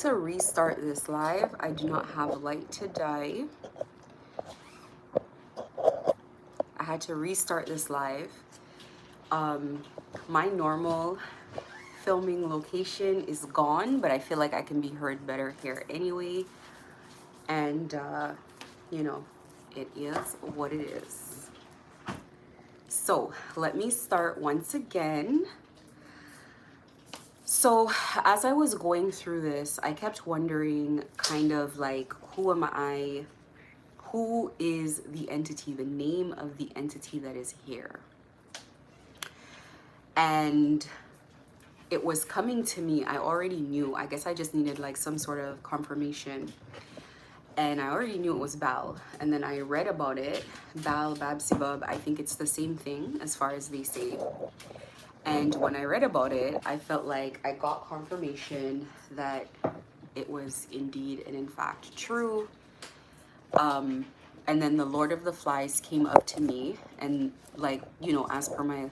To restart this live, I do not have light to dye. I had to restart this live. Um, my normal filming location is gone, but I feel like I can be heard better here anyway. And, you know, it is what it is. So let me start once again. So as I was going through this, I kept wondering kind of like, who am I? Who is the entity, the name of the entity that is here? And it was coming to me. I already knew. I guess I just needed like some sort of confirmation. And I already knew it was Baal. And then I read about it. Baal, Babsibub, I think it's the same thing as far as they say. And when I read about it, I felt like I got confirmation that it was indeed and in fact true. And then the Lord of the Flies came up to me and like, you know, as per my,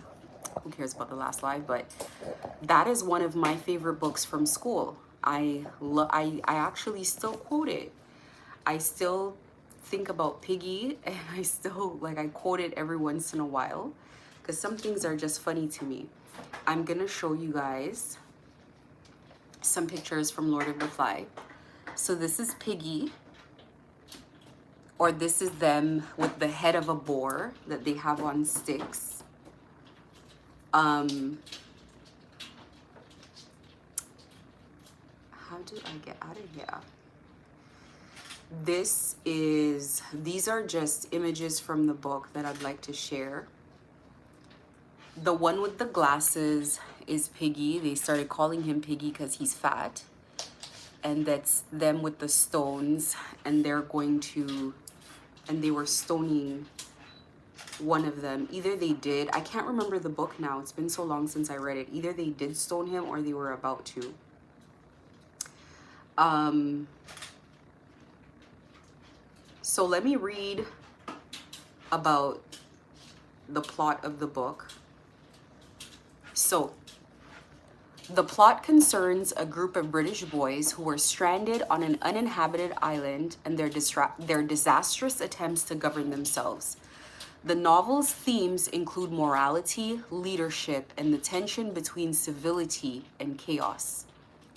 who cares about the last live, but that is one of my favorite books from school. I actually still quote it. I still think about Piggy and I still like, I quote it every once in a while because some things are just funny to me. I'm gonna show you guys some pictures from Lord of the Fly. So this is Piggy, or this is them with the head of a boar that they have on sticks. How do I get out of here? These are just images from the book that I'd like to share. The one with the glasses is Piggy. They started calling him Piggy because he's fat. And that's them with the stones, and they were stoning one of them. Either they did, I can't remember the book now. It's been so long since I read it. Either they did stone him or they were about to. So let me read about the plot of the book. So, the plot concerns a group of British boys who were stranded on an uninhabited island and their disastrous attempts to govern themselves. The novel's themes include morality, leadership, and the tension between civility and chaos.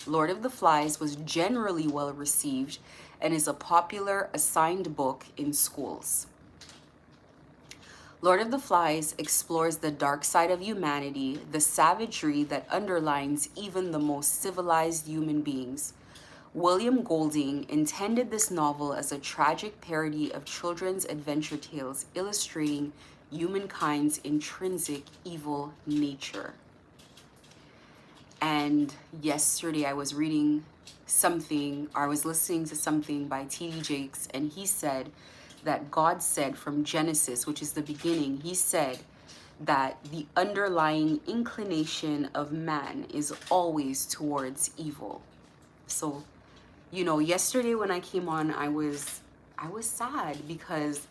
Lord of the Flies was generally well received and is a popular assigned book in schools. Lord of the Flies explores the dark side of humanity, the savagery that underlines even the most civilized human beings. William Golding intended this novel as a tragic parody of children's adventure tales illustrating humankind's intrinsic evil nature. And yesterday I was reading something, or I was listening to something by T.D. Jakes, and he said that God said from Genesis, which is the beginning, he said that the underlying inclination of man is always towards evil. So, you know, yesterday when I came on, I was sad because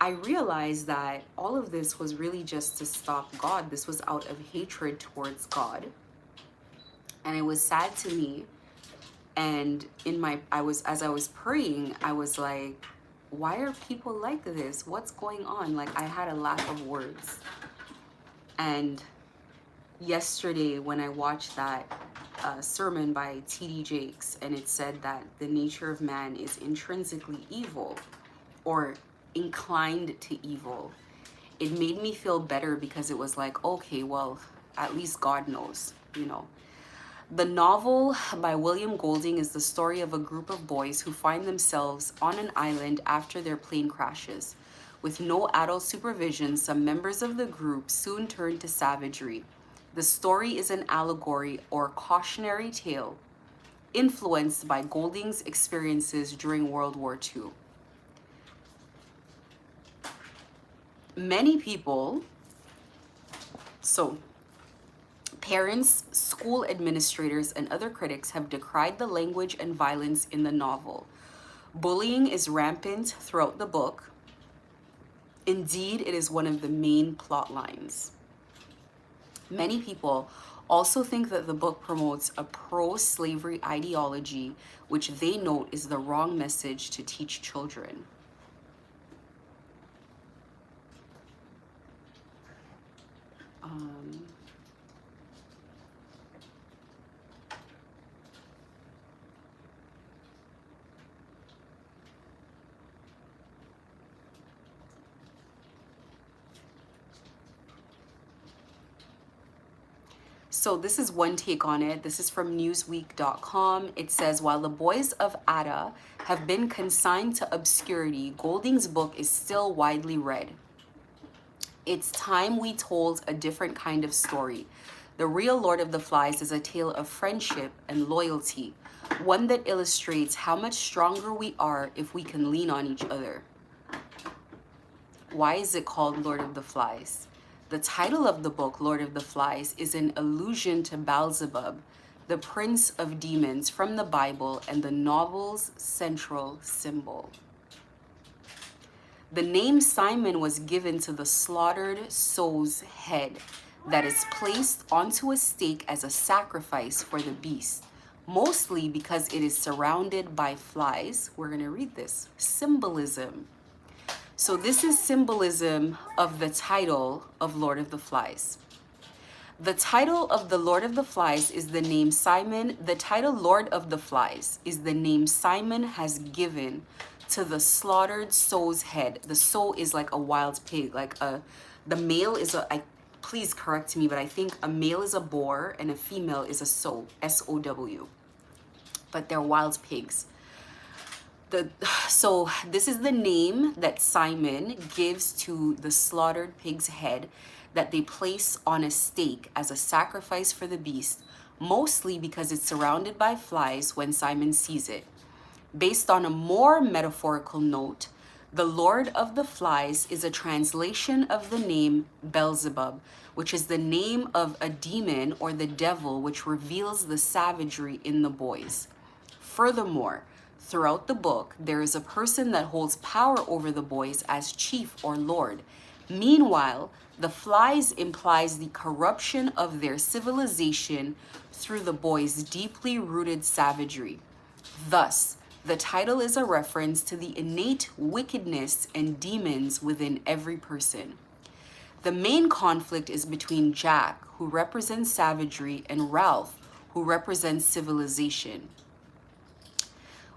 I realized that all of this was really just to stop God. This was out of hatred towards God. And it was sad to me. And as I was praying, I was like, why are people like this? What's going on? Like, I had a lack of words. And yesterday when I watched that sermon by T.D. Jakes, and it said that the nature of man is intrinsically evil or inclined to evil, it made me feel better because it was like, okay, well, at least God knows, you know. The novel by William Golding is the story of a group of boys who find themselves on an island after their plane crashes. With no adult supervision, some members of the group soon turn to savagery. The story is an allegory or cautionary tale influenced by Golding's experiences during World War II. Many people, parents, school administrators, and other critics have decried the language and violence in the novel. Bullying is rampant throughout the book. Indeed, it is one of the main plot lines. Many people also think that the book promotes a pro-slavery ideology, which they note is the wrong message to teach children. Um, So this is one take on it. This is from Newsweek.com. It says, while the boys of Ada have been consigned to obscurity, Golding's book is still widely read. It's time we told a different kind of story. The real Lord of the Flies is a tale of friendship and loyalty, one that illustrates how much stronger we are if we can lean on each other. Why is it called Lord of the Flies? The title of the book, Lord of the Flies, is an allusion to Beelzebub, the prince of demons from the Bible and the novel's central symbol. The name Simon was given to the slaughtered soul's head that is placed onto a stake as a sacrifice for the beast, mostly because it is surrounded by flies. We're going to read this. Symbolism. So this is symbolism of the title of Lord of the Flies. The title of the Lord of the Flies is the name Simon. The title Lord of the Flies is the name Simon has given to the slaughtered soul's head. The soul is like a wild pig, the male is please correct me, but I think a male is a boar and a female is a sow, S-O-W. But they're wild pigs. So this is the name that Simon gives to the slaughtered pig's head that they place on a stake as a sacrifice for the beast, mostly because it's surrounded by flies when Simon sees it. Based on a more metaphorical note, the Lord of the Flies is a translation of the name Beelzebub, which is the name of a demon or the devil, which reveals the savagery in the boys. Furthermore, throughout the book, there is a person that holds power over the boys as chief or lord. Meanwhile, the flies implies the corruption of their civilization through the boys' deeply rooted savagery. Thus, the title is a reference to the innate wickedness and demons within every person. The main conflict is between Jack, who represents savagery, and Ralph, who represents civilization.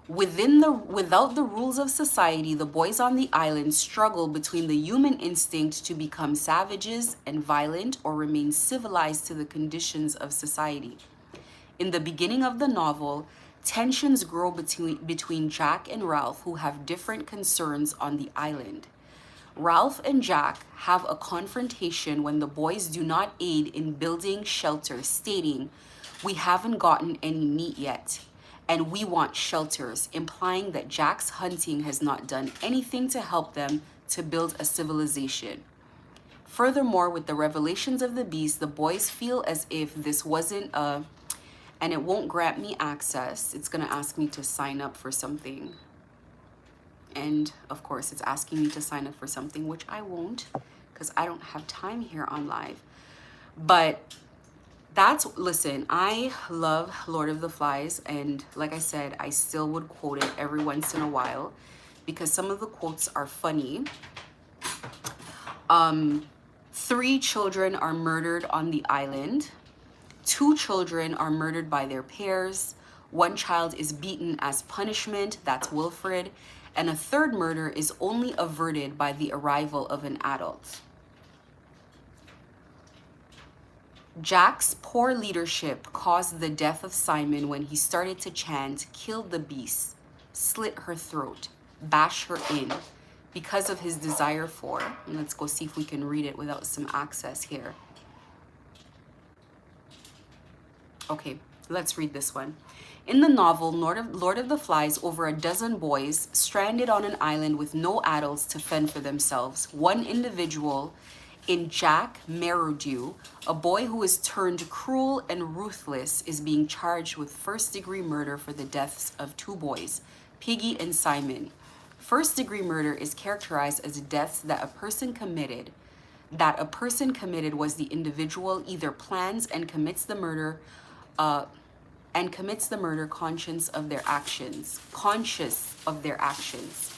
Without the rules of society, the boys on the island struggle between the human instinct to become savages and violent or remain civilized to the conditions of society. In the beginning of the novel, tensions grow between Jack and Ralph, who have different concerns on the island. Ralph and Jack have a confrontation when the boys do not aid in building shelter, stating, "We haven't gotten any meat yet, and we want shelters," implying that Jack's hunting has not done anything to help them to build a civilization. Furthermore, with the revelations of the beast, the boys feel as if this wasn't and it won't grant me access. It's gonna ask me to sign up for something. And of course, it's asking me to sign up for something, which I won't, because I don't have time here on live. But listen, I love Lord of the Flies, and like I said, I still would quote it every once in a while because some of the quotes are funny. 3 children are murdered on the island. 2 children are murdered by their pairs. 1 child is beaten as punishment, that's Wilfred, and a 3rd murder is only averted by the arrival of an adult. Jack's poor leadership caused the death of Simon when he started to chant, "Kill the beast, slit her throat, bash her in," because of his desire for, and let's go see if we can read it without some access here. Okay, let's read this one. In the novel, Lord of the Flies, over a dozen boys stranded on an island with no adults to fend for themselves. One individual in Jack Merridew, a boy who is turned cruel and ruthless, is being charged with first-degree murder for the deaths of 2 boys, Piggy and Simon. First-degree murder is characterized as deaths that a person committed that a person committed was the individual either plans and commits the murder, uh, conscious of their actions.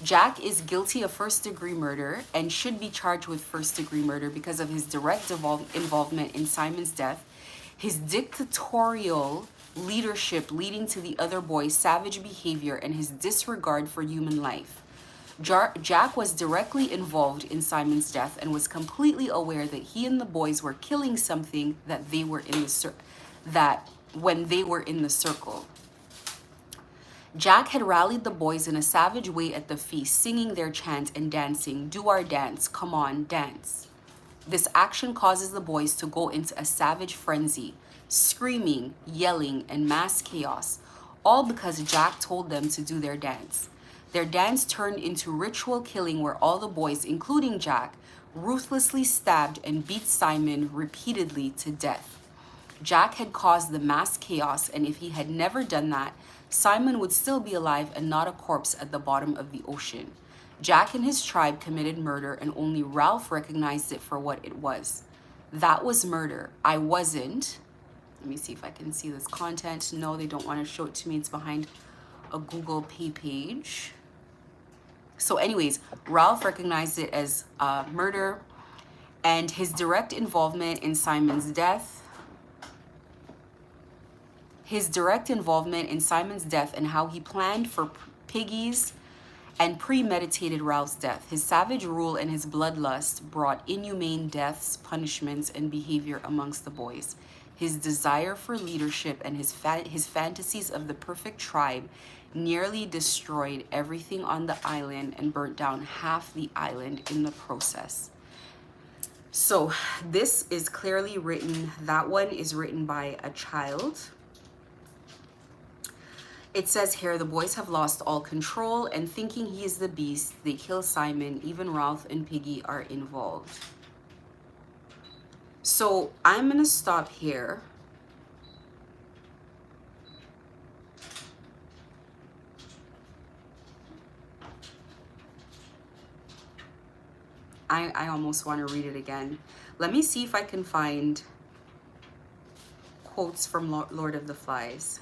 Jack is guilty of first-degree murder and should be charged with first-degree murder because of his direct involvement in Simon's death, his dictatorial leadership leading to the other boys' savage behavior, and his disregard for human life. Jack was directly involved in Simon's death and was completely aware that he and the boys were killing something that they were in the when they were in the circle. Jack had rallied the boys in a savage way at the feast, singing their chant and dancing, "Do our dance, come on, dance." This action causes the boys to go into a savage frenzy, screaming, yelling, and mass chaos, all because Jack told them to do their dance. Their dance turned into ritual killing where all the boys, including Jack, ruthlessly stabbed and beat Simon repeatedly to death. Jack had caused the mass chaos, and if he had never done that, Simon would still be alive and not a corpse at the bottom of the ocean. Jack and his tribe committed murder, and only Ralph recognized it for what it was. That was murder. I wasn't. Let me see if I can see this content. No, they don't want to show it to me. It's behind a Google Pay page. So anyways, Ralph recognized it as murder, and his direct involvement in Simon's death. His direct involvement in Simon's death and how he planned for Piggy's and premeditated Ralph's death. His savage rule and his bloodlust brought inhumane deaths, punishments, and behavior amongst the boys. His desire for leadership and his fantasies of the perfect tribe nearly destroyed everything on the island and burnt down half the island in the process. So this is clearly written, that one is written by a child. It says here, the boys have lost all control, and thinking he is the beast, they kill Simon. Even Ralph and Piggy are involved. So I'm going to stop here. I almost want to read it again. Let me see if I can find quotes from Lord of the Flies.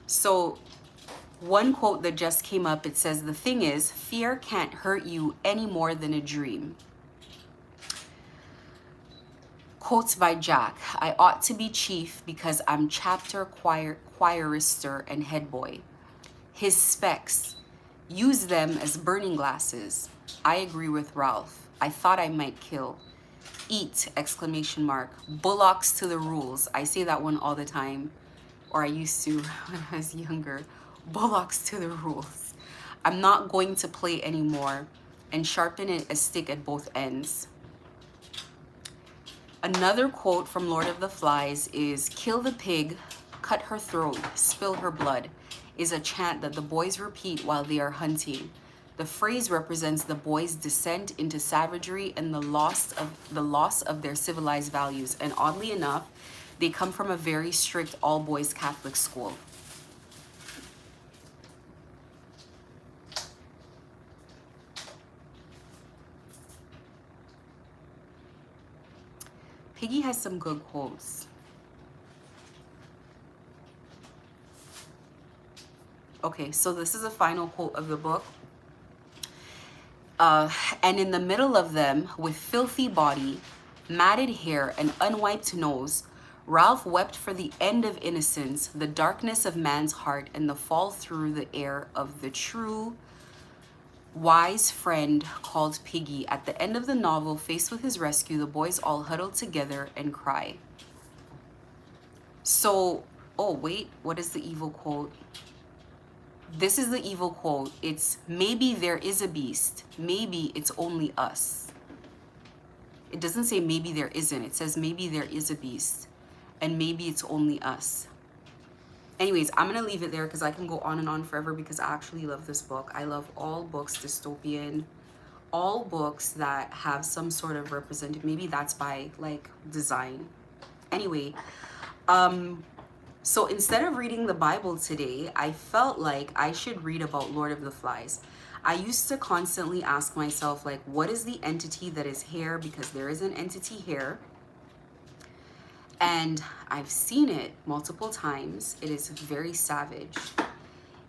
So one quote that just came up, it says, "The thing is, fear can't hurt you any more than a dream." Quotes by Jack. "I ought to be chief because I'm chapter, choirister, and head boy." His specs. "Use them as burning glasses." I agree with Ralph. "I thought I might kill." "Eat!" exclamation mark. "Bullocks to the rules." I say that one all the time, or I used to when I was younger. Bullocks to the rules. "I'm not going to play anymore," and sharpen a stick at both ends. Another quote from Lord of the Flies is, "Kill the pig, cut her throat, spill her blood," is a chant that the boys repeat while they are hunting. The phrase represents the boys' descent into savagery and the loss of their civilized values. And oddly enough, they come from a very strict all-boys Catholic school. Piggy has some good quotes. Okay, so this is a final quote of the book. "And in the middle of them, with filthy body, matted hair, and unwiped nose, Ralph wept for the end of innocence, the darkness of man's heart, and the fall through the air of the true wise friend called Piggy. At the end of the novel, faced with his rescue, the boys all huddle together and cry." So, oh wait, what is the evil quote? This is the evil quote. It's, "Maybe there is a beast. Maybe it's only us." It doesn't say maybe there isn't. It says maybe there is a beast. And maybe it's only us. Anyways, I'm going to leave it there because I can go on and on forever because I actually love this book. I love all books, dystopian, all books that have some sort of representative, maybe that's by like design. Anyway, so instead of reading the Bible today, I felt like I should read about Lord of the Flies. I used to constantly ask myself, like, what is the entity that is here? Because there is an entity here. And I've seen it multiple times. It is very savage.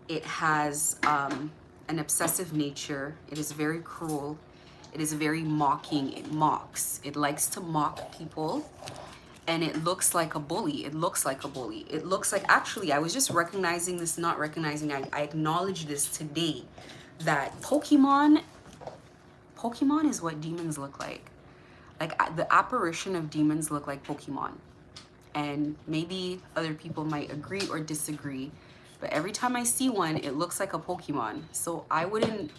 It has an obsessive nature. It is very cruel. It is very mocking. It mocks. It likes to mock people. And it looks like a bully. It looks like a bully. It looks like, actually, I was just recognizing this, not recognizing, I acknowledge this today, that Pokemon is what demons look like. Like the apparition of demons look like Pokemon. And maybe other people might agree or disagree, but every time I see one, it looks like a Pokemon. So I wouldn't,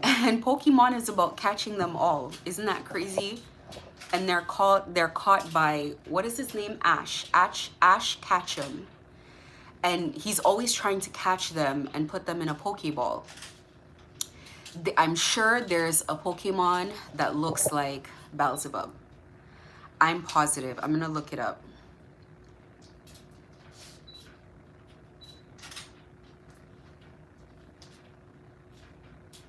and Pokemon is about catching them all. Isn't that crazy? And they're caught by, what is his name? Ash Ketchum. And he's always trying to catch them and put them in a Pokeball. I'm sure there's a Pokemon that looks like Beelzebub. I'm positive. I'm gonna look it up.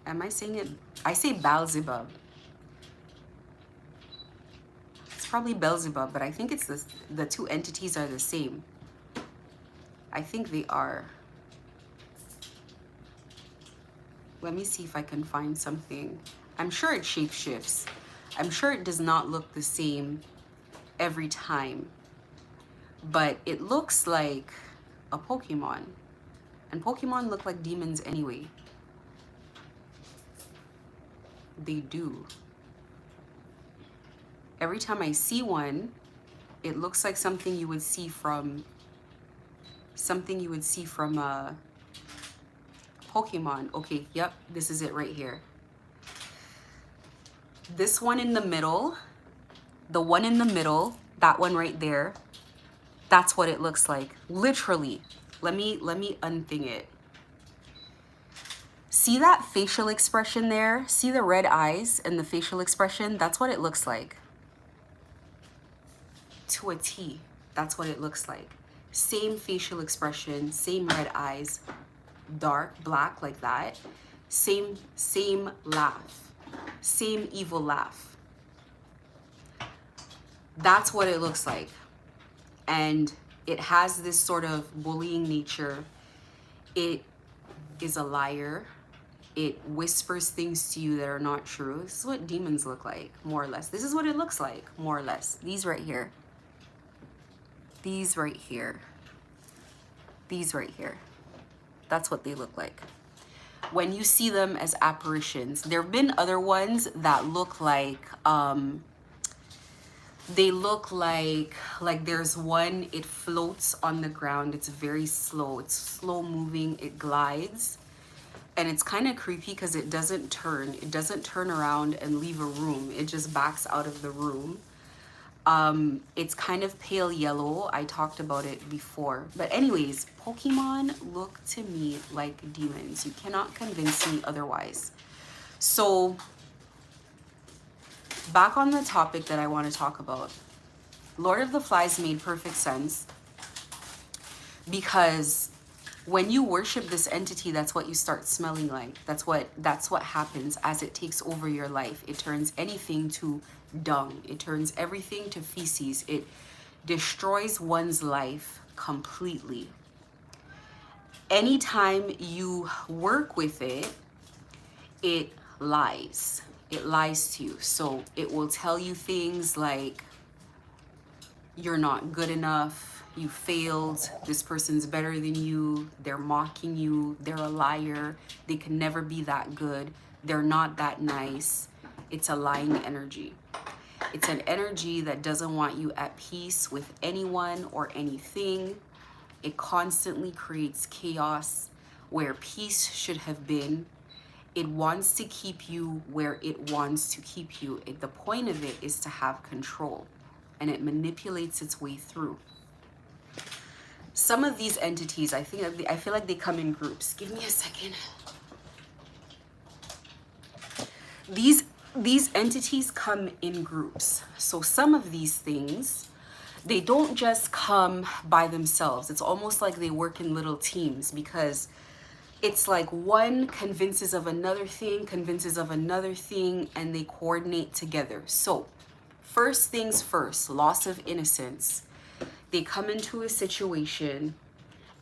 Am I saying it? I say Beelzebub. It's probably Beelzebub, but I think it's the two entities are the same. I think they are. Let me see if I can find something. I'm sure it shapeshifts. I'm sure it does not look the same every time, but it looks like a Pokemon. And Pokemon look like demons anyway. They do. Every time I see one, it looks like something you would see from Pokemon. Okay, yep, this is it right here. This one in the middle, the one in the middle, that one right there, that's what it looks like. Literally. Let me unthing it. See that facial expression there? See the red eyes and the facial expression? That's what it looks like. To a T. That's what it looks like. Same facial expression, same red eyes, dark black like that. Same laugh. Same evil laugh. That's what it looks like. And it has this sort of bullying nature. It is a liar. It whispers things to you that are not true. This is what demons look like, more or less. This is what it looks like, more or less. These right here. These right here. These right here. That's what they look like. When you see them as apparitions, there have been other ones that look like, they look like there's one, it floats on the ground. It's very slow. It's slow moving. It glides. And it's kind of creepy because it doesn't turn. It doesn't turn around and leave a room. It just backs out of the room. It's kind of pale yellow. I talked about it before. But anyways, Pokemon look to me like demons. You cannot convince me otherwise. So back on the topic that I want to talk about. Lord of the Flies made perfect sense because when you worship this entity, that's what you start smelling like. That's what happens as it takes over your life. It turns anything to dung. It turns everything to feces. It destroys one's life completely. Anytime you work with it, it lies. It lies to you. So it will tell you things like, you're not good enough, you failed, this person's better than you, they're mocking you, they're a liar, they can never be that good, they're not that nice. It's a lying energy. It's an energy that doesn't want you at peace with anyone or anything. It constantly creates chaos where peace should have been. It wants to keep you where it wants to keep you. The point of it is to have control, and it manipulates its way through. Some of these entities, I feel like they come in groups. Give me a second. these these entities come in groups. So some of these things, they don't just come by themselves. It's almost like they work in little teams, because it's like one convinces of another thing, convinces of another thing, and they coordinate together. So first things first, loss of innocence. They come into a situation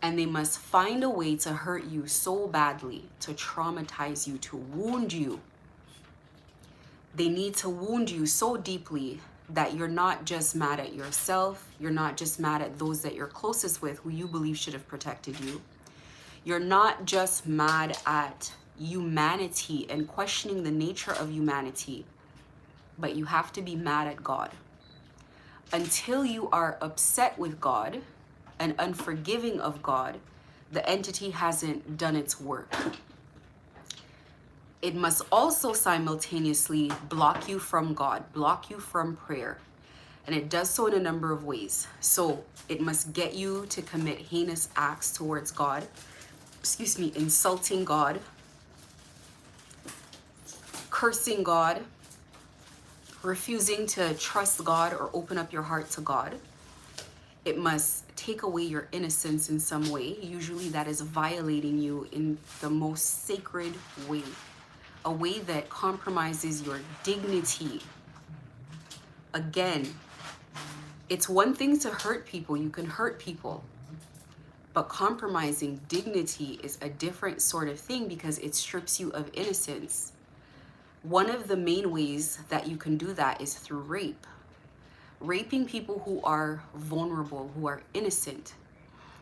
and they must find a way to hurt you so badly, to traumatize you, to wound you. They need to wound you so deeply that you're not just mad at yourself, you're not just mad at those that you're closest with who you believe should have protected you. You're not just mad at humanity and questioning the nature of humanity, but you have to be mad at God. Until you are upset with God and unforgiving of God, the entity hasn't done its work. It must also simultaneously block you from God, block you from prayer. And it does so in a number of ways. So it must get you to commit heinous acts towards God, insulting God, cursing God, refusing to trust God or open up your heart to God. It must take away your innocence in some way. Usually that is violating you in the most sacred way, a way that compromises your dignity. Again, it's one thing to hurt people. You can hurt people. But compromising dignity is a different sort of thing, because it strips you of innocence. One of the main ways that you can do that is through rape. Raping people who are vulnerable, who are innocent.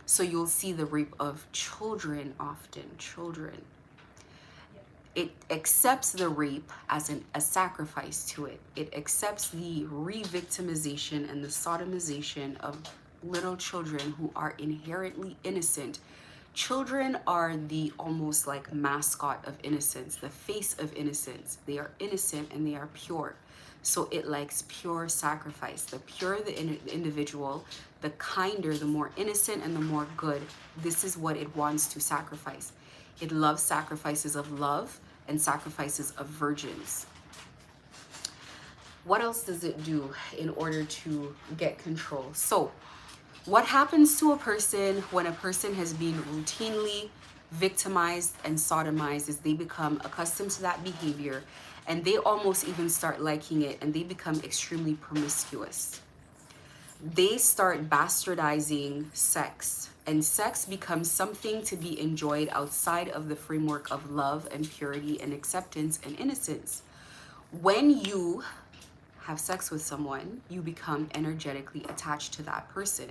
So you'll see the rape of children often, children. It accepts the rape as a sacrifice to it. It accepts the re-victimization and the sodomization of little children who are inherently innocent. Children are the almost like mascot of innocence, the face of innocence. They are innocent and they are pure. So it likes pure sacrifice. The purer the individual, the kinder, the more innocent and the more good. This is what it wants to sacrifice. It loves sacrifices of love and sacrifices of virgins. What else does it do in order to get control? So what happens to a person when a person has been routinely victimized and sodomized is they become accustomed to that behavior, and they almost even start liking it, and they become extremely promiscuous. They start bastardizing sex, and sex becomes something to be enjoyed outside of the framework of love and purity and acceptance and innocence. When you have sex with someone, you become energetically attached to that person,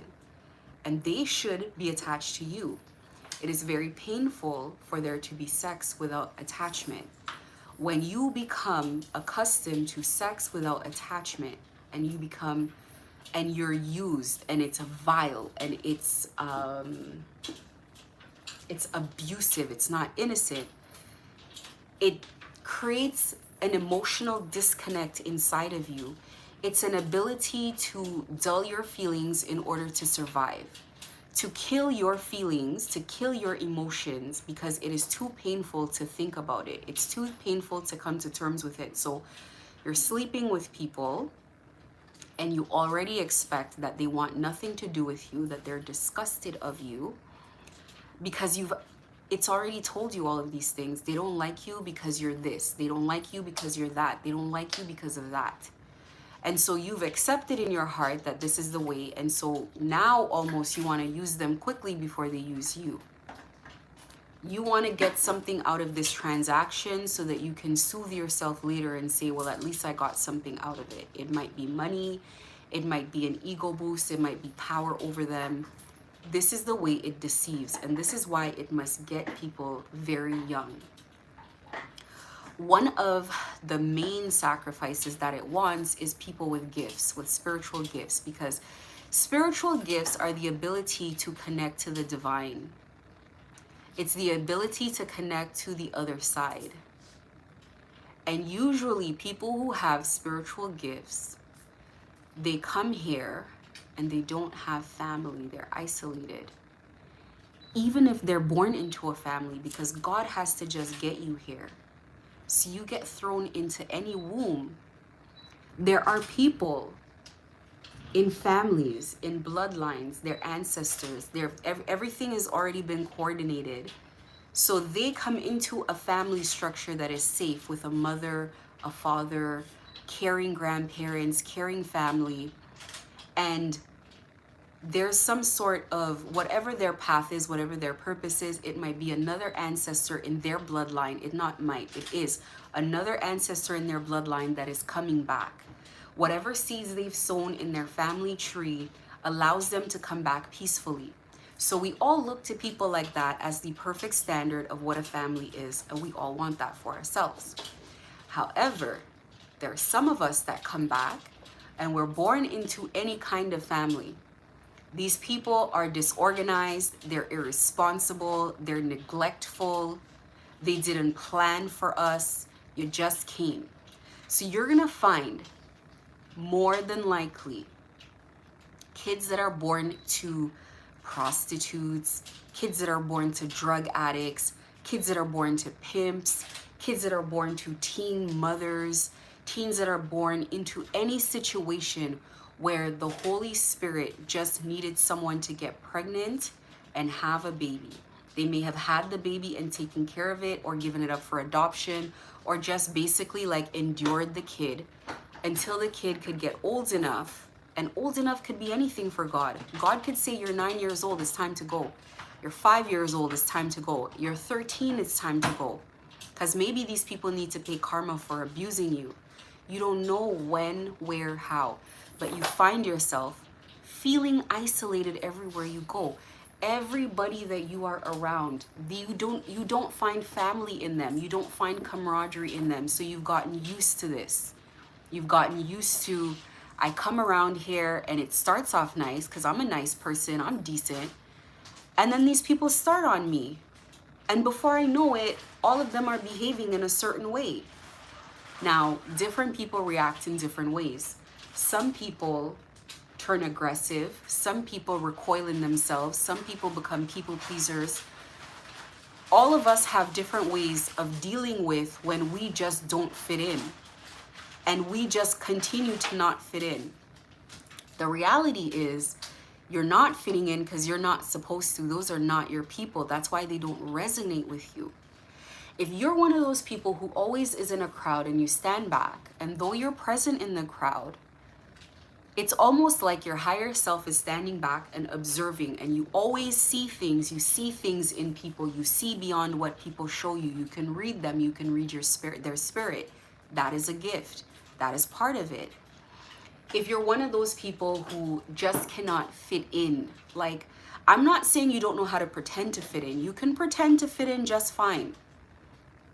and they should be attached to you. It is very painful for there to be sex without attachment. When you become accustomed to sex without attachment, and you're used, and it's vile, and it's abusive, it's not innocent, it creates an emotional disconnect inside of you. It's an ability to dull your feelings in order to survive, to kill your feelings, to kill your emotions, because it is too painful to think about it. It's too painful to come to terms with it. So you're sleeping with people and you already expect that they want nothing to do with you, that they're disgusted of you, because it's already told you all of these things. They don't like you because you're this. They don't like you because you're that. They don't like you because of that. And so you've accepted in your heart that this is the way. And so now almost you want to use them quickly before they use you. You want to get something out of this transaction so that you can soothe yourself later and say, well, at least I got something out of it. It might be money. It might be an ego boost. It might be power over them. This is the way it deceives. And this is why it must get people very young. One of the main sacrifices that it wants is people with gifts, with spiritual gifts, because spiritual gifts are the ability to connect to the divine. It's the ability to connect to the other side. And usually people who have spiritual gifts, they come here and they don't have family. They're isolated. Even if they're born into a family, because God has to just get you here. So you get thrown into any womb. There are people in families, in bloodlines, their ancestors, everything has already been coordinated. So they come into a family structure that is safe with a mother, a father, caring grandparents, caring family, and there's some sort of whatever their path is, whatever their purpose is. It might be another ancestor in their bloodline. It is another ancestor in their bloodline that is coming back. Whatever seeds they've sown in their family tree allows them to come back peacefully. So we all look to people like that as the perfect standard of what a family is, and we all want that for ourselves. However, there are some of us that come back and we're born into any kind of family. These people are disorganized, they're irresponsible, they're neglectful, they didn't plan for us, you just came. So you're gonna find more than likely kids that are born to prostitutes, kids that are born to drug addicts, kids that are born to pimps, kids that are born to teen mothers, teens that are born into any situation where the Holy Spirit just needed someone to get pregnant and have a baby. They may have had the baby and taken care of it or given it up for adoption or just basically like endured the kid until the kid could get old enough. And old enough could be anything for God. God could say you're 9 years old, it's time to go. You're 5 years old, it's time to go. You're 13, it's time to go. Because maybe these people need to pay karma for abusing you. You don't know when, where, how. But you find yourself feeling isolated everywhere you go. Everybody that you are around, you don't find family in them. You don't find camaraderie in them. So you've gotten used to this. You've gotten used to, I come around here and it starts off nice because I'm a nice person, I'm decent. And then these people start on me. And before I know it, all of them are behaving in a certain way. Now, different people react in different ways. Some people turn aggressive. Some people recoil in themselves. Some people become people pleasers. All of us have different ways of dealing with when we just don't fit in. And we just continue to not fit in. The reality is, you're not fitting in because you're not supposed to. Those are not your people. That's why they don't resonate with you. If you're one of those people who always is in a crowd and you stand back, and though you're present in the crowd, it's almost like your higher self is standing back and observing, and you always see things. You see things in people. You see beyond what people show you. You can read them. You can read your spirit, their spirit. That is a gift. That is part of it. If you're one of those people who just cannot fit in, like, I'm not saying you don't know how to pretend to fit in. You can pretend to fit in just fine.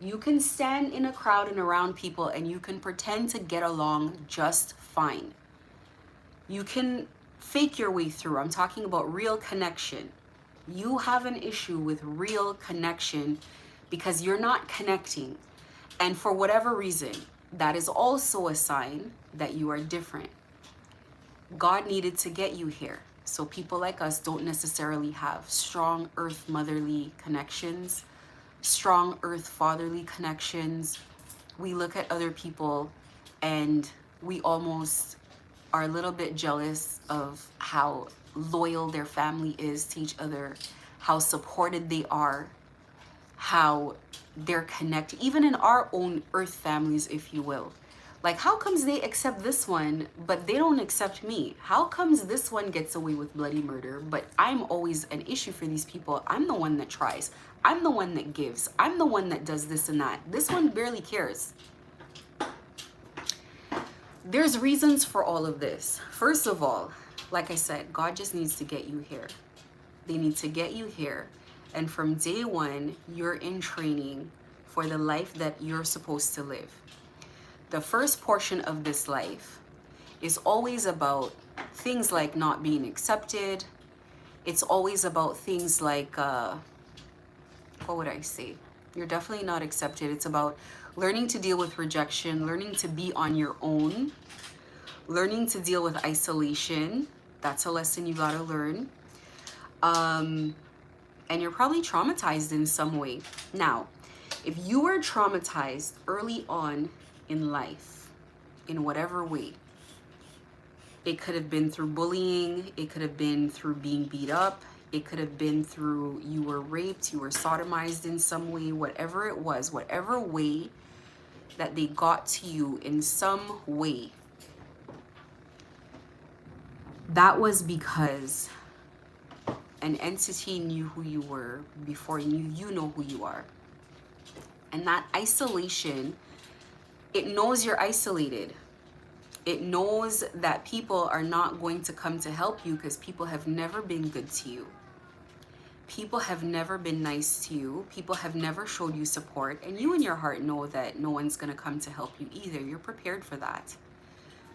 You can stand in a crowd and around people and you can pretend to get along just fine. You can fake your way through. I'm talking about real connection. You have an issue with real connection because you're not connecting. And for whatever reason, that is also a sign that you are different. God needed to get you here. So people like us don't necessarily have strong earth motherly connections, strong earth fatherly connections. We look at other people and we almost are a little bit jealous of how loyal their family is to each other, how supported they are, how they're connected, even in our own earth families, if you will. Like, how comes they accept this one, but they don't accept me? How comes this one gets away with bloody murder, but I'm always an issue for these people? I'm the one that tries. I'm the one that gives. I'm the one that does this and that. This one barely cares. There's reasons for all of this. First of all, like I said, God just needs to get you here. They need to get you here. And from day one, you're in training for the life that you're supposed to live. The first portion of this life is always about things like not being accepted. It's always about things like, what would I say? You're definitely not accepted. It's about learning to deal with rejection, learning to be on your own, learning to deal with isolation. That's a lesson you gotta learn. And you're probably traumatized in some way. Now, If you were traumatized early on in life, in whatever way, it could have been through bullying, it could have been through being beat up, it could have been through you were raped, you were sodomized in some way, whatever it was, whatever way that they got to you in some way, that was because an entity knew who you were before you know who you are. And that isolation, it knows you're isolated. It knows that people are not going to come to help you because people have never been good to you. People have never been nice to you. People have never showed you support. And you in your heart know that no one's going to come to help you either. You're prepared for that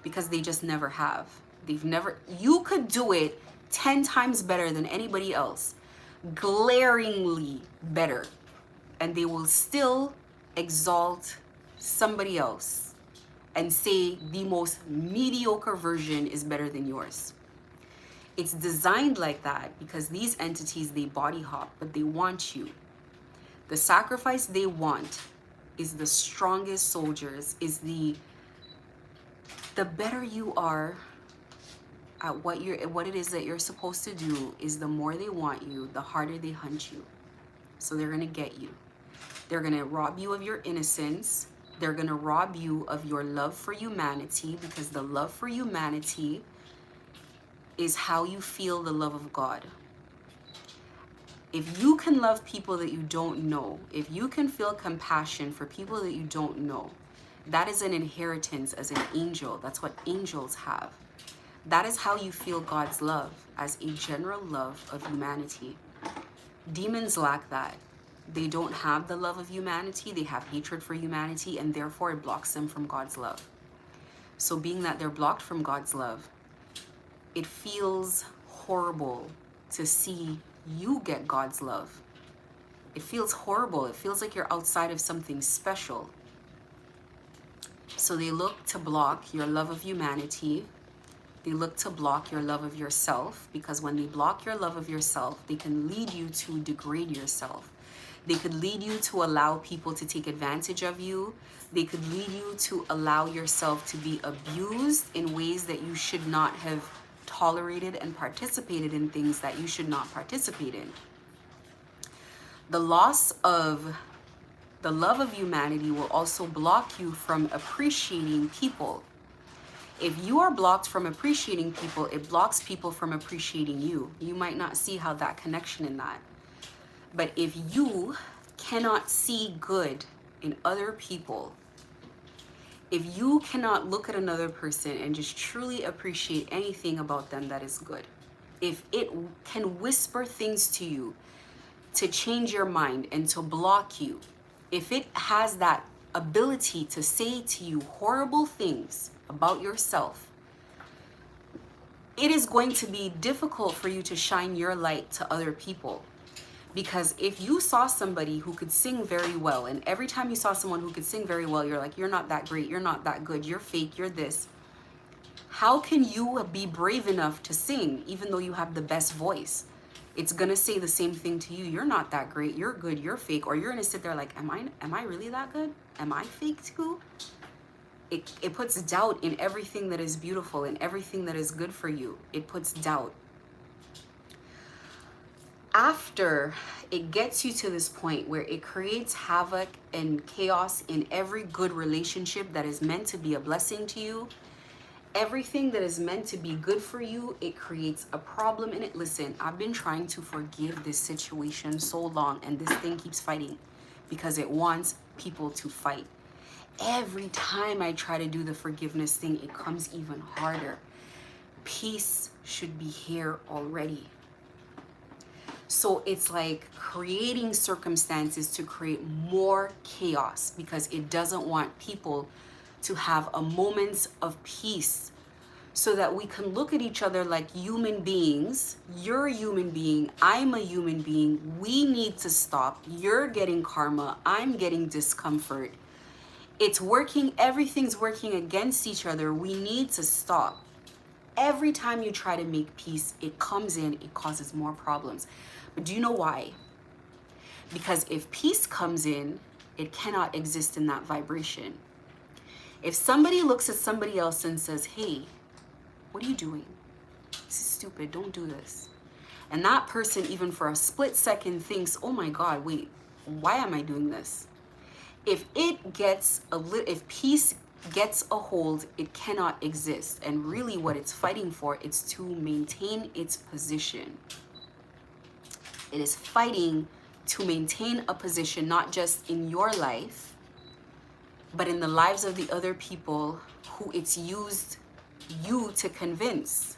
because they just never have. They've never, you could do it 10 times better than anybody else, glaringly better, and they will still exalt somebody else and say the most mediocre version is better than yours. It's designed like that because these entities, they body hop, but they want you. The sacrifice they want is the strongest soldiers, is the better you are at what it is that you're supposed to do, is the more they want you, the harder they hunt you. So they're gonna get you. They're gonna rob you of your innocence. They're gonna rob you of your love for humanity, because the love for humanity is how you feel the love of God. If you can love people that you don't know, if you can feel compassion for people that you don't know, that is an inheritance as an angel. That's what angels have. That is how you feel God's love, as a general love of humanity. Demons lack that. They don't have the love of humanity. They have hatred for humanity, and therefore it blocks them from God's love. So being that they're blocked from God's love, it feels horrible to see you get God's love. It feels horrible. It feels like you're outside of something special. So they look to block your love of humanity. They look to block your love of yourself, because when they block your love of yourself, they can lead you to degrade yourself. They could lead you to allow people to take advantage of you. They could lead you to allow yourself to be abused in ways that you should not have tolerated, and participated in things that you should not participate in. The loss of the love of humanity will also block you from appreciating people. If you are blocked from appreciating people, it blocks people from appreciating you. You might not see how that connection in that. But if you cannot see good in other people, if you cannot look at another person and just truly appreciate anything about them that is good, if it can whisper things to you to change your mind and to block you, if it has that ability to say to you horrible things about yourself, it is going to be difficult for you to shine your light to other people. Because if you saw somebody who could sing very well, and every time you saw someone who could sing very well, you're like, you're not that great, you're not that good, you're fake, you're this. How can you be brave enough to sing even though you have the best voice? It's gonna say the same thing to you. You're not that great, you're good, you're fake. Or you're gonna sit there like, am I really that good? Am I fake too? It puts doubt in everything that is beautiful and everything that is good for you. It puts doubt. After it gets you to this point where it creates havoc and chaos in every good relationship that is meant to be a blessing to you, everything that is meant to be good for you, it creates a problem in it. Listen, I've been trying to forgive this situation so long, and this thing keeps fighting because it wants people to fight. Every time I try to do the forgiveness thing, it comes even harder. Peace should be here already. So it's like creating circumstances to create more chaos, because it doesn't want people to have a moment of peace, so that we can look at each other like human beings. You're a human being, I'm a human being. We need to stop. You're getting karma, I'm getting discomfort. It's working, everything's working against each other. We need to stop. Every time you try to make peace, it comes in, it causes more problems. But do you know why? Because if peace comes in, It cannot exist in that vibration. If somebody looks at somebody else and says, hey, what are you doing? This is stupid, don't do this. And that person, even for a split second, thinks, oh my God, wait, why am I doing this? If if peace gets a hold, it cannot exist. And really what it's fighting for is to maintain its position. It is fighting to maintain a position, not just in your life, but in the lives of the other people who it's used you to convince.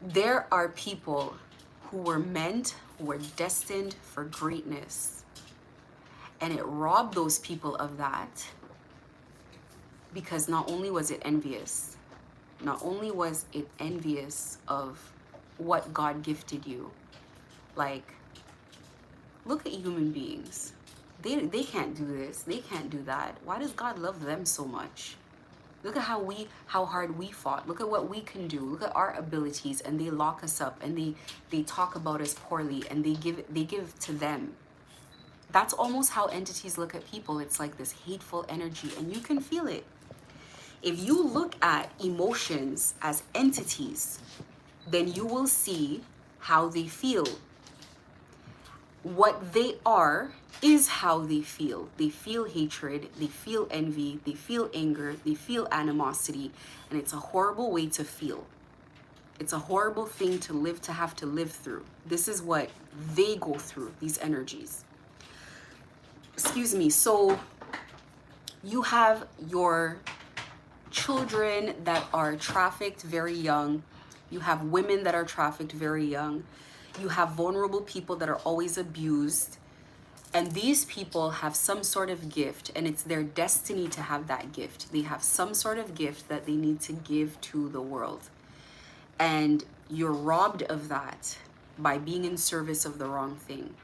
There are people who were destined for greatness. And it robbed those people of that because not only was it envious of what God gifted you. Like, look at human beings. They can't do this. They can't do that. Why does God love them so much? Look at how hard we fought. Look at what we can do. Look at our abilities, and they lock us up, and they talk about us poorly, and they give to them. That's almost how entities look at people. It's like this hateful energy, and you can feel it. If you look at emotions as entities, then you will see how they feel. What they are is how they feel. They feel hatred, they feel envy, they feel anger, they feel animosity, and it's a horrible way to feel. It's a horrible thing to have to live through. This is what they go through, these energies. Excuse me. So you have your children that are trafficked very young. You have women that are trafficked very young. You have vulnerable people that are always abused. And these people have some sort of gift, and it's their destiny to have that gift. They have some sort of gift that they need to give to the world. And you're robbed of that by being in service of the wrong thing.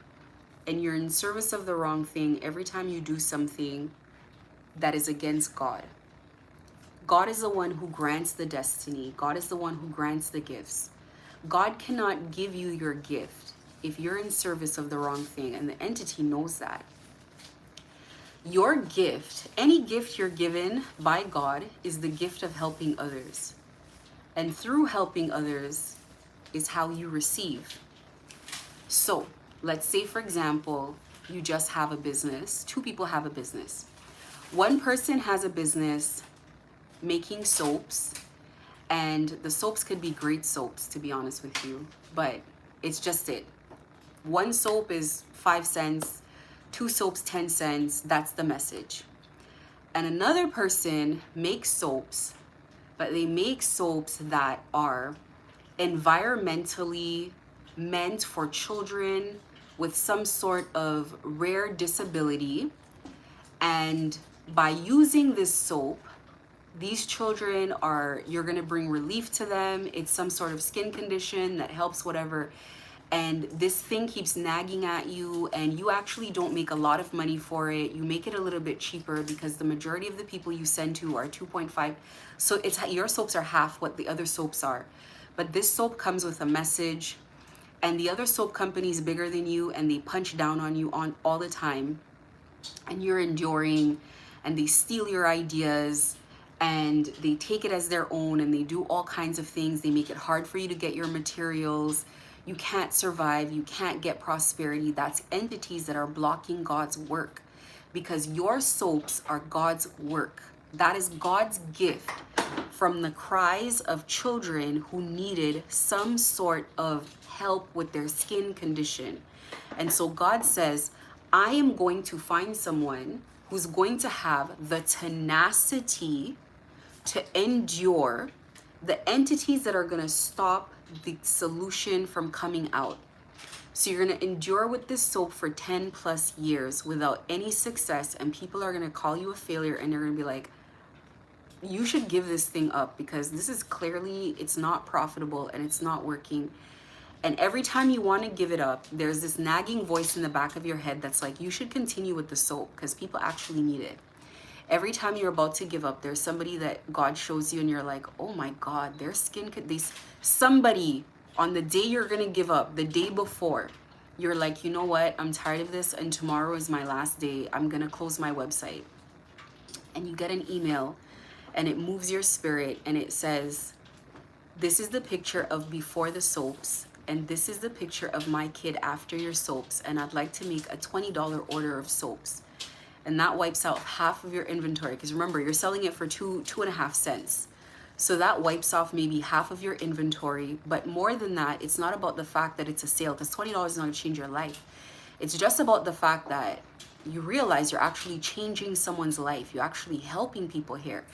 And you're in service of the wrong thing every time you do something that is against God. God is the one who grants the destiny. God is the one who grants the gifts. God cannot give you your gift if you're in service of the wrong thing, and the entity knows that. Your gift, any gift you're given by God, is the gift of helping others. And through helping others is how you receive. So, let's say, for example, you just have a business. Two people have a business. One person has a business making soaps, and the soaps could be great soaps, to be honest with you, but it's just it. One soap is 5 cents, 2 soaps 10 cents. That's the message. And another person makes soaps, but they make soaps that are environmentally meant for children with some sort of rare disability. And by using this soap, these children you're going to bring relief to them. It's some sort of skin condition that helps whatever. And this thing keeps nagging at you, and you actually don't make a lot of money for it. You make it a little bit cheaper because the majority of the people you send to are 2.5. So your soaps are half what the other soaps are. But this soap comes with a message, and the other soap company is bigger than you, and they punch down on you all the time. And you're enduring, and they steal your ideas, and they take it as their own, and they do all kinds of things. They make it hard for you to get your materials. You can't survive. You can't get prosperity. That's entities that are blocking God's work, because your soaps are God's work. That is God's gift from the cries of children who needed some sort of help with their skin condition. And so God says, I am going to find someone who's going to have the tenacity to endure the entities that are going to stop the solution from coming out. So you're going to endure with this soap for 10 plus years without any success, and people are going to call you a failure, and they're going to be like, you should give this thing up because this is clearly, it's not profitable and it's not working. And every time you want to give it up, there's this nagging voice in the back of your head that's like, you should continue with the soap because people actually need it. Every time you're about to give up, there's somebody that God shows you and you're like, oh my God, their skin could, somebody on the day you're going to give up, the day before, you're like, you know what, I'm tired of this and tomorrow is my last day, I'm gonna close my website. And you get an email and it moves your spirit and it says, this is the picture of before the soaps, and this is the picture of my kid after your soaps, and I'd like to make a $20 order of soaps. And that wipes out half of your inventory, because remember, you're selling it for 2.5 cents. So that wipes off maybe half of your inventory. But more than that, it's not about the fact that it's a sale, because $20 is not going to change your life. It's just about the fact that you realize you're actually changing someone's life. You're actually helping people here.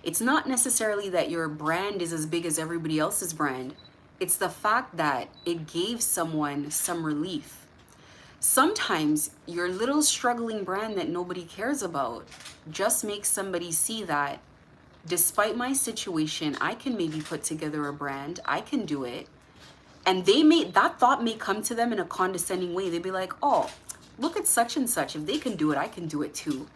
It's not necessarily that your brand is as big as everybody else's brand. It's the fact that it gave someone some relief. Sometimes your little struggling brand that nobody cares about just makes somebody see that despite my situation, I can maybe put together a brand. I can do it. And that thought may come to them in a condescending way. They'd be like, oh, look at such and such. If they can do it, I can do it too.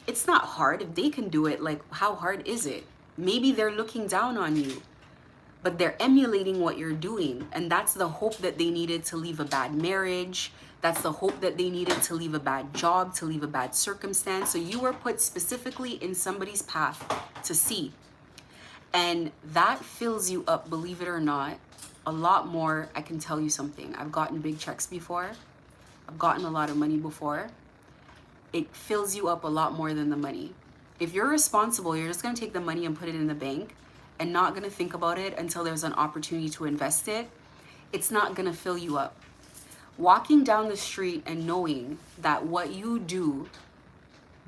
It's not hard. If they can do it, like, how hard is it? Maybe they're looking down on you, but they're emulating what you're doing. And that's the hope that they needed to leave a bad marriage. That's the hope that they needed to leave a bad job, to leave a bad circumstance. So you were put specifically in somebody's path to see. And that fills you up, believe it or not, a lot more. I can tell you something. I've gotten big checks before. I've gotten a lot of money before. It fills you up a lot more than the money. If you're responsible, you're just going to take the money and put it in the bank and not going to think about it until there's an opportunity to invest it. It's not going to fill you up. Walking down the street and knowing that what you do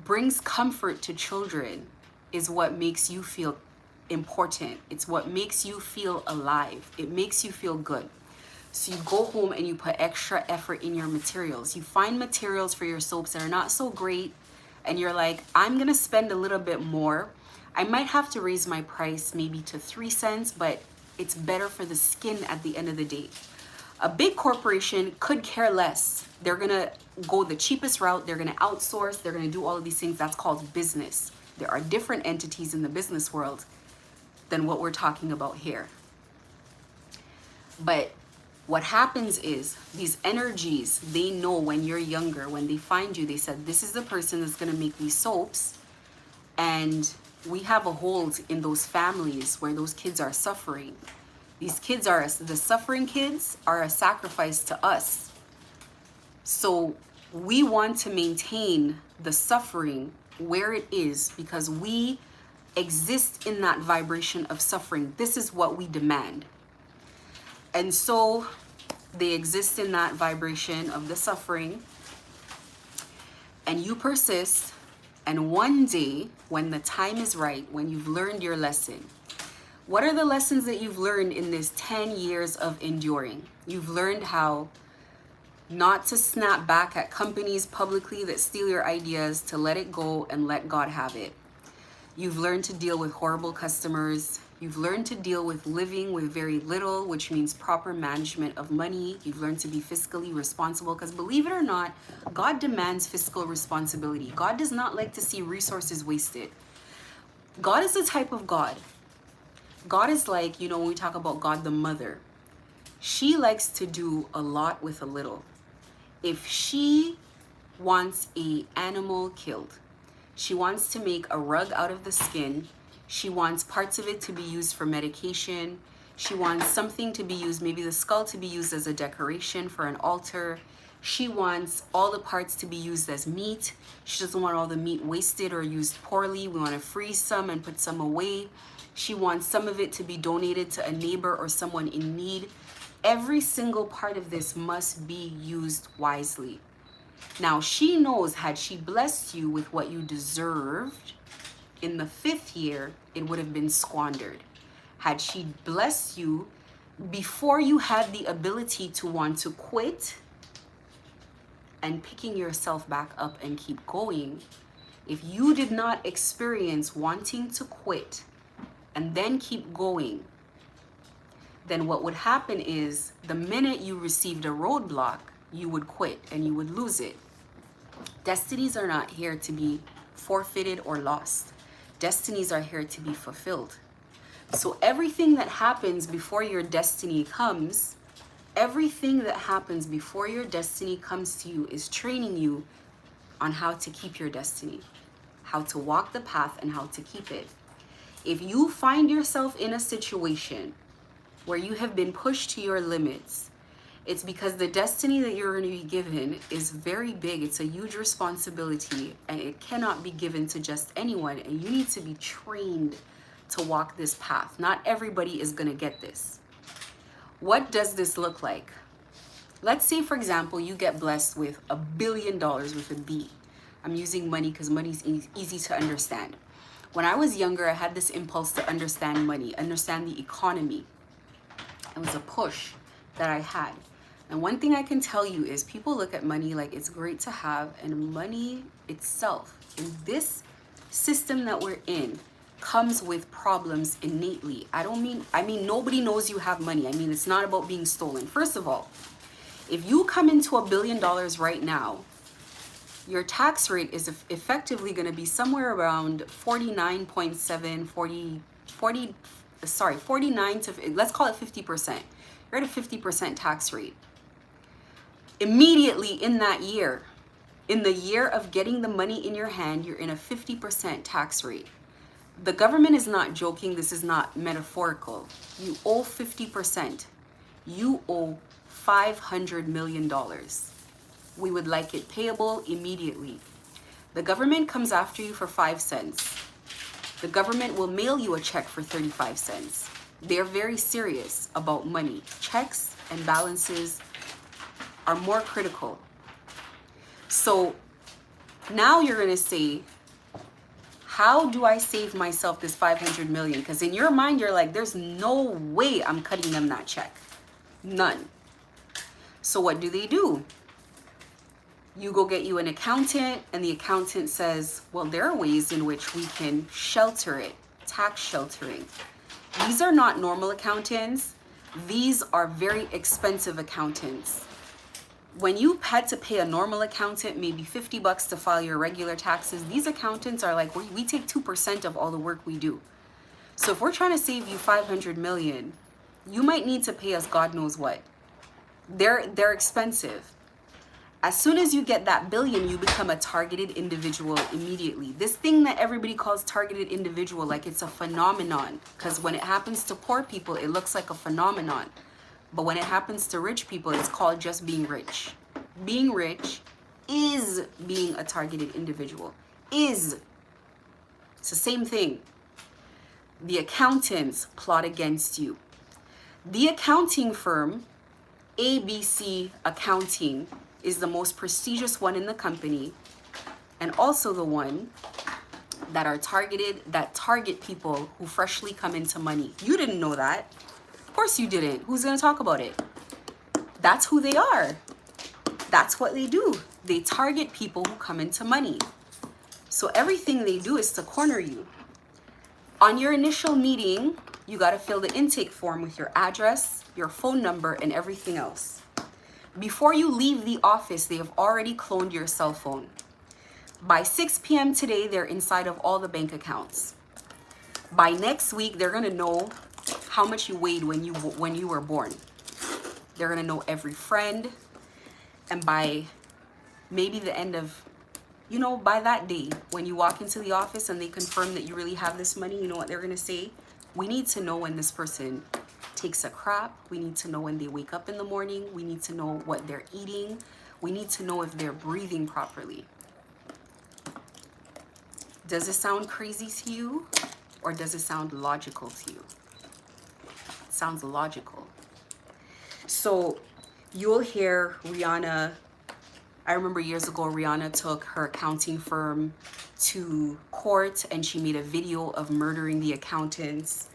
brings comfort to children is what makes you feel important. It's what makes you feel alive. It makes you feel good. So you go home and you put extra effort in your materials. You find materials for your soaps that are not so great, and you're like, I'm gonna spend a little bit more. I might have to raise my price maybe to 3 cents, but it's better for the skin at the end of the day. A big corporation could care less. They're gonna go the cheapest route. They're gonna outsource. They're gonna do all of these things. That's called business. There are different entities in the business world than what we're talking about here. But what happens is these energies, they know when you're younger, when they find you, they said, this is the person that's going to make these soaps. And we have a hold in those families where those kids are suffering. These kids are, the suffering kids are a sacrifice to us. So we want to maintain the suffering where it is because we exist in that vibration of suffering. This is what we demand. And so they exist in that vibration of the suffering, and you persist. And one day, when the time is right, when you've learned your lesson, what are the lessons that you've learned in this 10 years of enduring? You've learned how not to snap back at companies publicly that steal your ideas, to let it go and let God have it. You've learned to deal with horrible customers. You've learned to deal with living with very little, which means proper management of money. You've learned to be fiscally responsible because, believe it or not, God demands fiscal responsibility. God does not like to see resources wasted. God is the type of God. God is like, when we talk about God the mother, she likes to do a lot with a little. If she wants an animal killed, she wants to make a rug out of the skin. She wants parts of it to be used for medication. She wants something to be used, maybe the skull to be used as a decoration for an altar. She wants all the parts to be used as meat. She doesn't want all the meat wasted or used poorly. We want to freeze some and put some away. She wants some of it to be donated to a neighbor or someone in need. Every single part of this must be used wisely. Now, she knows, had she blessed you with what you deserved, in the 5th year, it would have been squandered. Had she blessed you before you had the ability to want to quit and picking yourself back up and keep going, if you did not experience wanting to quit and then keep going, then what would happen is the minute you received a roadblock, you would quit and you would lose it. Destinies are not here to be forfeited or lost. Destinies are here to be fulfilled. So everything that happens before your destiny comes, Everything that happens before your destiny comes to you is training you on how to keep your destiny, how to walk the path and how to keep it. If you find yourself in a situation where you have been pushed to your limits, it's because the destiny that you're going to be given is very big. It's a huge responsibility and it cannot be given to just anyone. And you need to be trained to walk this path. Not everybody is going to get this. What does this look like? Let's say, for example, you get blessed with $1 billion with a B. I'm using money because money is easy to understand. When I was younger, I had this impulse to understand money, understand the economy. It was a push that I had. And one thing I can tell you is people look at money like it's great to have, and money itself, in this system that we're in, comes with problems innately. I mean nobody knows you have money. I mean, it's not about being stolen. First of all, if you come into $1 billion right now, your tax rate is effectively going to be somewhere around 49.7, 49 to, let's call it 50%. You're at a 50% tax rate. Immediately in that year, in the year of getting the money in your hand, you're in a 50% tax rate. The government is not joking. This is not metaphorical. You owe 50%. You owe $500 million. We would like it payable immediately. The government comes after you for 5 cents. The government will mail you a check for 35 cents. They're very serious about money. Checks and balances are more critical. So now you're going to say, how do I save myself this 500 million? Because in your mind, you're like, there's no way I'm cutting them that check. None. So what do? You go get you an accountant, and the accountant says, well, there are ways in which we can shelter it, tax sheltering. These are not normal accountants. These are very expensive accountants. When you had to pay a normal accountant maybe $50 to file your regular taxes, these accountants are like, we take 2% of all the work we do. So if we're trying to save you 500 million, you might need to pay us God knows what. They're expensive. As soon as you get that billion, you become a targeted individual immediately. This thing that everybody calls targeted individual, like it's a phenomenon, because when it happens to poor people, it looks like a phenomenon. But when it happens to rich people, it's called just being rich. Being rich is being a targeted individual. It's the same thing. The accountants plot against you. The accounting firm, ABC Accounting, is the most prestigious one in the company, and also the one that target people who freshly come into money. You didn't know that. Of course you didn't. Who's going to talk about it? That's who they are. That's what they do. They target people who come into money. So everything they do is to corner you. On your initial meeting, you got to fill the intake form with your address, your phone number, and everything else. Before you leave the office, they have already cloned your cell phone. By 6 p.m. today, they're inside of all the bank accounts. By next week, they're going to know how much you weighed when you were born. They're going to know every friend. And by maybe the end of, by that day, when you walk into the office and they confirm that you really have this money, you know what they're going to say? We need to know when this person takes a crap. We need to know when they wake up in the morning. We need to know what they're eating. We need to know if they're breathing properly. Does it sound crazy to you, or does it sound logical to you? It sounds logical. So you'll hear Rihanna. I remember years ago, Rihanna took her accounting firm to court and she made a video of murdering the accountants.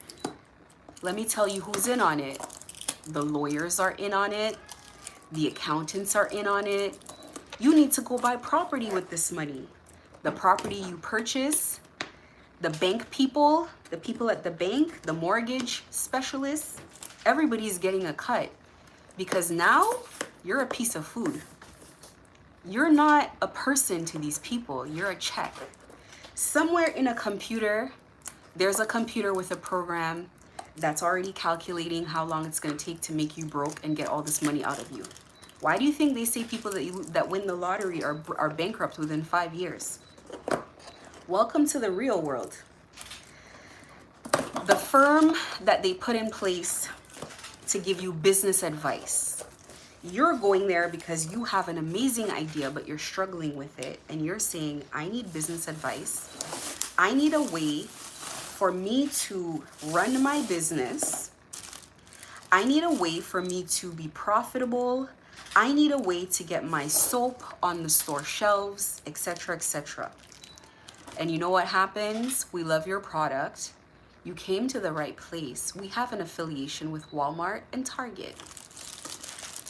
Let me tell you who's in on it. The lawyers are in on it. The accountants are in on it. You need to go buy property with this money. The property you purchase, the bank people, the people at the bank, the mortgage specialists, everybody's getting a cut, because now you're a piece of food. You're not a person to these people. You're a check. Somewhere in a computer, there's a computer with a program that's already calculating how long it's going to take to make you broke and get all this money out of you. Why do you think they say people that win the lottery are bankrupt within 5 years? Welcome to the real world. The firm that they put in place to give you business advice. You're going there because you have an amazing idea, but you're struggling with it. And you're saying, I need business advice. I need a way for me to run my business. I need a way for me to be profitable. I need a way to get my soap on the store shelves, etc., etc. And you know what happens? We love your product. You came to the right place. We have an affiliation with Walmart and Target.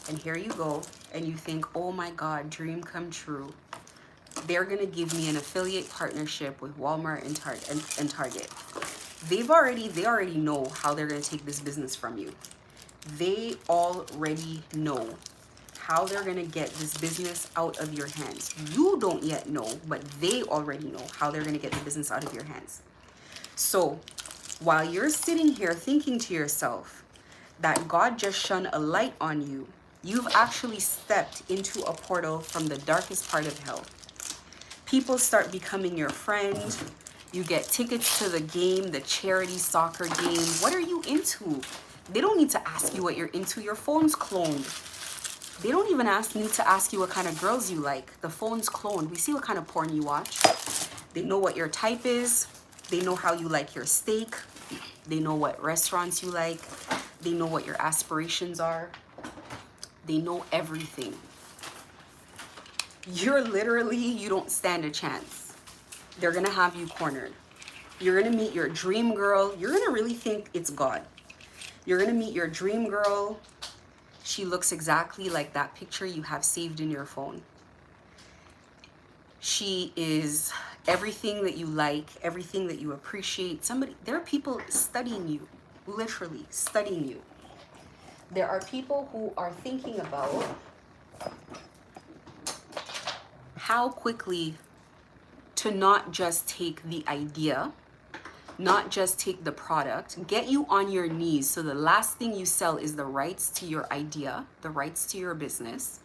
And here you go, and you think, oh my God, dream come true. They're gonna give me an affiliate partnership with Walmart and Target. They already know how they're gonna take this business from you. They already know how they're gonna get this business out of your hands. You don't yet know, but they already know how they're gonna get the business out of your hands. So while you're sitting here thinking to yourself that God just shone a light on you, you've actually stepped into a portal from the darkest part of hell. People start becoming your friend. You get tickets to the game, the charity soccer game. What are you into? They don't need to ask you what you're into. Your phone's cloned. They don't even need to ask you what kind of girls you like. The phone's cloned. We see what kind of porn you watch. They know what your type is. They know how you like your steak. They know what restaurants you like. They know what your aspirations are. They know everything. You don't stand a chance. They're gonna have you cornered. You're gonna meet your dream girl. You're gonna really think it's God. You're gonna meet your dream girl. She looks exactly like that picture you have saved in your phone. She is everything that you like, everything that you appreciate. There are people studying you, literally studying you. There are people who are thinking about how quickly to not just take the idea, not just take the product, get you on your knees. So the last thing you sell is the rights to your idea, the rights to your business.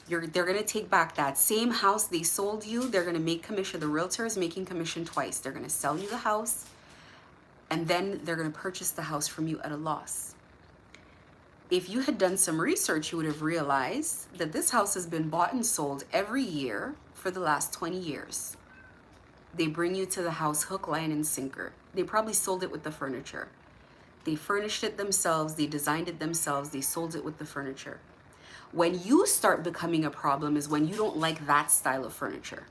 They're going to take back that same house they sold you. They're going to make commission. The realtor is making commission twice. They're going to sell you the house, and then they're going to purchase the house from you at a loss. If you had done some research, you would have realized that this house has been bought and sold every year for the last 20 years. They bring you to the house hook, line, and sinker. They probably sold it with the furniture. They furnished it themselves. They designed it themselves. They sold it with the furniture. When you start becoming a problem is when you don't like that style of furniture.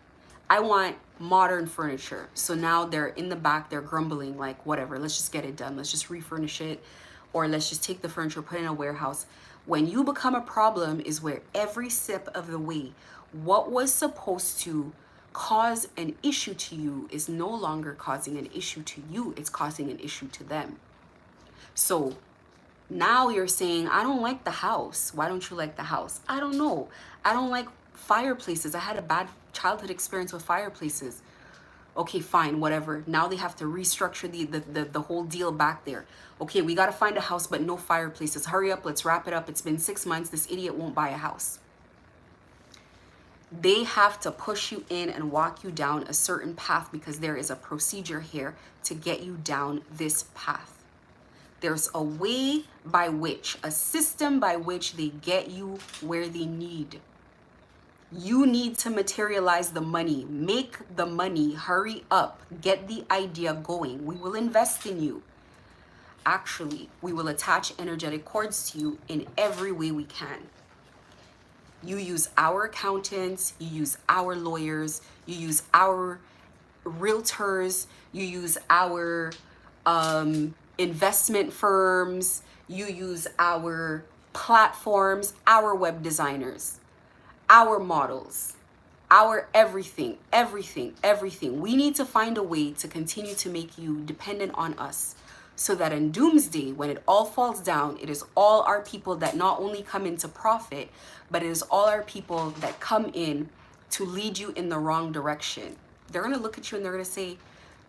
I want modern furniture. So now they're in the back, they're grumbling like, whatever, let's just get it done. Let's just refurnish it. Or let's just take the furniture, put it in a warehouse. When you become a problem is where every step of the way, what was supposed to cause an issue to you is no longer causing an issue to you. It's causing an issue to them. So now you're saying, I don't like the house. Why don't you like the house? I don't know. I don't like fireplaces. I had a bad childhood experience with fireplaces. Okay, fine, whatever. Now they have to restructure the whole deal back there. Okay, we got to find a house, but no fireplaces. Hurry up, let's wrap it up. It's been 6 months. This idiot won't buy a house. They have to push you in and walk you down a certain path because there is a procedure here to get you down this path. There's a way by which, a system by which they get you where they need. You need to materialize the money, make the money, hurry up, get the idea going. We will invest in you. Actually, we will attach energetic cords to you in every way we can. You use our accountants, you use our lawyers, you use our realtors, you use our investment firms, you use our platforms, our web designers, our models, our everything. We need to find a way to continue to make you dependent on us so that in doomsday, when it all falls down, it is all our people that not only come in to profit, but it is all our people that come in to lead you in the wrong direction. They're going to look at you and they're going to say,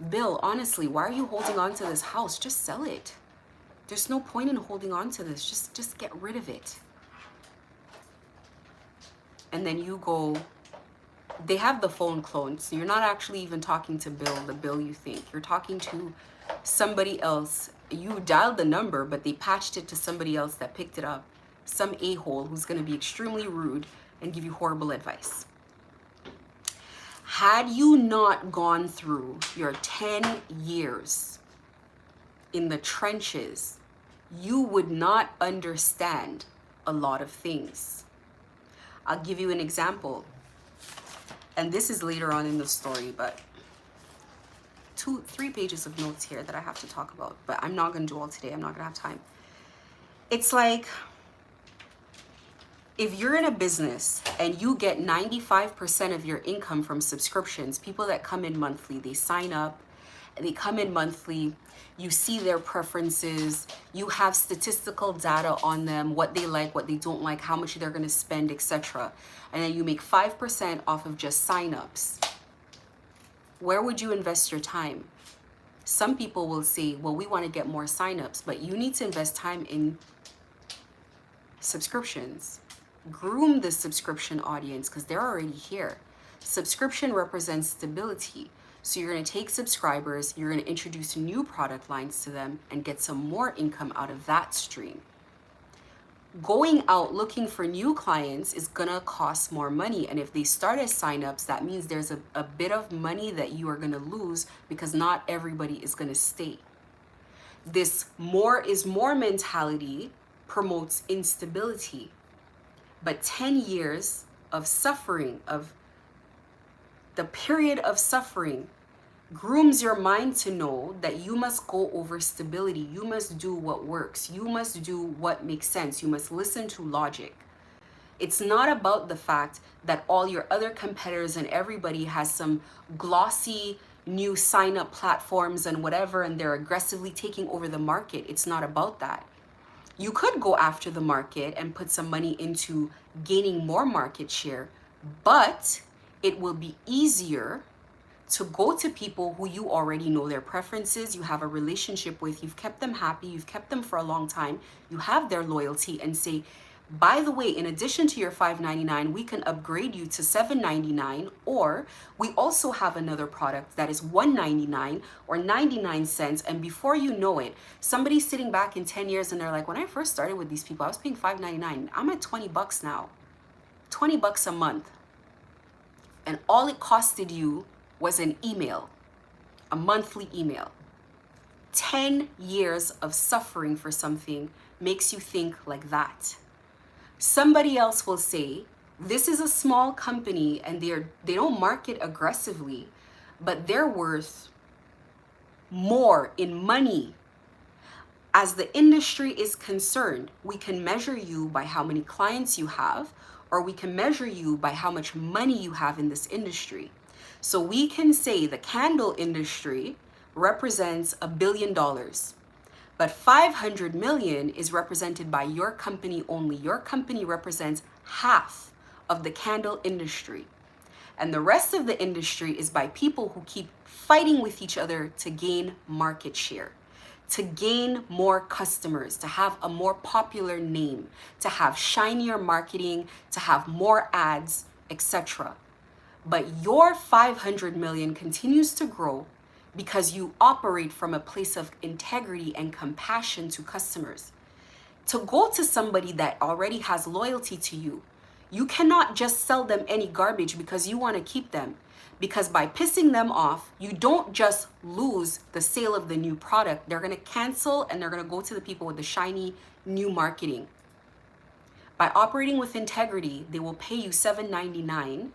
Bill, honestly, why are you holding on to this house? Just sell it. There's no point in holding on to this. Just get rid of it. And then you go, they have the phone cloned, so you're not actually even talking to Bill, the Bill you think. You're talking to somebody else. You dialed the number, but they patched it to somebody else that picked it up. Some a-hole who's going to be extremely rude and give you horrible advice. Had you not gone through your 10 years in the trenches, you would not understand a lot of things. I'll give you an example. And this is later on in the story, but 3 pages of notes here that I have to talk about, but I'm not going to do all today. I'm not going to have time. It's like, if you're in a business and you get 95% of your income from subscriptions, people that come in monthly, they sign up, they come in monthly, you see their preferences, you have statistical data on them, what they like, what they don't like, how much they're going to spend, etc. And then you make 5% off of just signups. Where would you invest your time? Some people will say, well, we want to get more signups, but you need to invest time in subscriptions. Groom the subscription audience because they're already here. Subscription represents stability. So you're going to take subscribers, you're going to introduce new product lines to them and get some more income out of that stream. Going out looking for new clients is going to cost more money. And if they start as signups, that means there's a bit of money that you are going to lose because not everybody is going to stay. This more is more mentality promotes instability. But 10 years of suffering, of the period of suffering, grooms your mind to know that you must go over stability. You must do what works. You must do what makes sense. You must listen to logic. It's not about the fact that all your other competitors and everybody has some glossy new sign-up platforms and whatever, and they're aggressively taking over the market. It's not about that. You could go after the market and put some money into gaining more market share, but it will be easier to go to people who you already know their preferences, you have a relationship with, you've kept them happy, you've kept them for a long time, you have their loyalty, and say, by the way, in addition to your $5.99, we can upgrade you to $7.99, or we also have another product that is $1.99 or 99 cents. And before you know it, somebody's sitting back in 10 years and they're like, when I first started with these people, I was paying $5.99. I'm at 20 bucks now, 20 bucks a month. And all it costed you was an email, a monthly email. 10 years of suffering for something makes you think like that. Somebody else will say, this is a small company and they don't market aggressively, but they're worth more in money. As the industry is concerned, we can measure you by how many clients you have, or we can measure you by how much money you have in this industry. So we can say the candle industry represents $1 billion. But 500 million is represented by your company only. Your company represents half of the candle industry. And the rest of the industry is by people who keep fighting with each other to gain market share, to gain more customers, to have a more popular name, to have shinier marketing, to have more ads, etc. But your 500 million continues to grow because you operate from a place of integrity and compassion to customers. To go to somebody that already has loyalty to you, you cannot just sell them any garbage because you want to keep them. Because by pissing them off, you don't just lose the sale of the new product. They're going to cancel and they're going to go to the people with the shiny new marketing. By operating with integrity, they will pay you $7.99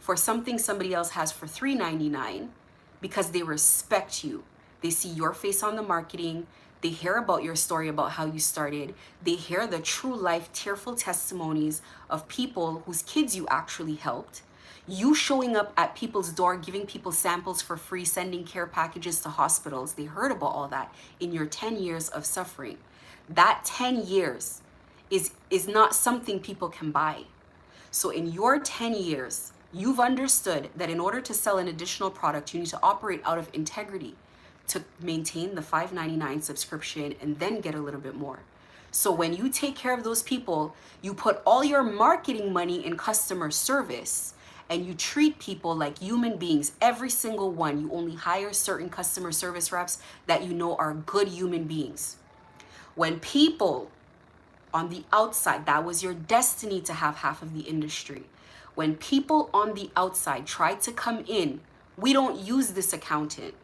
for something somebody else has for $3.99. Because they respect you. They see your face on the marketing. They hear about your story, about how you started. They hear the true life, tearful testimonies of people whose kids you actually helped. You showing up at people's door, giving people samples for free, sending care packages to hospitals. They heard about all that in your 10 years of suffering. That 10 years is not something people can buy. So in your 10 years, you've understood that in order to sell an additional product, you need to operate out of integrity. to maintain the $5.99 subscription and then get a little bit more. So when you take care of those people, you put all your marketing money in customer service, and you treat people like human beings, every single one. You only hire certain customer service reps that you know are good human beings. When people on the outside, that was your destiny to have half of the industry. When people on the outside try to come in, we don't use this accountant.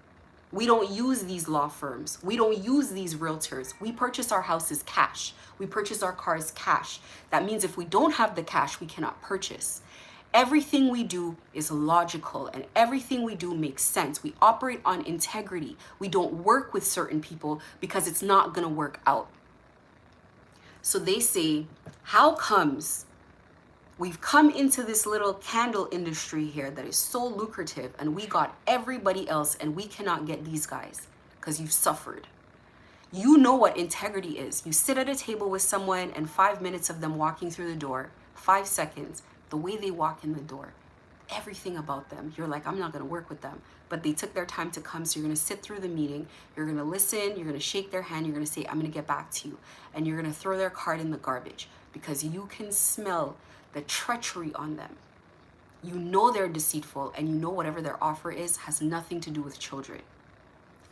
We don't use these law firms. We don't use these realtors. We purchase our houses cash. We purchase our cars cash. That means if we don't have the cash, we cannot purchase. Everything we do is logical, and everything we do makes sense. We operate on integrity. We don't work with certain people because it's not going to work out. So they say, how comes we've come into this little candle industry here that is so lucrative, and we got everybody else and we cannot get these guys? Because you've suffered. You know what integrity is. You sit at a table with someone, and 5 minutes of them walking through the door, 5 seconds, the way they walk in the door, everything about them, you're like, I'm not going to work with them. But they took their time to come, so you're going to sit through the meeting, you're going to listen, you're going to shake their hand, you're going to say, I'm going to get back to you. And you're going to throw their card in the garbage because you can smell the treachery on them. You know they're deceitful, and you know whatever their offer is has nothing to do with children.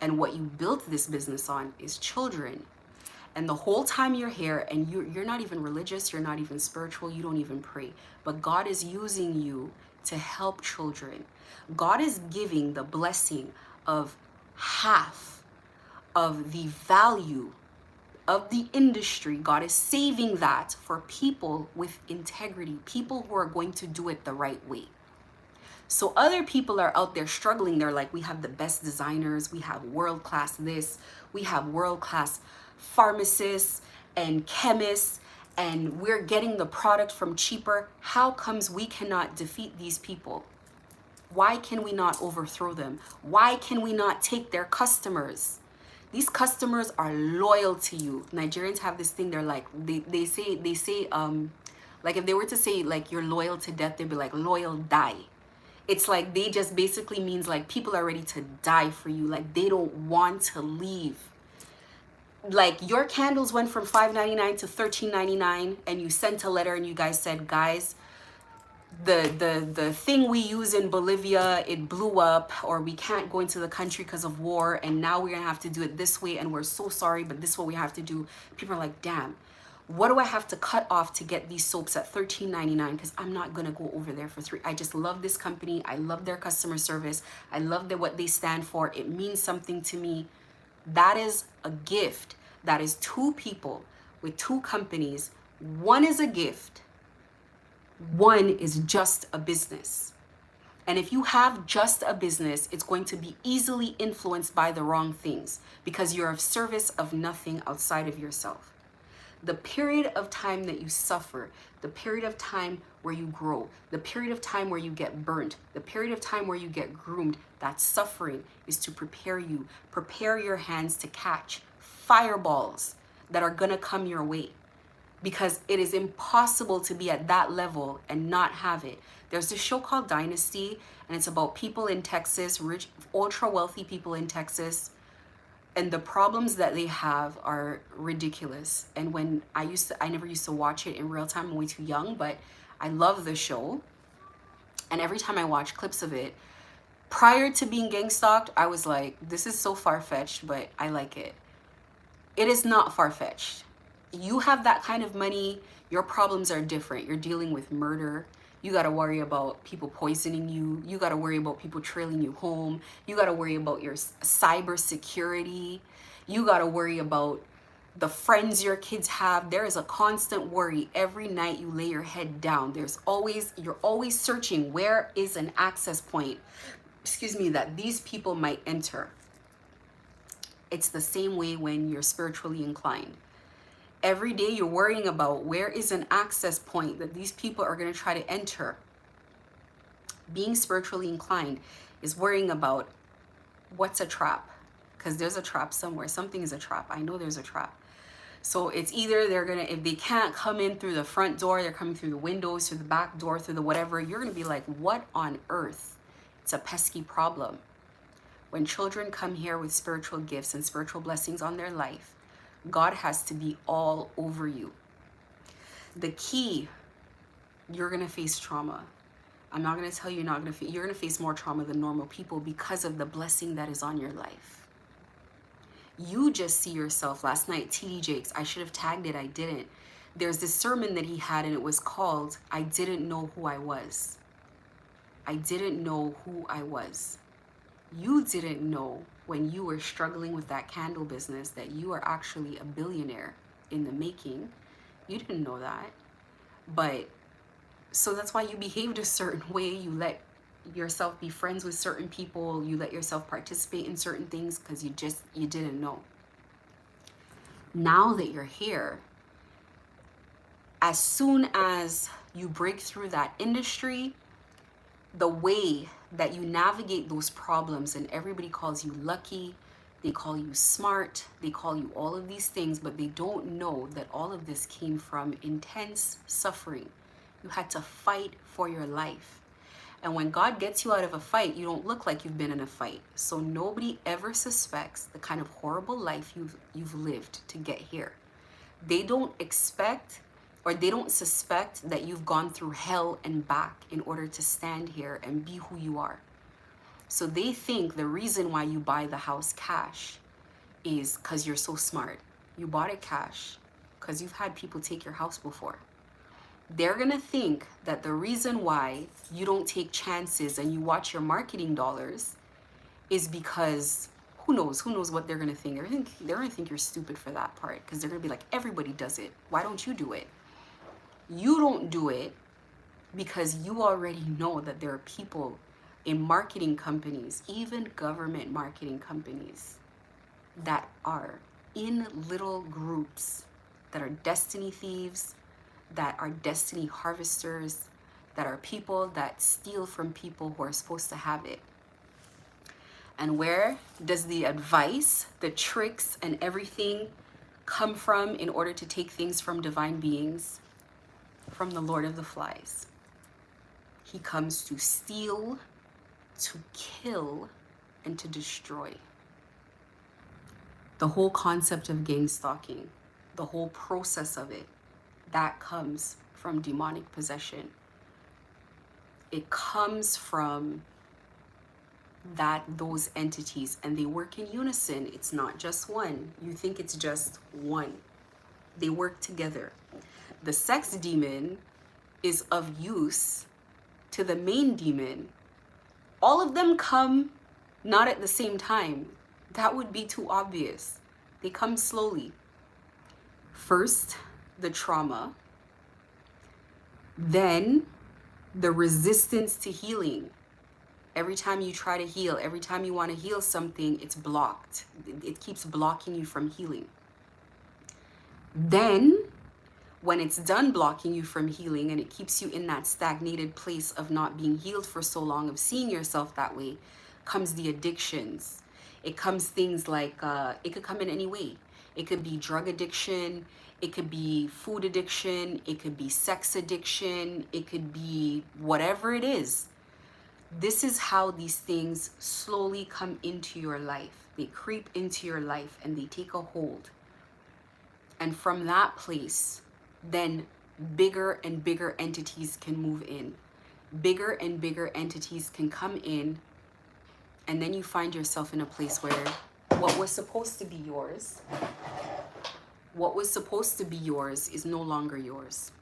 And what you built this business on is children. And the whole time you're here, and you're not even religious, you're not even spiritual, you don't even pray, but God is using you to help children. God is giving the blessing of half of the value of the industry. God is saving that for people with integrity, people who are going to do it the right way. So other people are out there struggling. They're like, we have the best designers, we have world-class this, we have world-class pharmacists and chemists, and we're getting the product from cheaper. How comes we cannot defeat these people? Why can we not overthrow them? Why can we not take their customers? These customers are loyal to you. Nigerians have this thing, they're like, they say, like if they were to say like you're loyal to death, they'd be like loyal die. It's like they just basically means like people are ready to die for you. Like they don't want to leave. Like your candles went from $5.99 to $13.99, and you sent a letter and you guys said, guys, the thing we use in Bolivia, it blew up, or we can't go into the country because of war, and now we're gonna have to do it this way, and we're so sorry, but this is what we have to do. People are like, damn, what do I have to cut off to get these soaps at $13.99? Because I'm not gonna go over there for $3. I just love this company. I love their customer service. I love what they stand for. It means something to me. That is a gift. That is two people with two companies. One is a gift. One is just a business. And if you have just a business, it's going to be easily influenced by the wrong things because you're of service of nothing outside of yourself. The period of time that you suffer, the period of time where you grow, the period of time where you get burnt, the period of time where you get groomed, that suffering is to prepare you. Prepare your hands to catch fireballs that are gonna come your way, because it is impossible to be at that level and not have it. There's this show called Dynasty, and it's about people in Texas, rich, ultra wealthy people in Texas, and the problems that they have are ridiculous. And when I never used to watch it in real time, I'm way too young, but I love the show. And every time I watch clips of it, prior to being gang stalked, I was like, this is so far-fetched, but I like it. It is not far-fetched. You have that kind of money, your problems are different. You're dealing with murder. You got to worry about people poisoning you. You got to worry about people trailing you home. You got to worry about your cyber security. You got to worry about the friends your kids have. There is a constant worry every night you lay your head down. You're always searching, where is an access point, that these people might enter. It's the same way when you're spiritually inclined. Every day you're worrying about where is an access point that these people are going to try to enter. Being spiritually inclined is worrying about what's a trap, because there's a trap somewhere. Something is a trap. I know there's a trap. So it's either if they can't come in through the front door, they're coming through the windows, through the back door, through the whatever. You're going to be like, what on earth? It's a pesky problem. When children come here with spiritual gifts and spiritual blessings on their life, God has to be all over you. The key, you're going to face trauma. I'm not going to tell you you're going to face more trauma than normal people because of the blessing that is on your life. You just see yourself. Last night, TD Jakes, I should have tagged it, I didn't. There's this sermon that he had, and it was called, I Didn't Know Who I Was. I didn't know who I was. You didn't know when you were struggling with that candle business that you are actually a billionaire in the making. You didn't know that. But so that's why you behaved a certain way. You let yourself be friends with certain people. You let yourself participate in certain things because you didn't know. Now that you're here, as soon as you break through that industry, the way that you navigate those problems, and everybody calls you lucky, they call you smart, they call you all of these things, but they don't know that all of this came from intense suffering. You had to fight for your life. And when God gets you out of a fight, you don't look like you've been in a fight. So nobody ever suspects the kind of horrible life you've lived to get here. They don't expect, or they don't suspect that you've gone through hell and back in order to stand here and be who you are. So they think the reason why you buy the house cash is because you're so smart. You bought it cash because you've had people take your house before. They're gonna think that the reason why you don't take chances and you watch your marketing dollars is because who knows what they're gonna think. They're gonna think you're stupid for that part, because they're gonna be like, everybody does it. Why don't you do it? You don't do it because you already know that there are people in marketing companies, even government marketing companies, that are in little groups that are destiny thieves, that are destiny harvesters, that are people that steal from people who are supposed to have it. And where does the advice, the tricks, and everything come from in order to take things from divine beings? From the Lord of the Flies. He comes to steal, to kill, and to destroy. The whole concept of gang stalking, the whole process of it, that comes from demonic possession. It comes from those entities, and they work in unison. It's not just one. You think it's just one. They work together. The sex demon is of use to the main demon. All of them come not at the same time. That would be too obvious. They come slowly. First, the trauma, then the resistance to healing. Every time you try to heal, every time you want to heal something, it's blocked. It keeps blocking you from healing. Then, when it's done blocking you from healing and it keeps you in that stagnated place of not being healed for so long, of seeing yourself that way, comes the addictions. It comes things like, it could come in any way. It could be drug addiction, it could be food addiction, it could be sex addiction, it could be whatever it is. This is how these things slowly come into your life. They creep into your life and they take a hold. And from that place, then bigger and bigger entities can move in. Bigger and bigger entities can come in, and then you find yourself in a place where what was supposed to be yours, is no longer yours.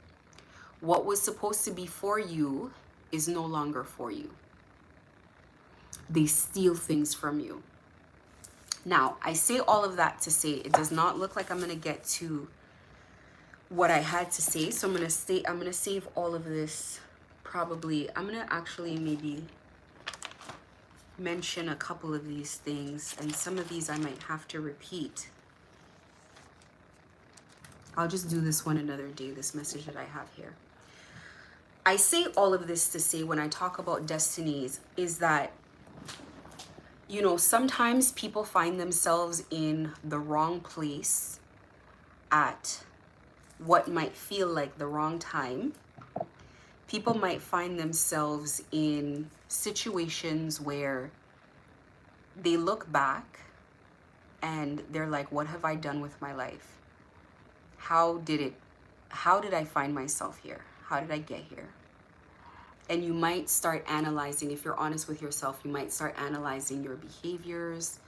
What was supposed to be for you is no longer for you. They steal things from you. Now, I say all of that to say it does not look like I'm going to get to what I had to say. So I'm going to save all of this. Probably, I'm going to actually maybe mention a couple of these things, and some of these I might have to repeat. I'll just do this one another day, this message that I have here. I say all of this to say, when I talk about destinies, is that, you know, sometimes people find themselves in the wrong place at what might feel like the wrong time. People might find themselves in situations where they look back and they're like, what have I done with my life? How did I find myself here? How did I get here? And you might start analyzing, if you're honest with yourself, you might start analyzing your behaviors.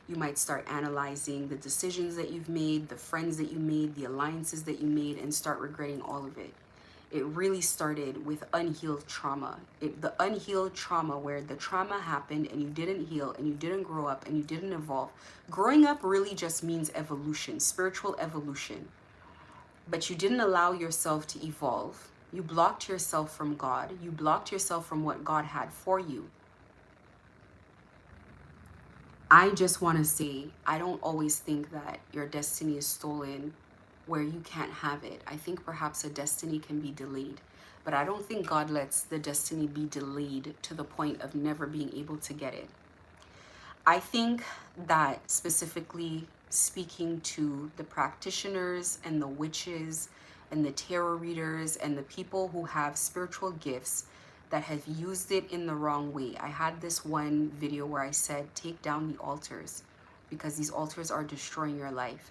You might start analyzing the decisions that you've made, the friends that you made, the alliances that you made, and start regretting all of it. It really started with unhealed trauma. The unhealed trauma, where the trauma happened and you didn't heal and you didn't grow up and you didn't evolve. Growing up really just means evolution, spiritual evolution. But you didn't allow yourself to evolve. You blocked yourself from God. You blocked yourself from what God had for you. I just want to say, I don't always think that your destiny is stolen where you can't have it. I think perhaps a destiny can be delayed, but I don't think God lets the destiny be delayed to the point of never being able to get it. I think that, specifically speaking to the practitioners and the witches and the tarot readers and the people who have spiritual gifts that have used it in the wrong way. I had this one video where I said, take down the altars, because these altars are destroying your life.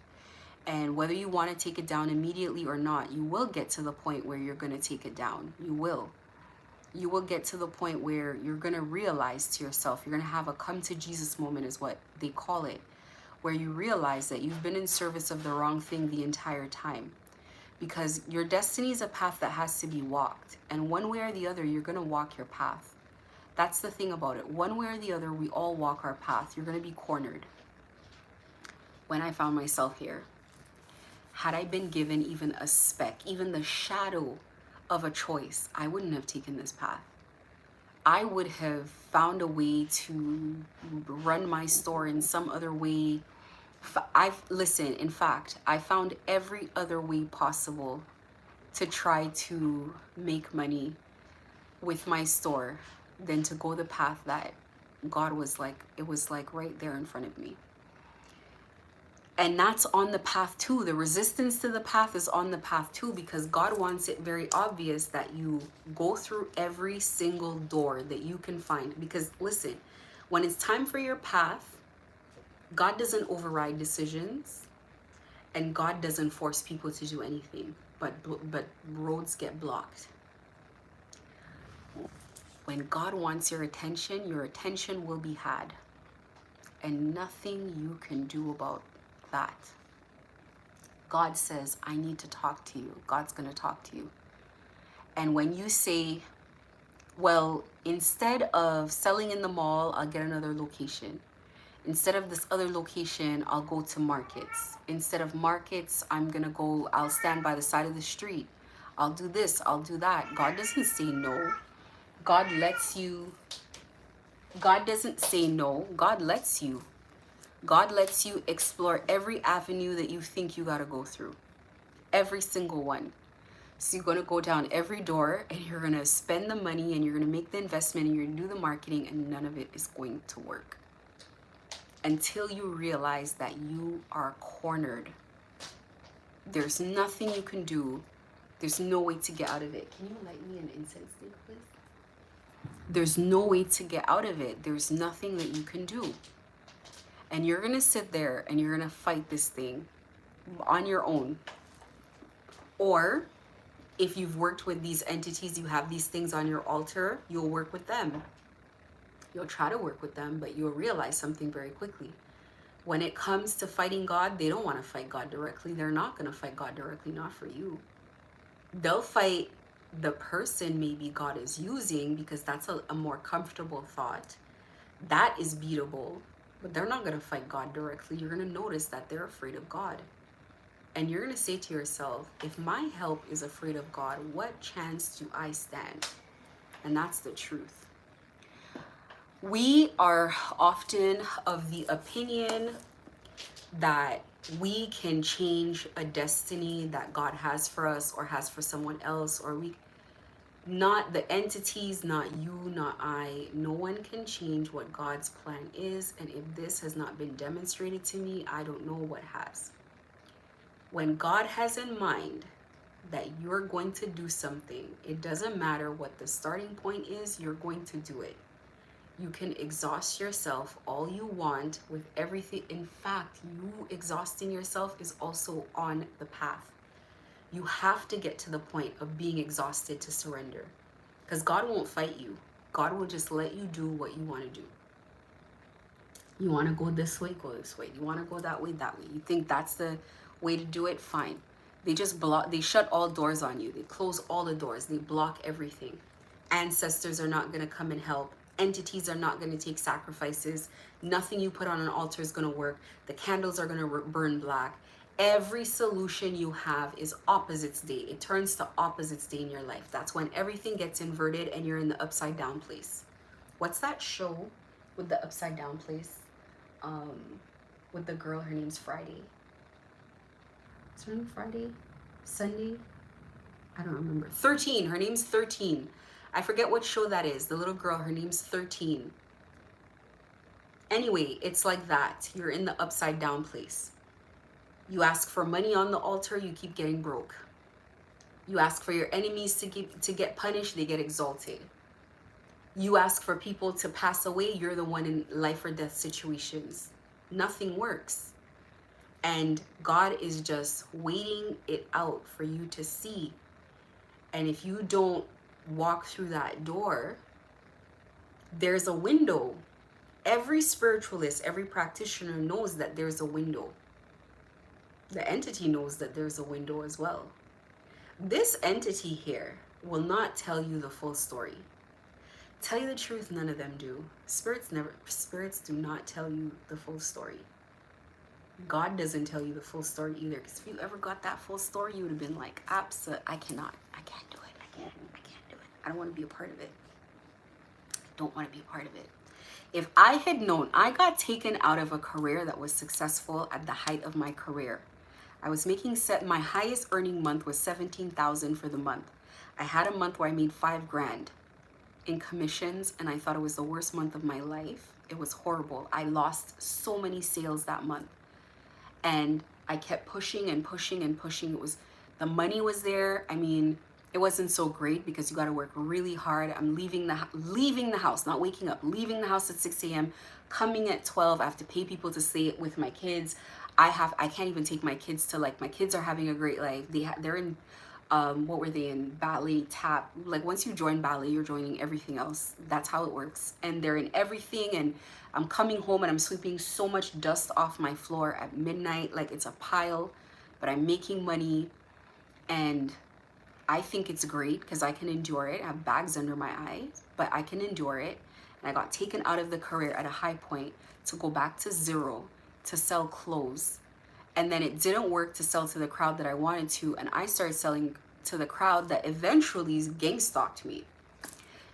And whether you want to take it down immediately or not, you will get to the point where you're going to take it down. You will. You will get to the point where you're going to realize to yourself, you're going to have a come to Jesus moment, is what they call it, where you realize that you've been in service of the wrong thing the entire time. Because your destiny is a path that has to be walked. And one way or the other, you're going to walk your path. That's the thing about it. One way or the other, we all walk our path. You're going to be cornered. When I found myself here, had I been given even a speck, even the shadow of a choice, I wouldn't have taken this path. I would have found a way to run my store in some other way. In fact, I found every other way possible to try to make money with my store than to go the path that God was like, it was like right there in front of me. And that's on the path too. The resistance to the path is on the path too, because God wants it very obvious that you go through every single door that you can find. Because listen, when it's time for your path, God doesn't override decisions, and God doesn't force people to do anything, but roads get blocked. When God wants your attention will be had, and nothing you can do about that. God says, I need to talk to you. God's going to talk to you. And when you say, well, instead of selling in the mall, I'll get another location. Instead of this other location, I'll go to markets. Instead of markets, I'll stand by the side of the street. I'll do this, I'll do that. God doesn't say no. God doesn't say no. God lets you. God lets you explore every avenue that you think you got to go through. Every single one. So you're going to go down every door, and you're going to spend the money, and you're going to make the investment, and you're going to do the marketing, and none of it is going to work. Until you realize that you are cornered. There's nothing you can do. There's no way to get out of it. Can you light me an incense stick, please? There's no way to get out of it. There's nothing that you can do. And you're going to sit there and you're going to fight this thing on your own. Or if you've worked with these entities, you have these things on your altar, you'll work with them. You'll try to work with them, but you'll realize something very quickly. When it comes to fighting God, they don't want to fight God directly. They're not going to fight God directly, not for you. They'll fight the person maybe God is using, because that's a more comfortable thought. That is beatable. But they're not going to fight God directly. You're going to notice that they're afraid of God. And you're going to say to yourself, if my help is afraid of God, what chance do I stand? And that's the truth. We are often of the opinion that we can change a destiny that God has for us or has for someone else, or not the entities, not you, not I. No one can change what God's plan is. And if this has not been demonstrated to me, I don't know what has. When God has in mind that you're going to do something, it doesn't matter what the starting point is, you're going to do it. You can exhaust yourself all you want with everything. In fact, you exhausting yourself is also on the path. You have to get to the point of being exhausted to surrender, because God won't fight you. God will just let you do what you want to do. You want to go this way, go this way. You want to go that way, that way. You think that's the way to do it? Fine. They just block, they shut all doors on you. They close all the doors. They block everything. Ancestors are not going to come and help. Entities are not going to take sacrifices. Nothing you put on an altar is going to work. The candles are going to burn black. Every solution you have is opposites day. It turns to opposites day in your life. That's when everything gets inverted and you're in the upside down place. What's that show with the upside down place? With the girl, her name's Friday. Is her name Friday? Sunday? I don't remember. 13. Her name's 13. I forget what show that is. The little girl, her name's 13. Anyway, it's like that. You're in the upside down place. You ask for money on the altar, you keep getting broke. You ask for your enemies to get punished, they get exalted. You ask for people to pass away, you're the one in life or death situations. Nothing works. And God is just waiting it out for you to see. And if you don't walk through that door, there's a window. Every spiritualist, every practitioner knows that there's a window. The entity knows that there's a window as well. This entity here will not tell you the full story. Tell you the truth, none of them do. Spirits do not tell you the full story. God doesn't tell you the full story either. Because if you ever got that full story, you would have been like, absolutely, I can't do it. I can't do it. I don't want to be a part of it. I don't want to be a part of it. If I had known, I got taken out of a career that was successful at the height of my career. I was making my highest earning month was $17,000 for the month. I had a month where I made $5,000 in commissions, and I thought it was the worst month of my life. It was horrible. I lost so many sales that month, and I kept pushing and pushing and pushing. The money was there. I mean, it wasn't so great because you got to work really hard. I'm leaving the house, not waking up, leaving the house at 6 a.m., coming at 12. I have to pay people to stay with my kids. I can't even take my kids to, like, my kids are having a great life. They're in, what were they in? Ballet, tap. Like, once you join ballet, you're joining everything else. That's how it works. And they're in everything. And I'm coming home and I'm sweeping so much dust off my floor at midnight. Like, it's a pile, but I'm making money. And I think it's great because I can endure it. I have bags under my eyes, but I can endure it. And I got taken out of the career at a high point to go back to zero to sell clothes. And then it didn't work to sell to the crowd that I wanted to. And I started selling to the crowd that eventually gang stalked me.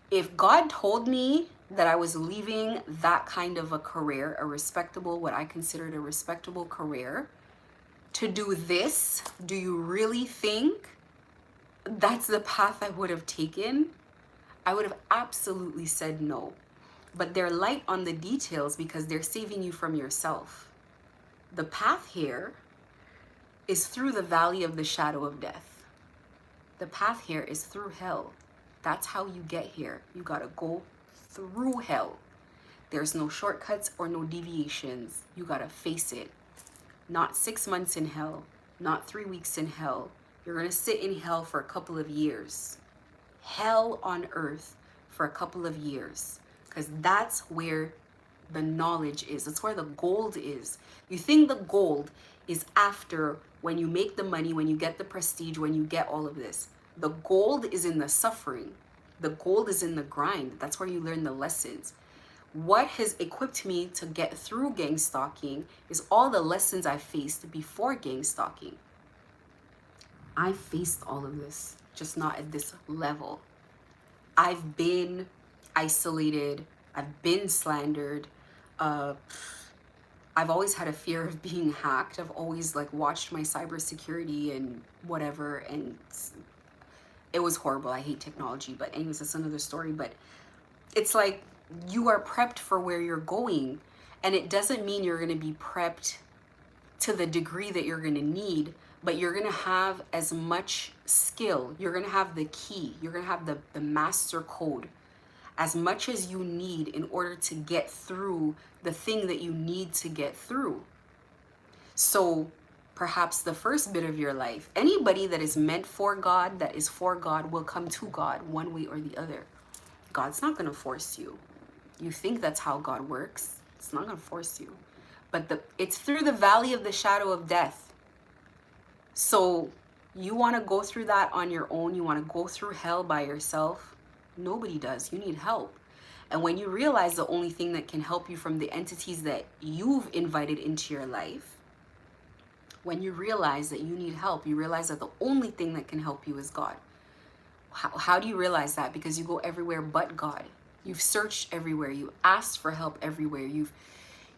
If God told me that I was leaving that kind of a career, what I considered a respectable career, to do this, do you really think that's the path I would have taken? I would have absolutely said no. But they're light on the details because they're saving you from yourself. The path here is through the valley of the shadow of death. The path here is through hell. That's how you get here. You gotta go through hell. There's no shortcuts or no deviations. You gotta face it. Not 6 months in hell, not 3 weeks in hell. You're gonna sit in hell for a couple of years. Hell on earth for a couple of years. Because that's where the knowledge is. That's where the gold is. You think the gold is after, when you make the money, when you get the prestige, when you get all of this. The gold is in the suffering. The gold is in the grind. That's where you learn the lessons. What has equipped me to get through gang stalking is all the lessons I faced before gang stalking. I faced all of this, just not at this level. I've been isolated. I've been slandered. I've always had a fear of being hacked. I've always watched my cybersecurity and whatever, and it was horrible. I hate technology, but anyways, that's another story. But it's like you are prepped for where you're going, and it doesn't mean you're going to be prepped to the degree that you're going to need, but you're going to have as much skill. You're going to have the key. You're going to have the master code as much as you need in order to get through the thing that you need to get through. So perhaps the first bit of your life, anybody that is meant for God, that is for God, will come to God one way or the other. God's not going to force you. You think that's how God works. It's not going to force you. But it's through the valley of the shadow of death. So you want to go through that on your own. You want to go through hell by yourself. Nobody does. You need help. And when you realize the only thing that can help you from the entities that you've invited into your life, when you realize that you need help, you realize that the only thing that can help you is God. How do you realize that? Because you go everywhere but God. You've searched everywhere. You asked for help everywhere.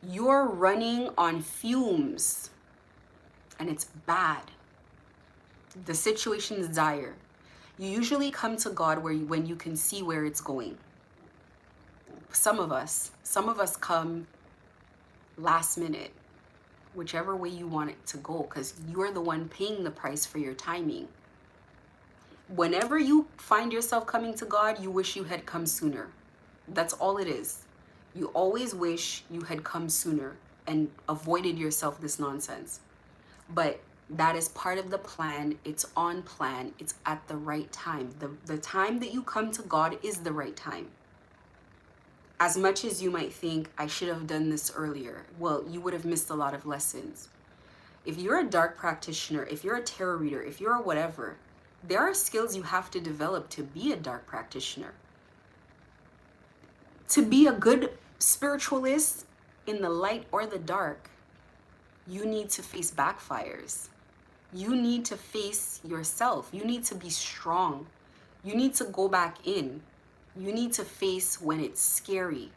You're running on fumes, and it's bad. The situation is dire. You usually come to God when you can see where it's going. Some of us come last minute, whichever way you want it to go, because you're the one paying the price for your timing. Whenever you find yourself coming to God, you wish you had come sooner. That's all it is. You always wish you had come sooner and avoided yourself this nonsense. But that is part of the plan. It's on plan. It's at the right time. The time that you come to God is the right time. As much as you might think, I should have done this earlier, well, you would have missed a lot of lessons. If you're a dark practitioner, if you're a tarot reader, if you're a whatever, there are skills you have to develop to be a dark practitioner. To be a good spiritualist in the light or the dark, you need to face backfires. You need to face yourself. You need to be strong. You need to go back in. You need to face when it's scary.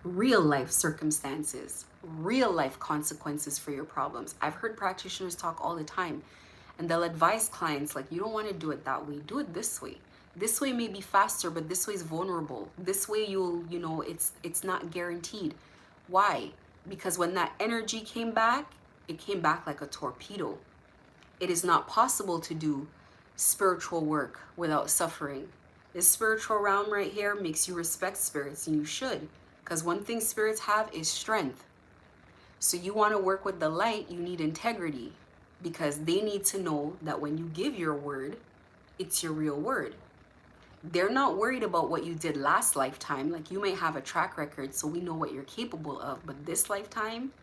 Real life circumstances, real life consequences for your problems. I've heard practitioners talk all the time, and they'll advise clients like, you don't want to do it that way. Do it this way. This way may be faster, but this way is vulnerable. This way it's not guaranteed. Why? Because when that energy came back, it came back like a torpedo. It is not possible to do spiritual work without suffering. This spiritual realm right here makes you respect spirits, and you should. Because one thing spirits have is strength. So you want to work with the light, you need integrity. Because they need to know that when you give your word, it's your real word. They're not worried about what you did last lifetime. Like, you may have a track record, so we know what you're capable of. But this lifetime,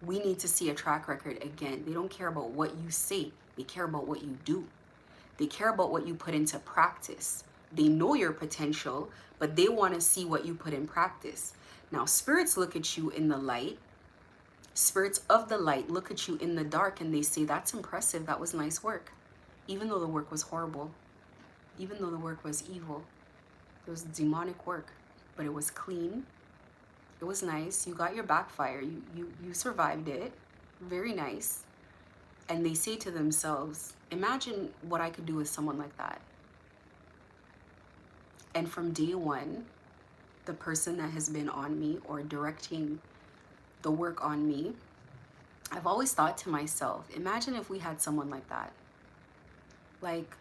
we need to see a track record again. They don't care about what you say. They care about what you do. They care about what you put into practice. They know your potential, but they want to see what you put in practice. Now, spirits look at you in the light. Spirits of the light look at you in the dark, and they say, that's impressive. That was nice work. Even though the work was horrible. Even though the work was evil. It was demonic work, but it was clean. It was nice. You got your backfire. You survived it. Very nice. And they say to themselves, imagine what I could do with someone like that. And from day one, the person that has been on me or directing the work on me, I've always thought to myself, imagine if we had someone like that. Like,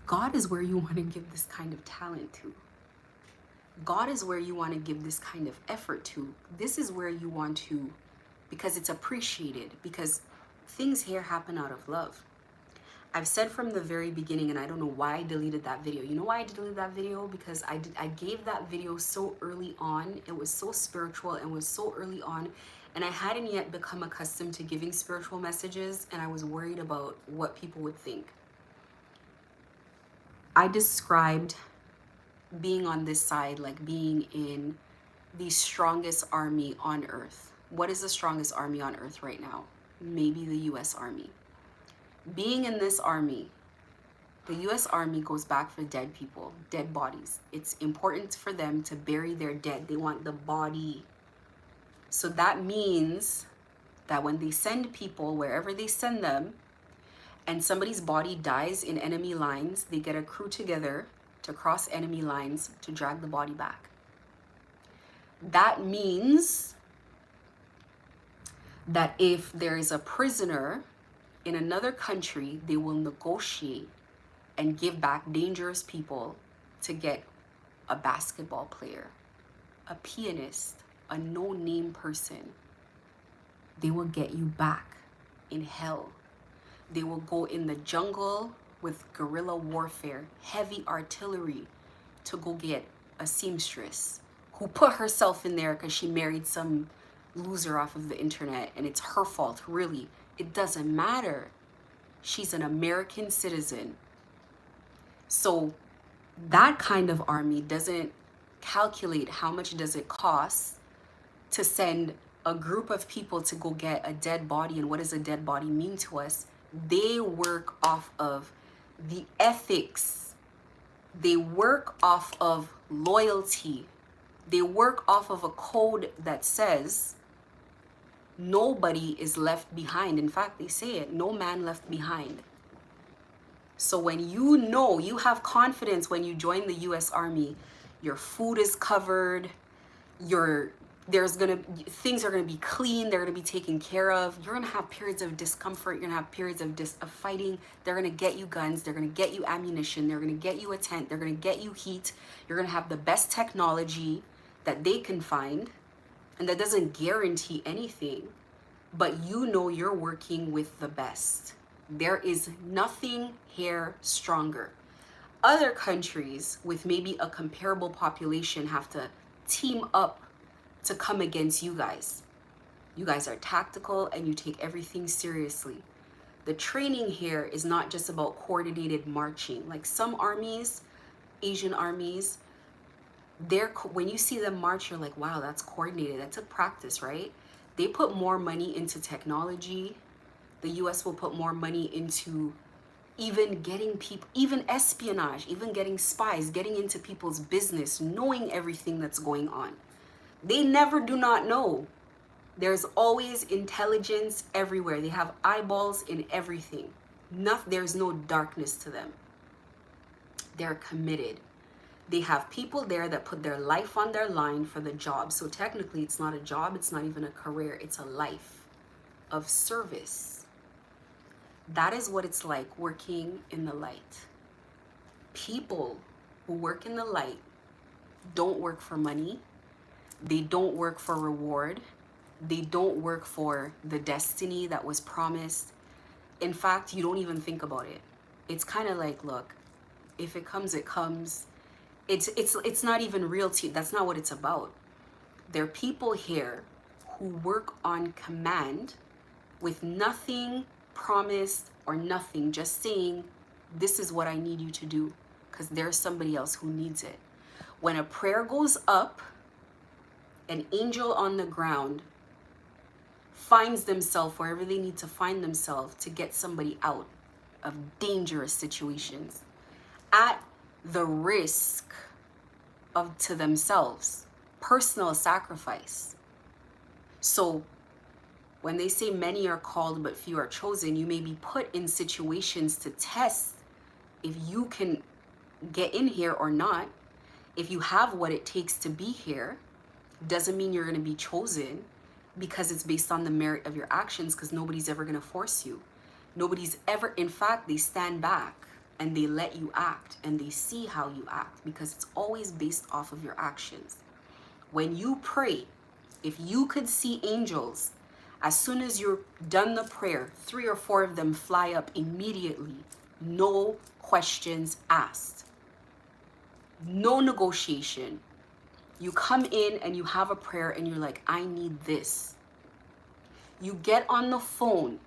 God is where you want to give this kind of talent to. God is where you want to give this kind of effort to. This is where you want to, because it's appreciated, because things here happen out of love. I've said from the very beginning, and I don't know why I deleted that video. You know why I deleted that video? Because I gave that video so early on. It was so spiritual and was so early on. And I hadn't yet become accustomed to giving spiritual messages, and I was worried about what people would think. I described being on this side like being in the strongest army on earth. What is the strongest army on earth right now? Maybe the US Army. Being in this army, the US Army goes back for dead people, dead bodies. It's important for them to bury their dead. They want the body. So that means that when they send people, wherever they send them, and somebody's body dies in enemy lines, they get a crew together to cross enemy lines to drag the body back. That means that if there is a prisoner in another country, they will negotiate and give back dangerous people to get a basketball player, a pianist, a no-name person. They will get you back in hell. They will go in the jungle with guerrilla warfare, heavy artillery, to go get a seamstress who put herself in there because she married some loser off of the internet and it's her fault. Really, it doesn't matter. She's an American citizen. So that kind of army doesn't calculate how much does it cost to send a group of people to go get a dead body. And what does a dead body mean to us? They work off of the ethics. They work off of loyalty. They work off of a code that says nobody is left behind. In fact, they say it, no man left behind. So when you know, you have confidence when you join the US Army, your food is covered, things are gonna be clean, they're gonna be taken care of. You're gonna have periods of discomfort, you're gonna have periods of fighting. They're gonna get you guns, they're gonna get you ammunition, they're gonna get you a tent, they're gonna get you heat. You're gonna have the best technology that they can find, and that doesn't guarantee anything, but you know you're working with the best. There is nothing here stronger. Other countries with maybe a comparable population have to team up to come against you guys. You guys are tactical and you take everything seriously. The training here is not just about coordinated marching. Like some armies, Asian armies, when you see them march, you're like, wow, that's coordinated. That took practice, right? They put more money into technology. The US will put more money into even getting people, even espionage, even getting spies, getting into people's business, knowing everything that's going on. They never do not know. There's always intelligence everywhere. They have eyeballs in everything. There's no darkness to them. They're committed. They have people there that put their life on their line for the job. So technically it's not a job, it's not even a career, it's a life of service. That is what it's like working in the light. People who work in the light don't work for money. They don't work for reward. They don't work for the destiny that was promised. In fact, you don't even think about it. It's kind of like, look, if it comes, it comes. It's not even real to you. That's not what it's about. There are people here who work on command with nothing promised or nothing, just saying, this is what I need you to do, because there's somebody else who needs it. When a prayer goes up, an angel on the ground finds themselves wherever they need to find themselves to get somebody out of dangerous situations at the risk of to themselves, personal sacrifice. So when they say many are called but few are chosen, you may be put in situations to test if you can get in here or not. If you have what it takes to be here, doesn't mean you're going to be chosen, because it's based on the merit of your actions, because nobody's ever going to force you. Nobody's ever, in fact, they stand back and they let you act and they see how you act, because it's always based off of your actions. When you pray, if you could see angels, as soon as you're done the prayer, 3 or 4 of them fly up immediately, no questions asked, no negotiation. You come in and you have a prayer and you're like, I need this. You get on the phone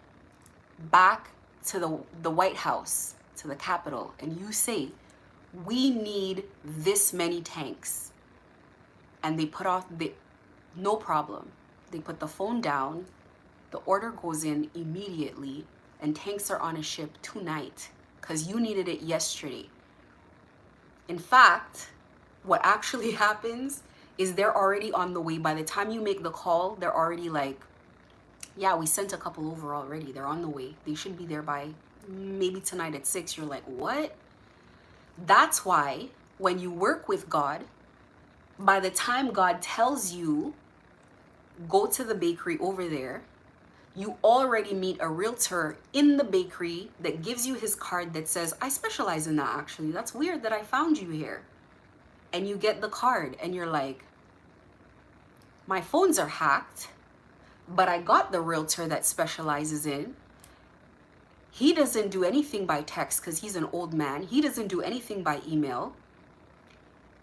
back to the White House, to the Capitol, and you say, we need this many tanks. And they put off, no problem. They put the phone down, the order goes in immediately, and tanks are on a ship tonight because you needed it yesterday. In fact, what actually happens is they're already on the way. By the time you make the call, they're already like, yeah, we sent a couple over already. They're on the way. They should be there by maybe tonight at 6. You're like, what? That's why when you work with God, by the time God tells you, go to the bakery over there, you already meet a realtor in the bakery that gives you his card that says, I specialize in that actually. That's weird that I found you here. and you get the card and you're like, my phones are hacked, but I got the realtor that specializes in. He doesn't do anything by text because he's an old man. He doesn't do anything by email.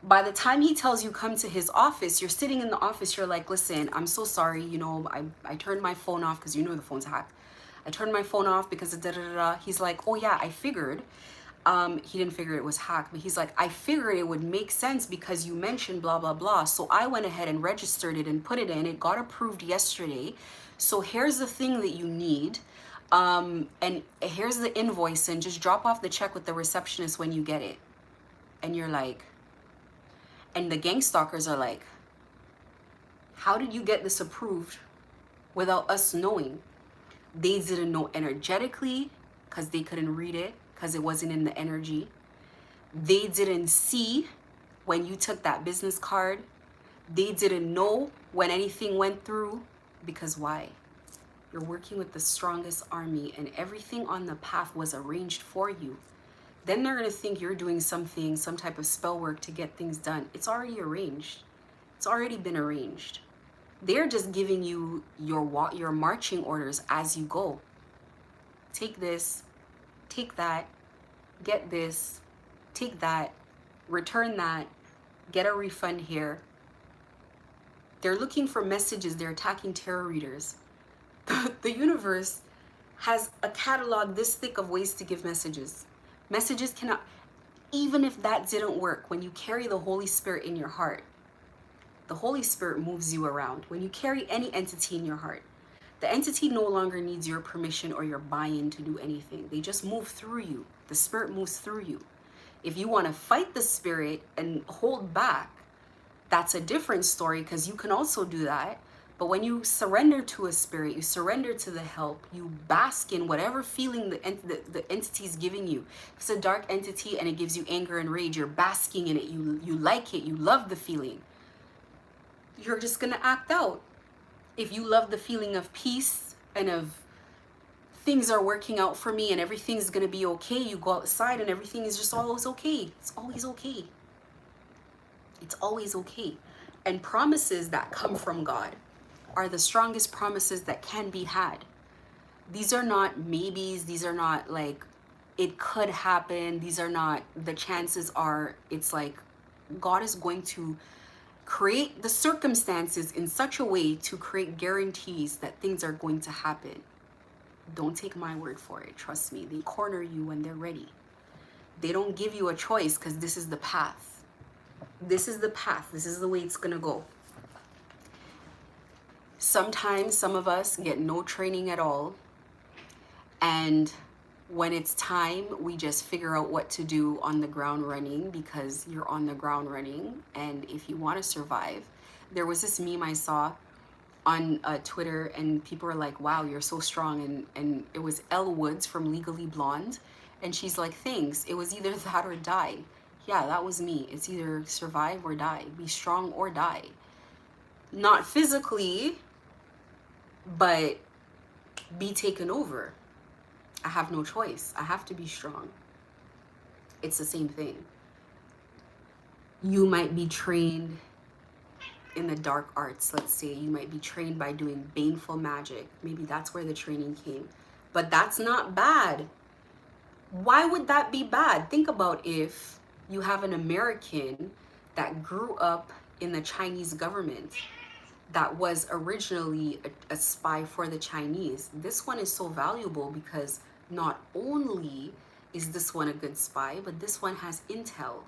By the time he tells you come to his office, you're sitting in the office, you're like, listen, I'm so sorry, you know, I turned my phone off because you know the phone's hacked. I turned my phone off because of da-da-da-da. He's like, oh yeah, I figured. He didn't figure it was hacked, but he's like, I figured it would make sense because you mentioned blah, blah, blah. So I went ahead and registered it and put it in. It got approved yesterday. So here's the thing that you need. And here's the invoice, and just drop off the check with the receptionist when you get it. And you're like, and the gang stalkers are like, how did you get this approved without us knowing? They didn't know energetically because they couldn't read it because it wasn't in the energy. They didn't see when you took that business card. They didn't know when anything went through, because why? You're working with the strongest army and everything on the path was arranged for you. Then they're going to think you're doing something, some type of spell work to get things done. It's already arranged. It's already been arranged. They're just giving you your marching orders as you go. Take this, take that, get this, take that, return that, get a refund here. They're looking for messages. They're attacking tarot readers. The universe has a catalog this thick of ways to give messages. Messages cannot, even if that didn't work, when you carry the Holy Spirit in your heart, the Holy Spirit moves you around. When you carry any entity in your heart, the entity no longer needs your permission or your buy-in to do anything. They just move through you. The Spirit moves through you. If you want to fight the Spirit and hold back, that's a different story, because you can also do that. But when you surrender to a spirit, you surrender to the help, you bask in whatever feeling the entity is giving you. If it's a dark entity and it gives you anger and rage, you're basking in it. You like it. You love the feeling. You're just going to act out. If you love the feeling of peace and of things are working out for me and everything's going to be okay, you go outside and everything is just always okay. It's always okay. It's always okay. And promises that come from God are the strongest promises that can be had. These are not maybes. These are not like, it could happen. These are not, the chances are, it's like God is going to create the circumstances in such a way to create guarantees that things are going to happen. Don't take my word for it. Trust me. They corner you when they're ready. They don't give you a choice because this is the path. This is the path. This is the way it's going to go. Sometimes some of us get no training at all, and when it's time, we just figure out what to do on the ground running, because you're on the ground running. And if you want to survive, there was this meme I saw on Twitter, and people were like, wow, you're so strong. And it was Elle Woods from Legally Blonde, and she's like, thanks. It was either that or die. Yeah, that was me. It's either survive or die. Be strong or die. Not physically, but be taken over. I have no choice. I have to be strong. It's the same thing. You might be trained in the dark arts, let's say. You might be trained by doing baneful magic. Maybe that's where the training came. But that's not bad. Why would that be bad? Think about if you have an American that grew up in the Chinese government, that was originally a spy for the Chinese. This one is so valuable because not only is this one a good spy, but this one has intel.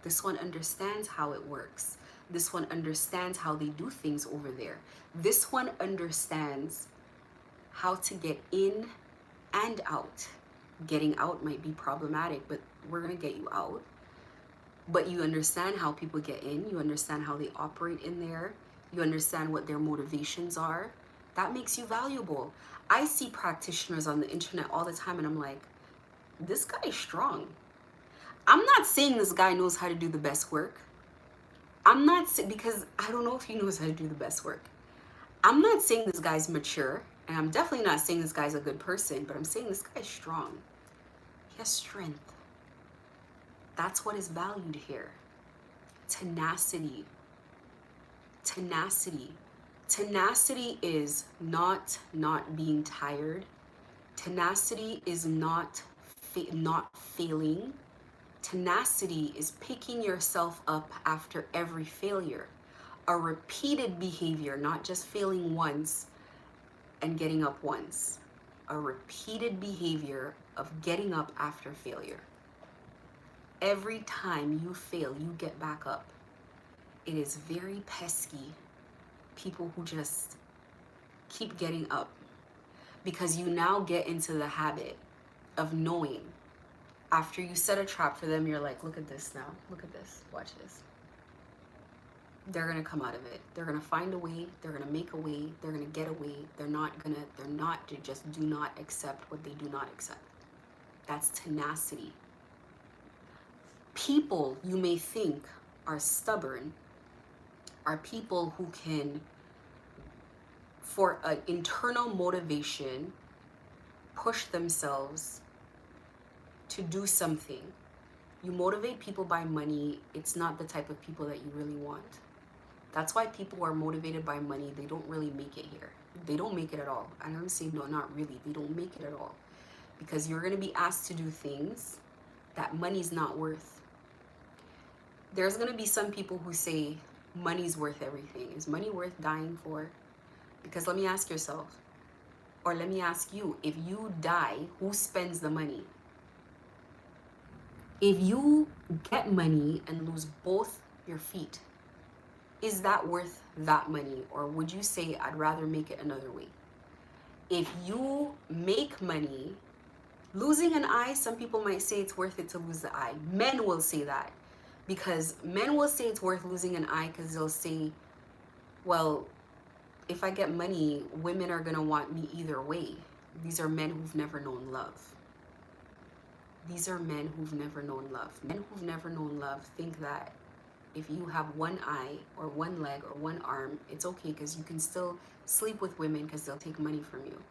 This one understands how it works. This one understands how they do things over there. This one understands how to get in and out. Getting out might be problematic, but we're gonna get you out. But you understand how people get in. You understand how they operate in there. You understand what their motivations are. That makes you valuable. I see practitioners on the internet all the time and I'm like, this guy is strong. I'm not saying this guy knows how to do the best work. I'm not saying, because I don't know if he knows how to do the best work. I'm not saying this guy's mature, and I'm definitely not saying this guy's a good person, but I'm saying this guy's strong. He has strength. That's what is valued here. tenacity. Tenacity. Tenacity is not being tired. Tenacity is not failing. Tenacity is picking yourself up after every failure. A repeated behavior, not just failing once and getting up once. A repeated behavior of getting up after failure. Every time you fail, you get back up. It is very pesky, people who just keep getting up, because you now get into the habit of knowing after you set a trap for them, you're like, look at this now, look at this, watch this. They're gonna come out of it. They're gonna find a way, they're gonna make a way, they're gonna get away. They just do not accept what they do not accept. That's tenacity. People you may think are stubborn are people who can, for an internal motivation, push themselves to do something. You motivate people by money, it's not the type of people that you really want. That's why people who are motivated by money, they don't really make it here. They don't make it at all. And I'm saying, no, not really. They don't make it at all. Because you're going to be asked to do things that money's not worth. There's going to be some people who say money's worth everything. Is money worth dying for? Because let me ask yourself, or let me ask you, if you die, who spends the money? If you get money and lose both your feet, is that worth that money? Or would you say, I'd rather make it another way? If you make money, losing an eye, some people might say it's worth it to lose the eye. Men will say that, because men will say it's worth losing an eye because they'll say, well, if I get money, women are gonna want me either way. These are men who've never known love. These are men who've never known love. Men who've never known love think that if you have one eye or one leg or one arm, it's okay because you can still sleep with women because they'll take money from you.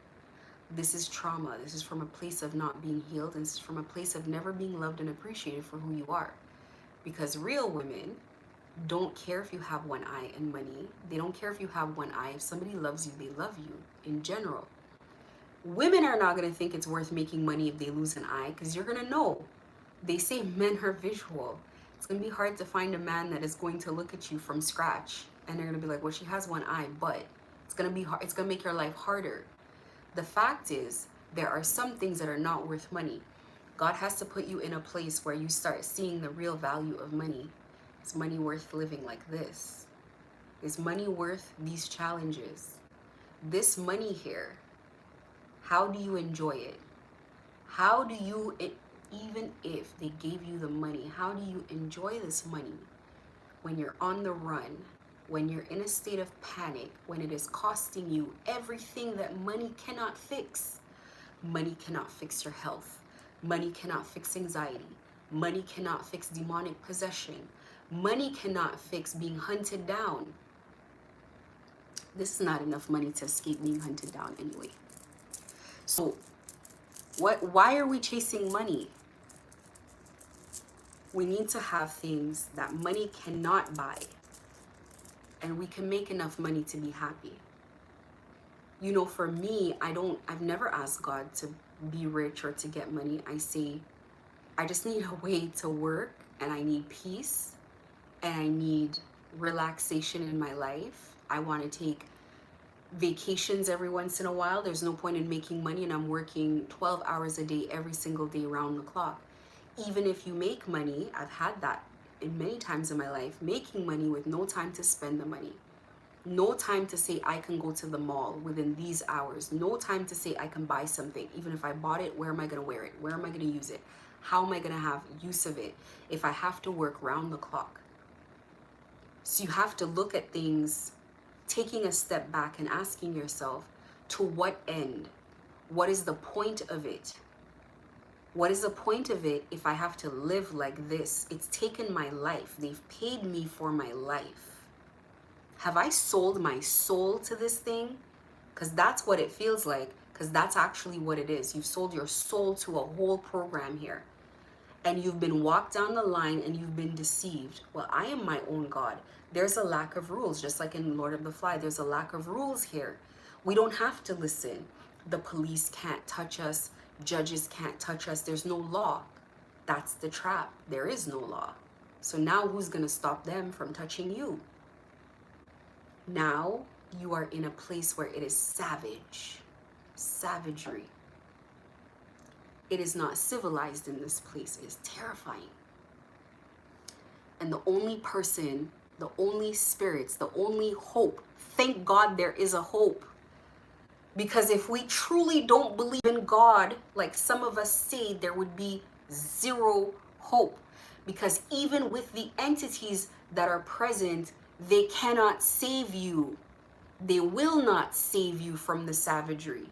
This is trauma. This is from a place of not being healed, and this is from a place of never being loved and appreciated for who you are. Because real women don't care if you have one eye and money. They don't care if you have one eye. If somebody loves you, they love you in general. Women are not going to think it's worth making money if they lose an eye, because you're going to know. They say men are visual. It's going to be hard to find a man that is going to look at you from scratch and they're going to be like, well, she has one eye, but it's going to be hard. It's going to make your life harder. The fact is, there are some things that are not worth money. God has to put you in a place where you start seeing the real value of money. Is money worth living like this? Is money worth these challenges? This money here, how do you enjoy it? How do you, even if they gave you the money, how do you enjoy this money when you're on the run, when you're in a state of panic, when it is costing you everything that money cannot fix? Money cannot fix your health. Money cannot fix anxiety. Money cannot fix demonic possession. Money cannot fix being hunted down. This is not enough money to escape being hunted down anyway. So why are we chasing money? We need to have things that money cannot buy, and we can make enough money to be happy. You know, for me, I've never asked God to be rich or to get money. I say, I just need a way to work, and I need peace, and I need relaxation in my life. I want to take vacations every once in a while. There's no point in making money and I'm working 12 hours a day every single day around the clock. Even if you make money, I've had that in many times in my life, making money with no time to spend the money. No time to say I can go to the mall within these hours. No time to say I can buy something. Even if I bought it, where am I going to wear it? Where am I going to use it? How am I going to have use of it if I have to work round the clock? So you have to look at things, taking a step back and asking yourself, to what end? What is the point of it? What is the point of it if I have to live like this? It's taken my life. They've paid me for my life. Have I sold my soul to this thing? Because that's what it feels like, because that's actually what it is. You've sold your soul to a whole program here. and you've been walked down the line and you've been deceived. Well, I am my own God. There's a lack of rules, just like in Lord of the Fly. There's a lack of rules here. We don't have to listen. The police can't touch us. Judges can't touch us. There's no law. That's the trap. There is no law. So now who's going to stop them from touching you? Now you are in a place where it is savage. Savagery. It is not civilized in this place. It is terrifying. And the only person, the only spirits, the only hope, thank God there is a hope. Because if we truly don't believe in God, like some of us say, there would be zero hope. Because even with the entities that are present, they cannot save you. They will not save you from the savagery.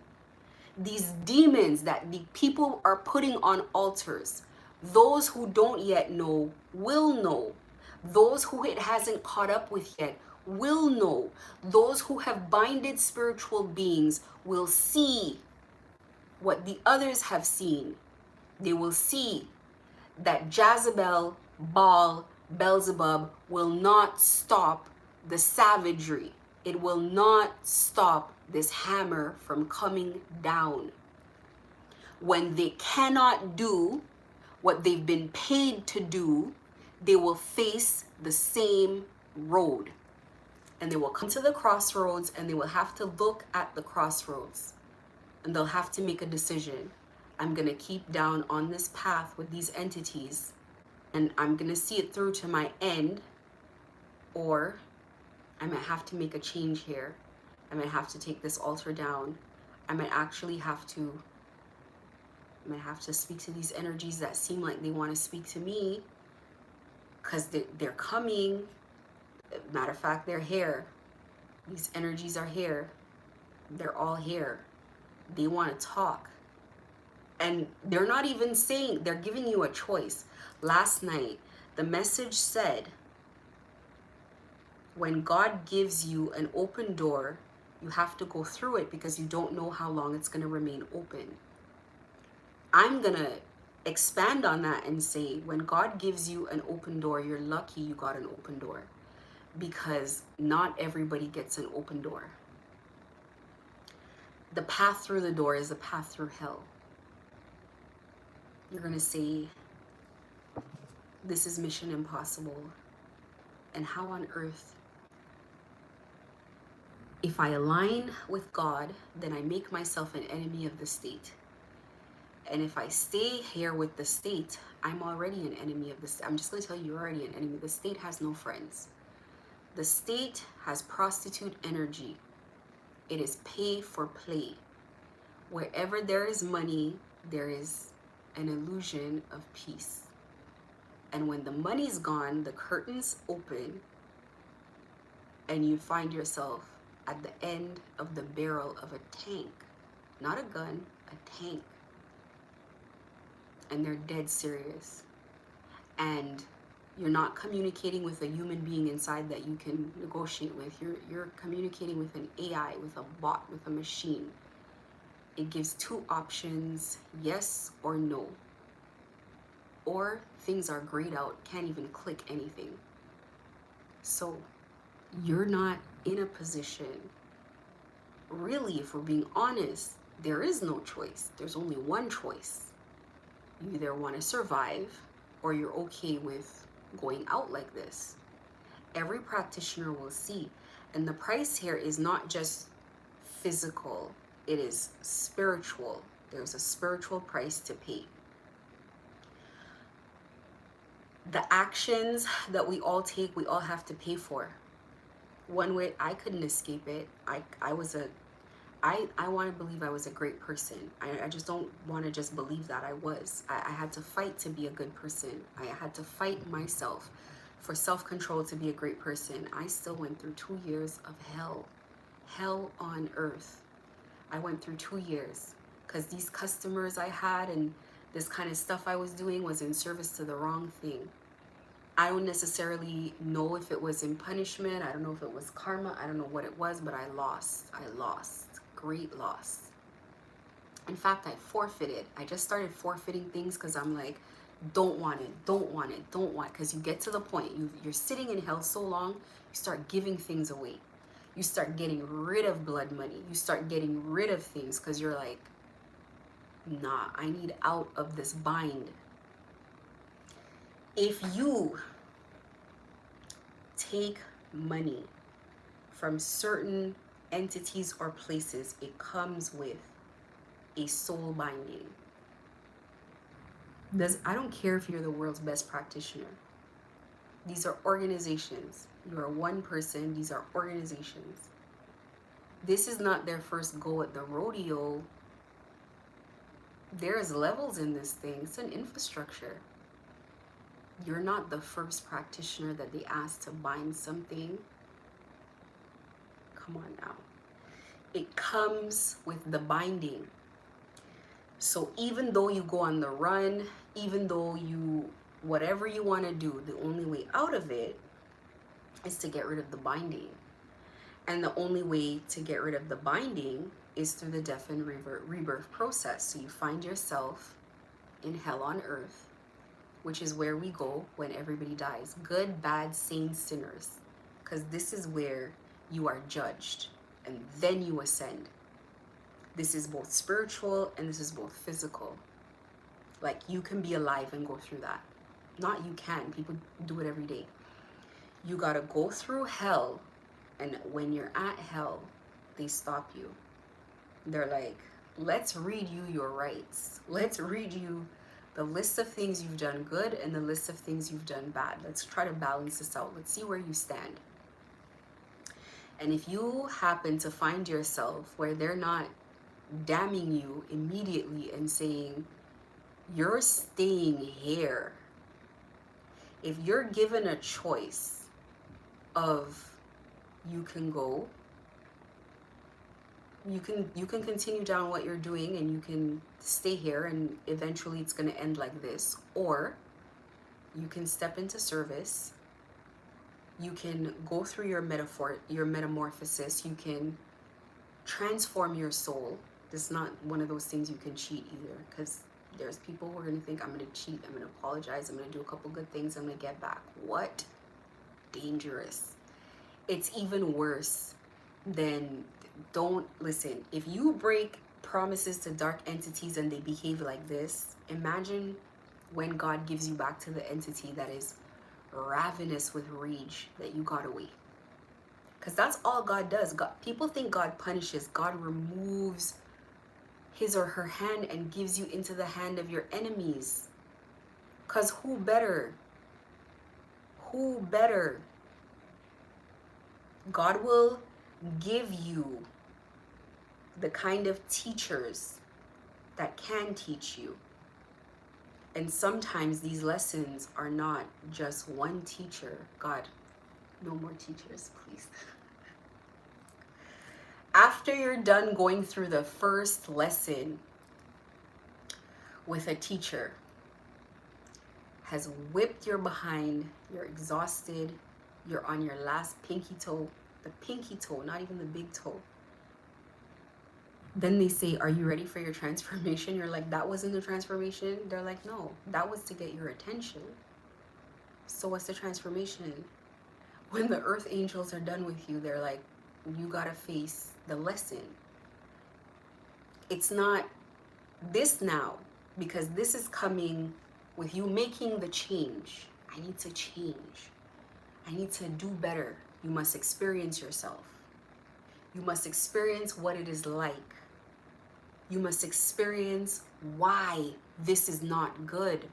These demons that the people are putting on altars, those who don't yet know will know. Those who it hasn't caught up with yet will know. Those who have binded spiritual beings will see what the others have seen. They will see that Jezebel, Baal, Beelzebub will not stop the savagery. It will not stop this hammer from coming down. When they cannot do what they've been paid to do, they will face the same road. And they will come to the crossroads and they will have to look at the crossroads. And they'll have to make a decision. I'm going to keep down on this path with these entities and I'm going to see it through to my end, or I might have to make a change here. I might have to take this altar down. I might actually have to speak to these energies that seem like they want to speak to me, because they're coming. Matter of fact, they're here. These energies are here. They're all here. They want to talk. And they're not even saying, they're giving you a choice. Last night, the message said, when God gives you an open door, you have to go through it because you don't know how long it's going to remain open. I'm going to expand on that and say, when God gives you an open door, you're lucky you got an open door, because not everybody gets an open door. The path through the door is a path through hell. You're going to say, this is mission impossible. And how on earth? If I align with God, then I make myself an enemy of the state. And if I stay here with the state, I'm already an enemy of the state. I'm just going to tell you, you're already an enemy. The state has no friends. The state has prostitute energy. It is pay for play. Wherever there is money, there is an illusion of peace. And when the money's gone, the curtains open, and you find yourself at the end of the barrel of a tank. Not a gun, a tank. And they're dead serious. And you're not communicating with a human being inside that you can negotiate with. You're communicating with an AI, with a bot, with a machine. It gives two options, yes or no. Or things are grayed out, can't even click anything. So you're not in a position, really, if we're being honest, there is no choice. There's only one choice. You either want to survive or you're okay with going out like this. Every practitioner will see. And the price here is not just physical, it is spiritual. There's a spiritual price to pay. The actions that we all take, we all have to pay for. One way, I couldn't escape it. I want to believe I was a great person. I just don't want to just believe that I was. I had to fight to be a good person. I had to fight myself for self-control to be a great person. I still went through 2 years of hell. Hell on earth. I went through 2 years because these customers I had and this kind of stuff I was doing was in service to the wrong thing. I don't necessarily know if it was in punishment. I don't know if it was karma. I don't know what it was, but I lost. Great loss. In fact, I forfeited. I just started forfeiting things because I'm like, don't want it, don't want it, don't want, because you get to the point, you're sitting in hell so long, you start giving things away. You start getting rid of blood money. You start getting rid of things because you're like, nah, I need out of this bind. If you take money from certain entities or places, it comes with a soul binding. I don't care if you're the world's best practitioner. These are organizations. You are one person. These are organizations. This is not their first go at the rodeo. There's levels in this thing. It's an infrastructure. You're not the first practitioner that they asked to bind something. Come on now. It comes with the binding. So even though you go on the run, even though whatever you want to do, the only way out of it is to get rid of the binding. And the only way to get rid of the binding is through the death and rebirth process. So you find yourself in hell on earth, which is where we go when everybody dies. Good, bad, sane, sinners. Because this is where you are judged and then you ascend. This is both spiritual and this is both physical. Like, you can be alive and go through that. Not you can. People do it every day. You got to go through hell. And when you're at hell, they stop you. They're like, let's read you your rights. Let's read you the list of things you've done good and the list of things you've done bad. Let's try to balance this out. Let's see where you stand. And if you happen to find yourself where they're not damning you immediately and saying, you're staying here. If you're given a choice of you can go, you can continue down what you're doing and you can stay here and eventually it's going to end like this, or you can step into service, you can go through your metamorphosis, you can transform your soul. This is not one of those things you can cheat either, because there's people who are going to think, I'm going to cheat, I'm going to apologize, I'm going to do a couple good things, I'm going to get back. What? Dangerous. It's even worse than, don't listen. If you break promises to dark entities and they behave like this, imagine when God gives you back to the entity that is ravenous with rage that you got away. Because that's all God does. People think God punishes. God removes his or her hand and gives you into the hand of your enemies. Because who better? Who better? God will give you the kind of teachers that can teach you. And sometimes these lessons are not just one teacher. God, no more teachers, please. After you're done going through the first lesson with a teacher, has whipped your behind, you're exhausted, you're on your last pinky toe, the pinky toe, not even the big toe. Then they say, are you ready for your transformation? You're like, that wasn't the transformation? They're like, no, that was to get your attention. So what's the transformation? When the earth angels are done with you, they're like, you gotta face the lesson. It's not this now, because this is coming with you making the change. I need to change. I need to do better. You must experience yourself. You must experience what it is like. You must experience why this is not good.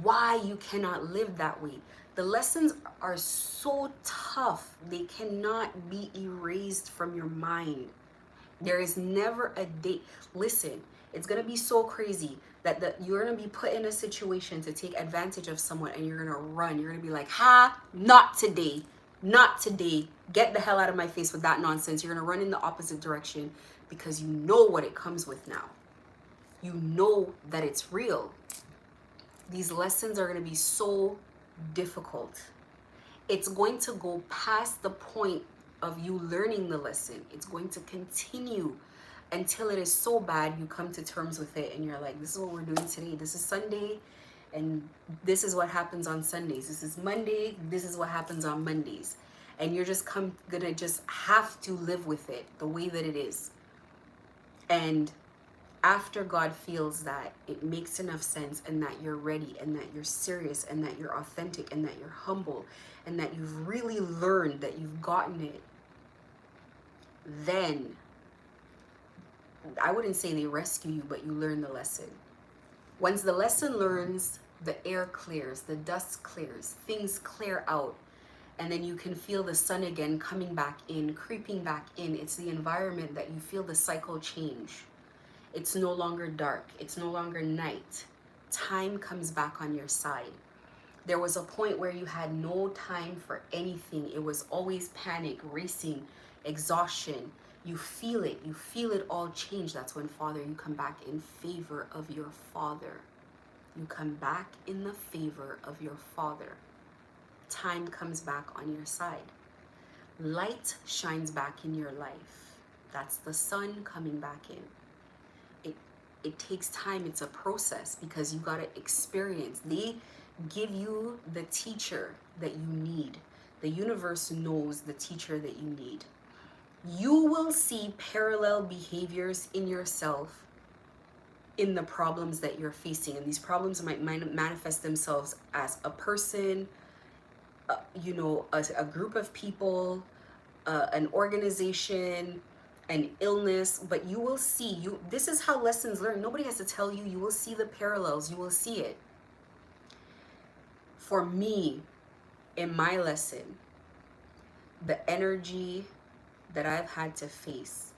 Why you cannot live that way. The lessons are so tough. They cannot be erased from your mind. There is never a day. Listen, it's going to be so crazy that you're going to be put in a situation to take advantage of someone and you're going to run. You're going to be like, not today. Not today. Get the hell out of my face with that nonsense. You're going to run in the opposite direction because you know what it comes with now. You know that it's real. These lessons are going to be so difficult. It's going to go past the point of you learning the lesson. It's going to continue until it is so bad you come to terms with it and you're like, this is what we're doing today. This is Sunday And this is what happens on Sundays. This is Monday. This is what happens on Mondays. And you're just gonna just have to live with it the way that it is. And after God feels that it makes enough sense, and that you're ready, and that you're serious, and that you're authentic, and that you're humble, and that you've really learned, that you've gotten it, then I wouldn't say they rescue you, but you learn the lesson. Once the lesson learns, the air clears, the dust clears, things clear out, and then you can feel the sun again coming back in, creeping back in. It's the environment that you feel the cycle change. It's no longer dark. It's no longer night. Time comes back on your side. There was a point where you had no time for anything. It was always panic, racing, exhaustion. You feel it. You feel it all change. That's when, Father, you come back in favor of your Father. You come back in the favor of your Father. Time comes back on your side. Light shines back in your life. That's the sun coming back in. It takes time. It's a process, because you got to experience. They give you the teacher that you need. The universe knows the teacher that you need. You will see parallel behaviors in yourself in the problems that you're facing. And these problems might manifest themselves as a person, a group of people, an organization, an illness. But you will see, this is how lessons learned. Nobody has to tell you. You will see the parallels. You will see it. For me, in my lesson, the energy that I've had to face,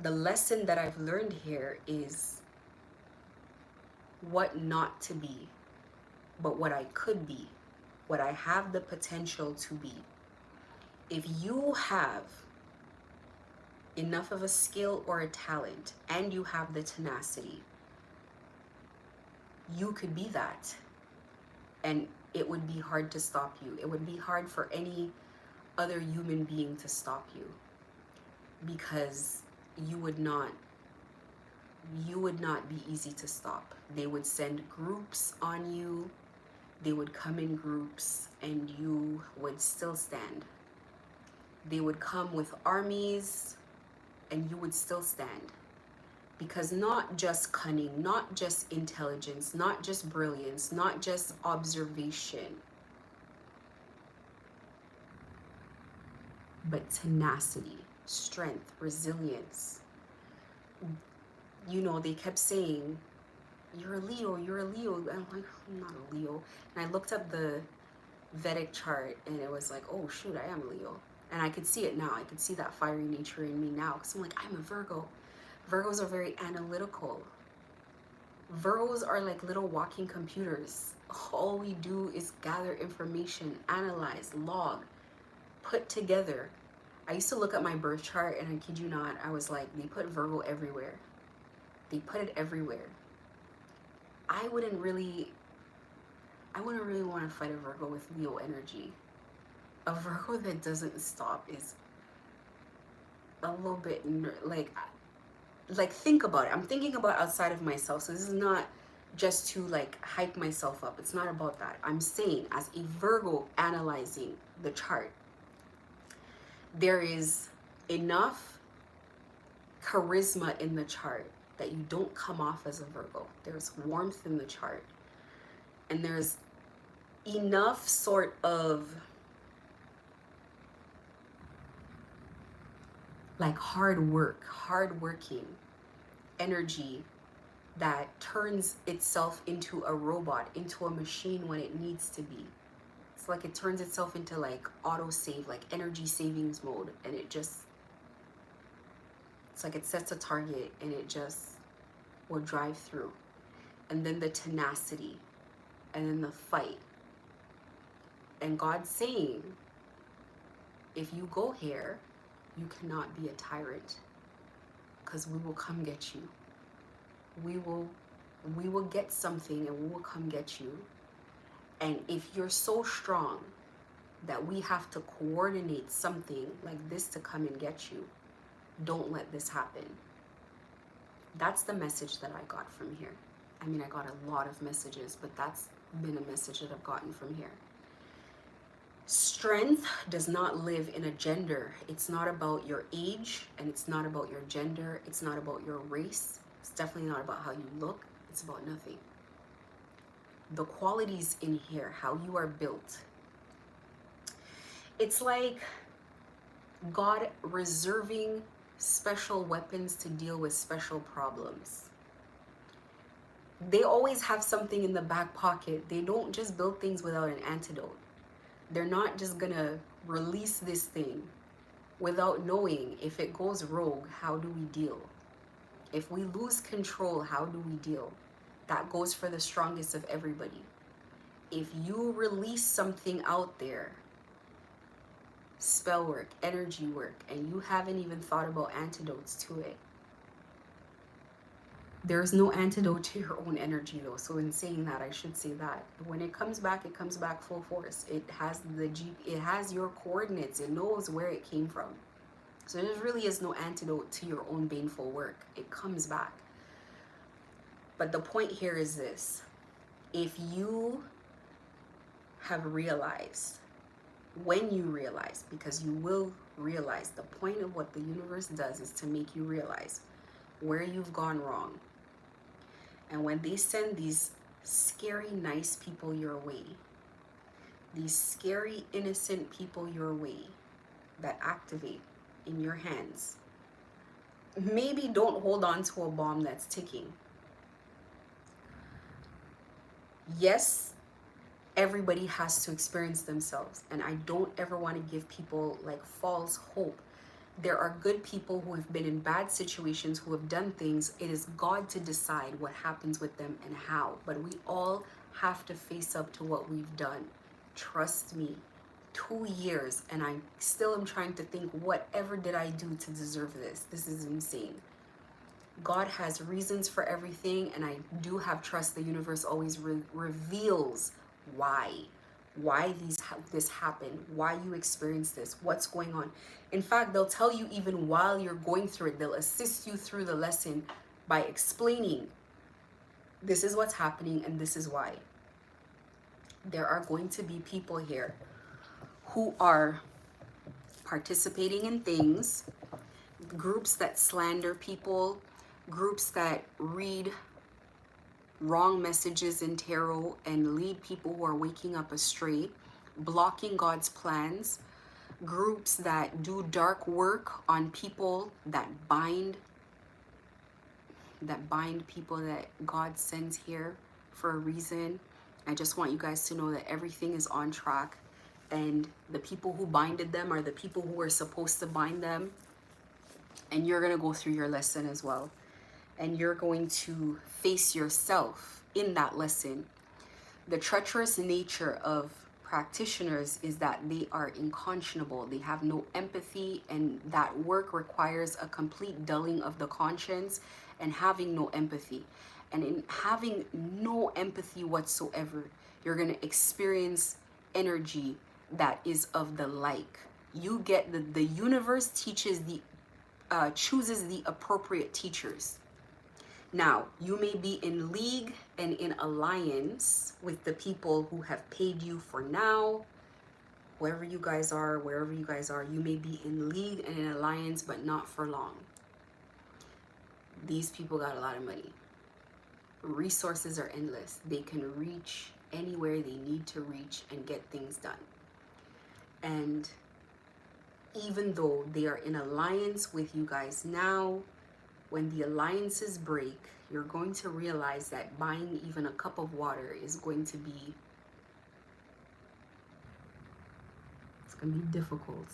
the lesson that I've learned here is what not to be, but what I could be, what I have the potential to be. If you have enough of a skill or a talent, and you have the tenacity, you could be that. And it would be hard to stop you. It would be hard for any other human being to stop you, because you would not be easy to stop. They would send groups on you. They would come in groups, and you would still stand. They would come with armies, and you would still stand. Because not just cunning, not just intelligence, not just brilliance, not just observation, but tenacity, strength, resilience. They kept saying, you're a Leo, you're a Leo. I'm like, I'm not a Leo. And I looked up the Vedic chart, and it was like, oh shoot, I am a Leo. And I could see it now. I could see that fiery nature in me now, because I'm like, I'm a Virgo. Virgos are very analytical. Virgos are like little walking computers. All we do is gather information, analyze, log, put together. I used to look at my birth chart, and I kid you not, I was like, they put Virgo everywhere. They put it everywhere. I wouldn't really want to fight a Virgo with Leo energy. A Virgo that doesn't stop is a little bit like think about it. I'm thinking about outside of myself. So this is not just to like hype myself up. It's not about that. I'm saying, as a Virgo analyzing the chart, there is enough charisma in the chart that you don't come off as a Virgo. There's warmth in the chart. And there's enough sort of like hardworking energy that turns itself into a robot, into a machine when it needs to be. It's like it turns itself into like autosave, like energy savings mode, and it's like it sets a target and it just will drive through. And then the tenacity, and then the fight. And God's saying, if you go here, you cannot be a tyrant, because we will come get you. We will get something, and we will come get you. And if you're so strong that we have to coordinate something like this to come and get you, don't let this happen. That's the message that I got from here. I mean, I got a lot of messages, but that's been a message that I've gotten from here. Strength does not live in a gender. It's not about your age, and it's not about your gender. It's not about your race. It's definitely not about how you look. It's about nothing. The qualities in here, how you are built. It's like God reserving special weapons to deal with special problems. They always have something in the back pocket. They don't just build things without an antidote. They're not just gonna release this thing without knowing if it goes rogue, how do we deal? If we lose control, how do we deal? That goes for the strongest of everybody. If you release something out there, spell work, energy work, and you haven't even thought about antidotes to it, there's no antidote to your own energy though. So in saying that, I should say that when it comes back full force. It has your coordinates. It knows where it came from. So there really is no antidote to your own baneful work. It comes back. But the point here is this: if you have realized, when you realize, because you will realize, the point of what the universe does is to make you realize where you've gone wrong. And when they send these scary, nice people your way, these scary, innocent people your way that activate in your hands, maybe don't hold on to a bomb that's ticking. Yes, everybody has to experience themselves, and I don't ever want to give people like false hope. There are good people who have been in bad situations, who have done things. It is God to decide what happens with them and how. But we all have to face up to what we've done. Trust me, 2 years, and I still am trying to think, whatever did I do to deserve this? This is insane. God has reasons for everything, and I do have trust. The universe always reveals why this happened, why you experienced this, what's going on. In fact, they'll tell you even while you're going through it. They'll assist you through the lesson by explaining, this is what's happening and this is why. There are going to be people here who are participating in things, groups that slander people, groups that read wrong messages in tarot and lead people who are waking up astray, blocking God's plans, groups that do dark work on people, that bind people that God sends here for a reason. I just want you guys to know that everything is on track, and the people who binded them are the people who were supposed to bind them, and you're going to go through your lesson as well. And you're going to face yourself in that lesson. The treacherous nature of practitioners is that they are unconscionable. They have no empathy, and that work requires a complete dulling of the conscience and having no empathy. And in having no empathy whatsoever, you're going to experience energy that is of the like. You get the universe chooses the appropriate teachers. Now, you may be in league and in alliance with the people who have paid you for now. Whoever you guys are, wherever you guys are, you may be in league and in alliance, but not for long. These people got a lot of money. Resources are endless. They can reach anywhere they need to reach and get things done. And even though they are in alliance with you guys now, when the alliances break, you're going to realize that buying even a cup of water is going to be, it's going to be difficult.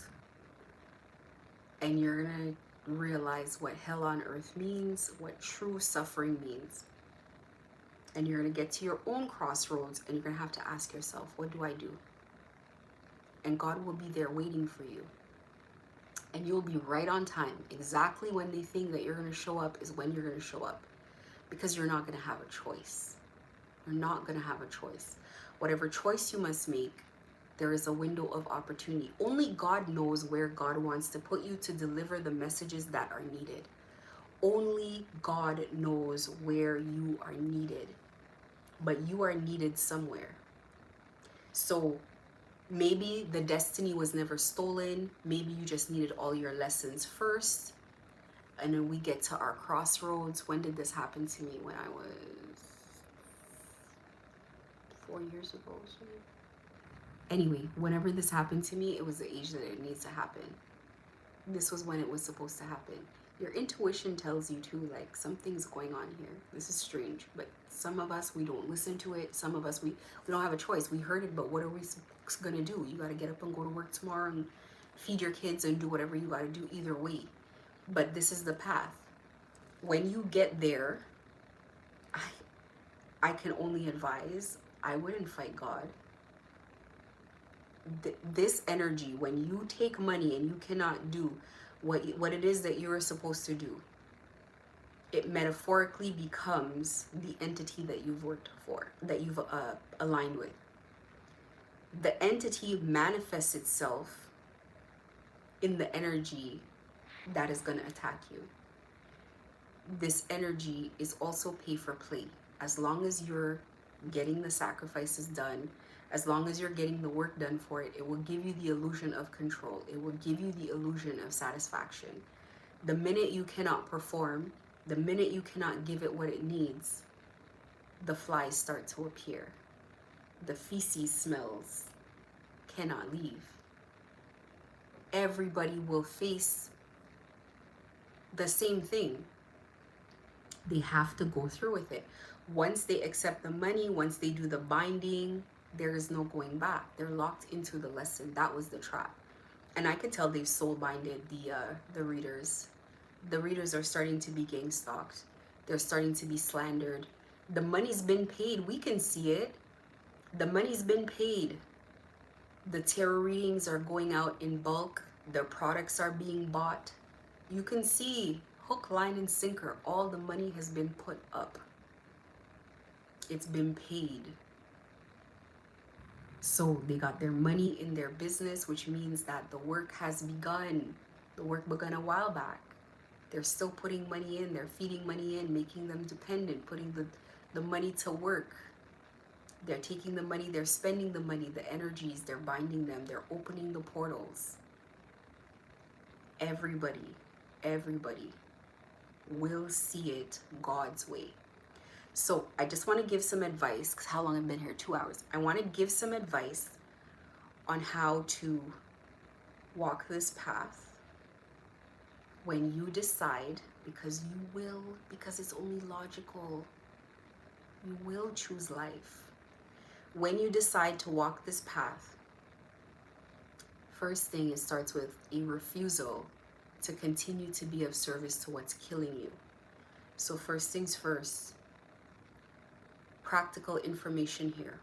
And you're going to realize what hell on earth means, what true suffering means. And you're going to get to your own crossroads, and you're going to have to ask yourself, what do I do? And God will be there waiting for you. And you'll be right on time. Exactly when they think that you're going to show up is when you're going to show up. Because you're not going to have a choice. You're not going to have a choice. Whatever choice you must make, there is a window of opportunity. Only God knows where God wants to put you to deliver the messages that are needed. Only God knows where you are needed, but you are needed somewhere. So maybe the destiny was never stolen. Maybe you just needed all your lessons first. And then we get to our crossroads. When did this happen to me? When I was 4 years ago. Anyway, whenever this happened to me, it was the age that it needs to happen. This was when it was supposed to happen. Your intuition tells you too, like, something's going on here. This is strange. But some of us, we don't listen to it. Some of us, we don't have a choice. We heard it, but what are we gonna do? You gotta get up and go to work tomorrow and feed your kids and do whatever you gotta do either way. But this is the path. When you get there, I can only advise, I wouldn't fight God. This energy, when you take money and you cannot do what it is that you're supposed to do, it metaphorically becomes the entity that you've worked for, that you've aligned with. The entity manifests itself in the energy that is going to attack you. This energy is also pay for play. As long as you're getting the sacrifices done, as long as you're getting the work done for it, it will give you the illusion of control. It will give you the illusion of satisfaction. The minute you cannot perform, the minute you cannot give it what it needs, the flies start to appear. The feces smells cannot leave. Everybody will face the same thing. They have to go through with it. Once they accept the money, once they do the binding, there is no going back. They're locked into the lesson. That was the trap. And I could tell they've soul binded the readers. The readers are starting to be gang stalked. They're starting to be slandered. The money's been paid. We can see it. The money's been paid. The tarot readings are going out in bulk. Their products are being bought. You can see hook, line, and sinker. All the money has been put up. It's been paid. So they got their money in their business, which means that the work has begun. The work begun a while back. They're still putting money in. They're feeding money in, making them dependent, putting the money to work. They're taking the money, they're spending the money, the energies, they're binding them, they're opening the portals. Everybody will see it God's way. So I just want to give some advice, because how long I've been here? 2 hours. I want to give some advice on how to walk this path when you decide, because it's only logical, you will choose life. When you decide to walk this path, first thing, it starts with a refusal to continue to be of service to what's killing you. So first things first, practical information here.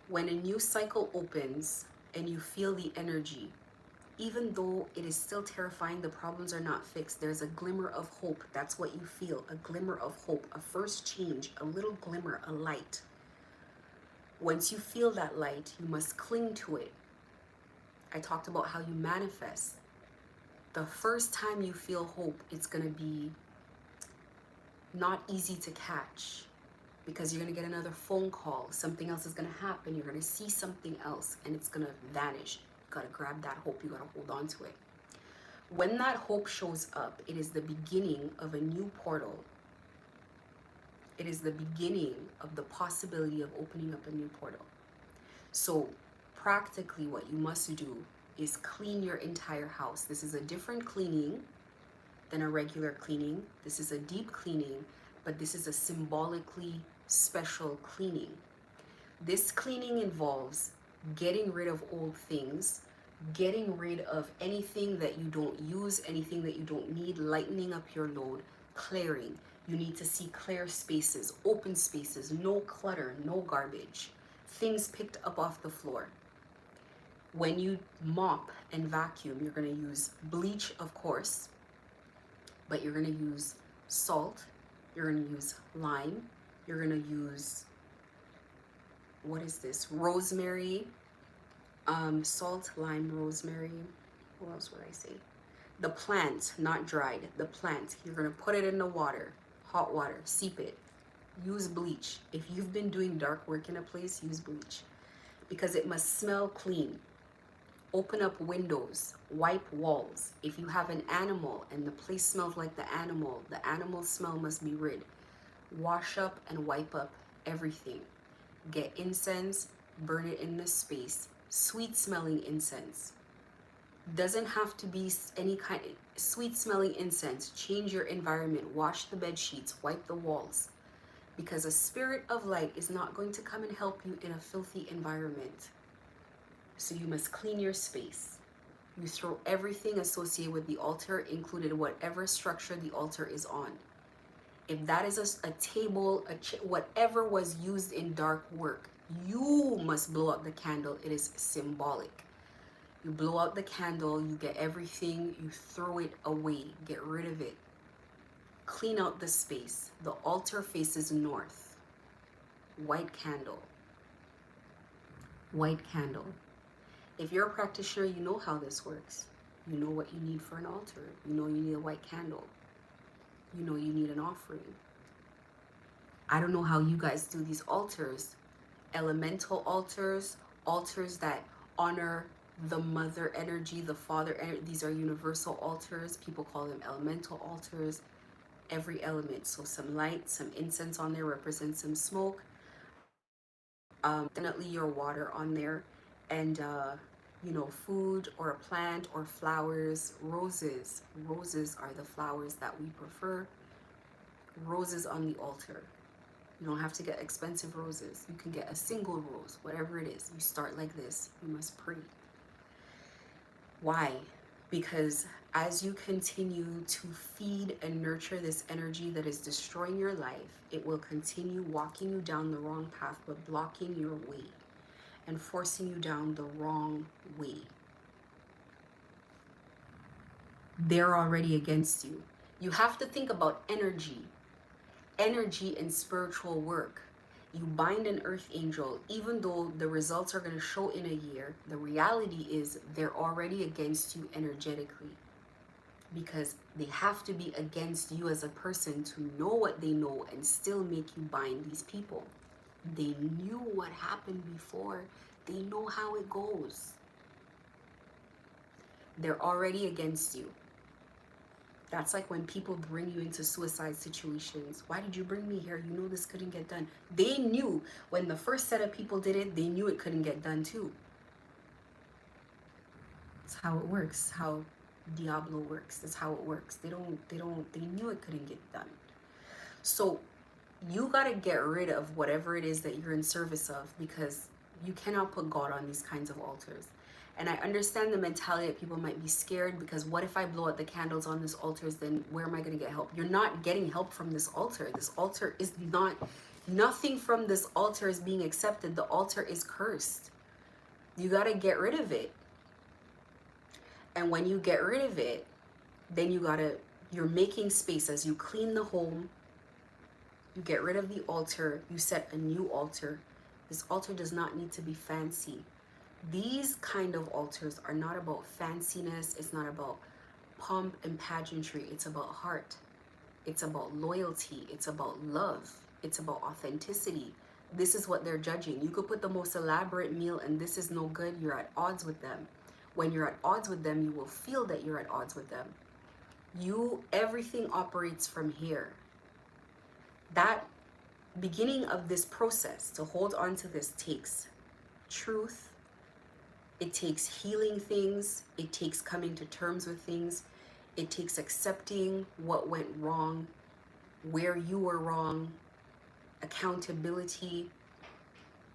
When a new cycle opens and you feel the energy, even though it is still terrifying, the problems are not fixed, there's a glimmer of hope. That's what you feel, a glimmer of hope, a first change, a little glimmer, a light. Once you feel that light, you must cling to it. I talked about how you manifest. The first time you feel hope, it's going to be not easy to catch, because you're going to get another phone call. Something else is going to happen. You're going to see something else and it's going to vanish. You got to grab that hope. You got to hold on to it. When that hope shows up, it is the beginning of a new portal. It is the beginning of the possibility of opening up a new portal. So practically what you must do is clean your entire house. This is a different cleaning than a regular cleaning. This is a deep cleaning, but this is a symbolically special cleaning. This cleaning involves getting rid of old things, getting rid of anything that you don't use, anything that you don't need, lightening up your load, clearing. You need to see clear spaces, open spaces, no clutter, no garbage, things picked up off the floor. When you mop and vacuum, you're going to use bleach, of course, but you're going to use salt, you're going to use lime, you're going to use, what is this, rosemary, salt, lime, rosemary, what else would I say? The plant, not dried, the plant, you're going to put it in the water, hot water, steep it. Use bleach. If you've been doing dark work in a place, use bleach because it must smell clean. Open up windows, wipe walls. If you have an animal and the place smells like the animal smell must be rid. Wash up and wipe up everything. Get incense, burn it in the space. Sweet smelling incense. Doesn't have to be any kind of sweet smelling incense. Change your environment. Wash the bed sheets, wipe the walls. Because a spirit of light is not going to come and help you in a filthy environment. So you must clean your space. You throw everything associated with the altar, included whatever structure the altar is on. If that is a table, whatever was used in dark work, you must blow out the candle. It is symbolic. You blow out the candle, you get everything, you throw it away, get rid of it. Clean out the space. The altar faces north. White candle. White candle. If you're a practitioner, you know how this works. You know what you need for an altar. You know you need a white candle. You know you need an offering. I don't know how you guys do these altars. Elemental altars, altars that honor the mother energy, the father energy. These are universal altars. People call them elemental altars. Every element. So some light, some incense on there represents some smoke. Definitely your water on there. And you know, food or a plant or flowers. Roses. Roses are the flowers that we prefer. Roses on the altar. You don't have to get expensive roses. You can get a single rose, whatever it is. You start like this. You must pray. Why? Because as you continue to feed and nurture this energy that is destroying your life, it will continue walking you down the wrong path, but blocking your way and forcing you down the wrong way. They're already against you. You have to think about energy. Energy and spiritual work. You bind an earth angel, even though the results are going to show in a year, the reality is they're already against you energetically, because they have to be against you as a person to know what they know and still make you bind these people. They knew what happened before. They know how it goes. They're already against you. That's like when people bring you into suicide situations. Why did you bring me here? You know this couldn't get done. They knew when the first set of people did it, they knew it couldn't get done too. That's how it works. How Diablo works. That's how it works. They knew it couldn't get done. So you got to get rid of whatever it is that you're in service of, because you cannot put God on these kinds of altars. And I understand the mentality that people might be scared, because what if I blow out the candles on this altars, then where am I going to get help? You're not getting help from this altar. This altar is not, nothing from this altar is being accepted. The altar is cursed. You got to get rid of it. And when you get rid of it, then you're making space as you clean the home. You get rid of the altar. You set a new altar. This altar does not need to be fancy. These kind of altars are not about fanciness. It's not about pomp and pageantry. It's about heart. It's about loyalty. It's about love. It's about authenticity. This is what they're judging. You could put the most elaborate meal and this is no good. You're at odds with them. When you're at odds with them, you will feel that you're at odds with them. Everything operates from here. That beginning of this process to hold on to this takes truth. It takes healing things. It takes coming to terms with things. It takes accepting what went wrong, where you were wrong, accountability.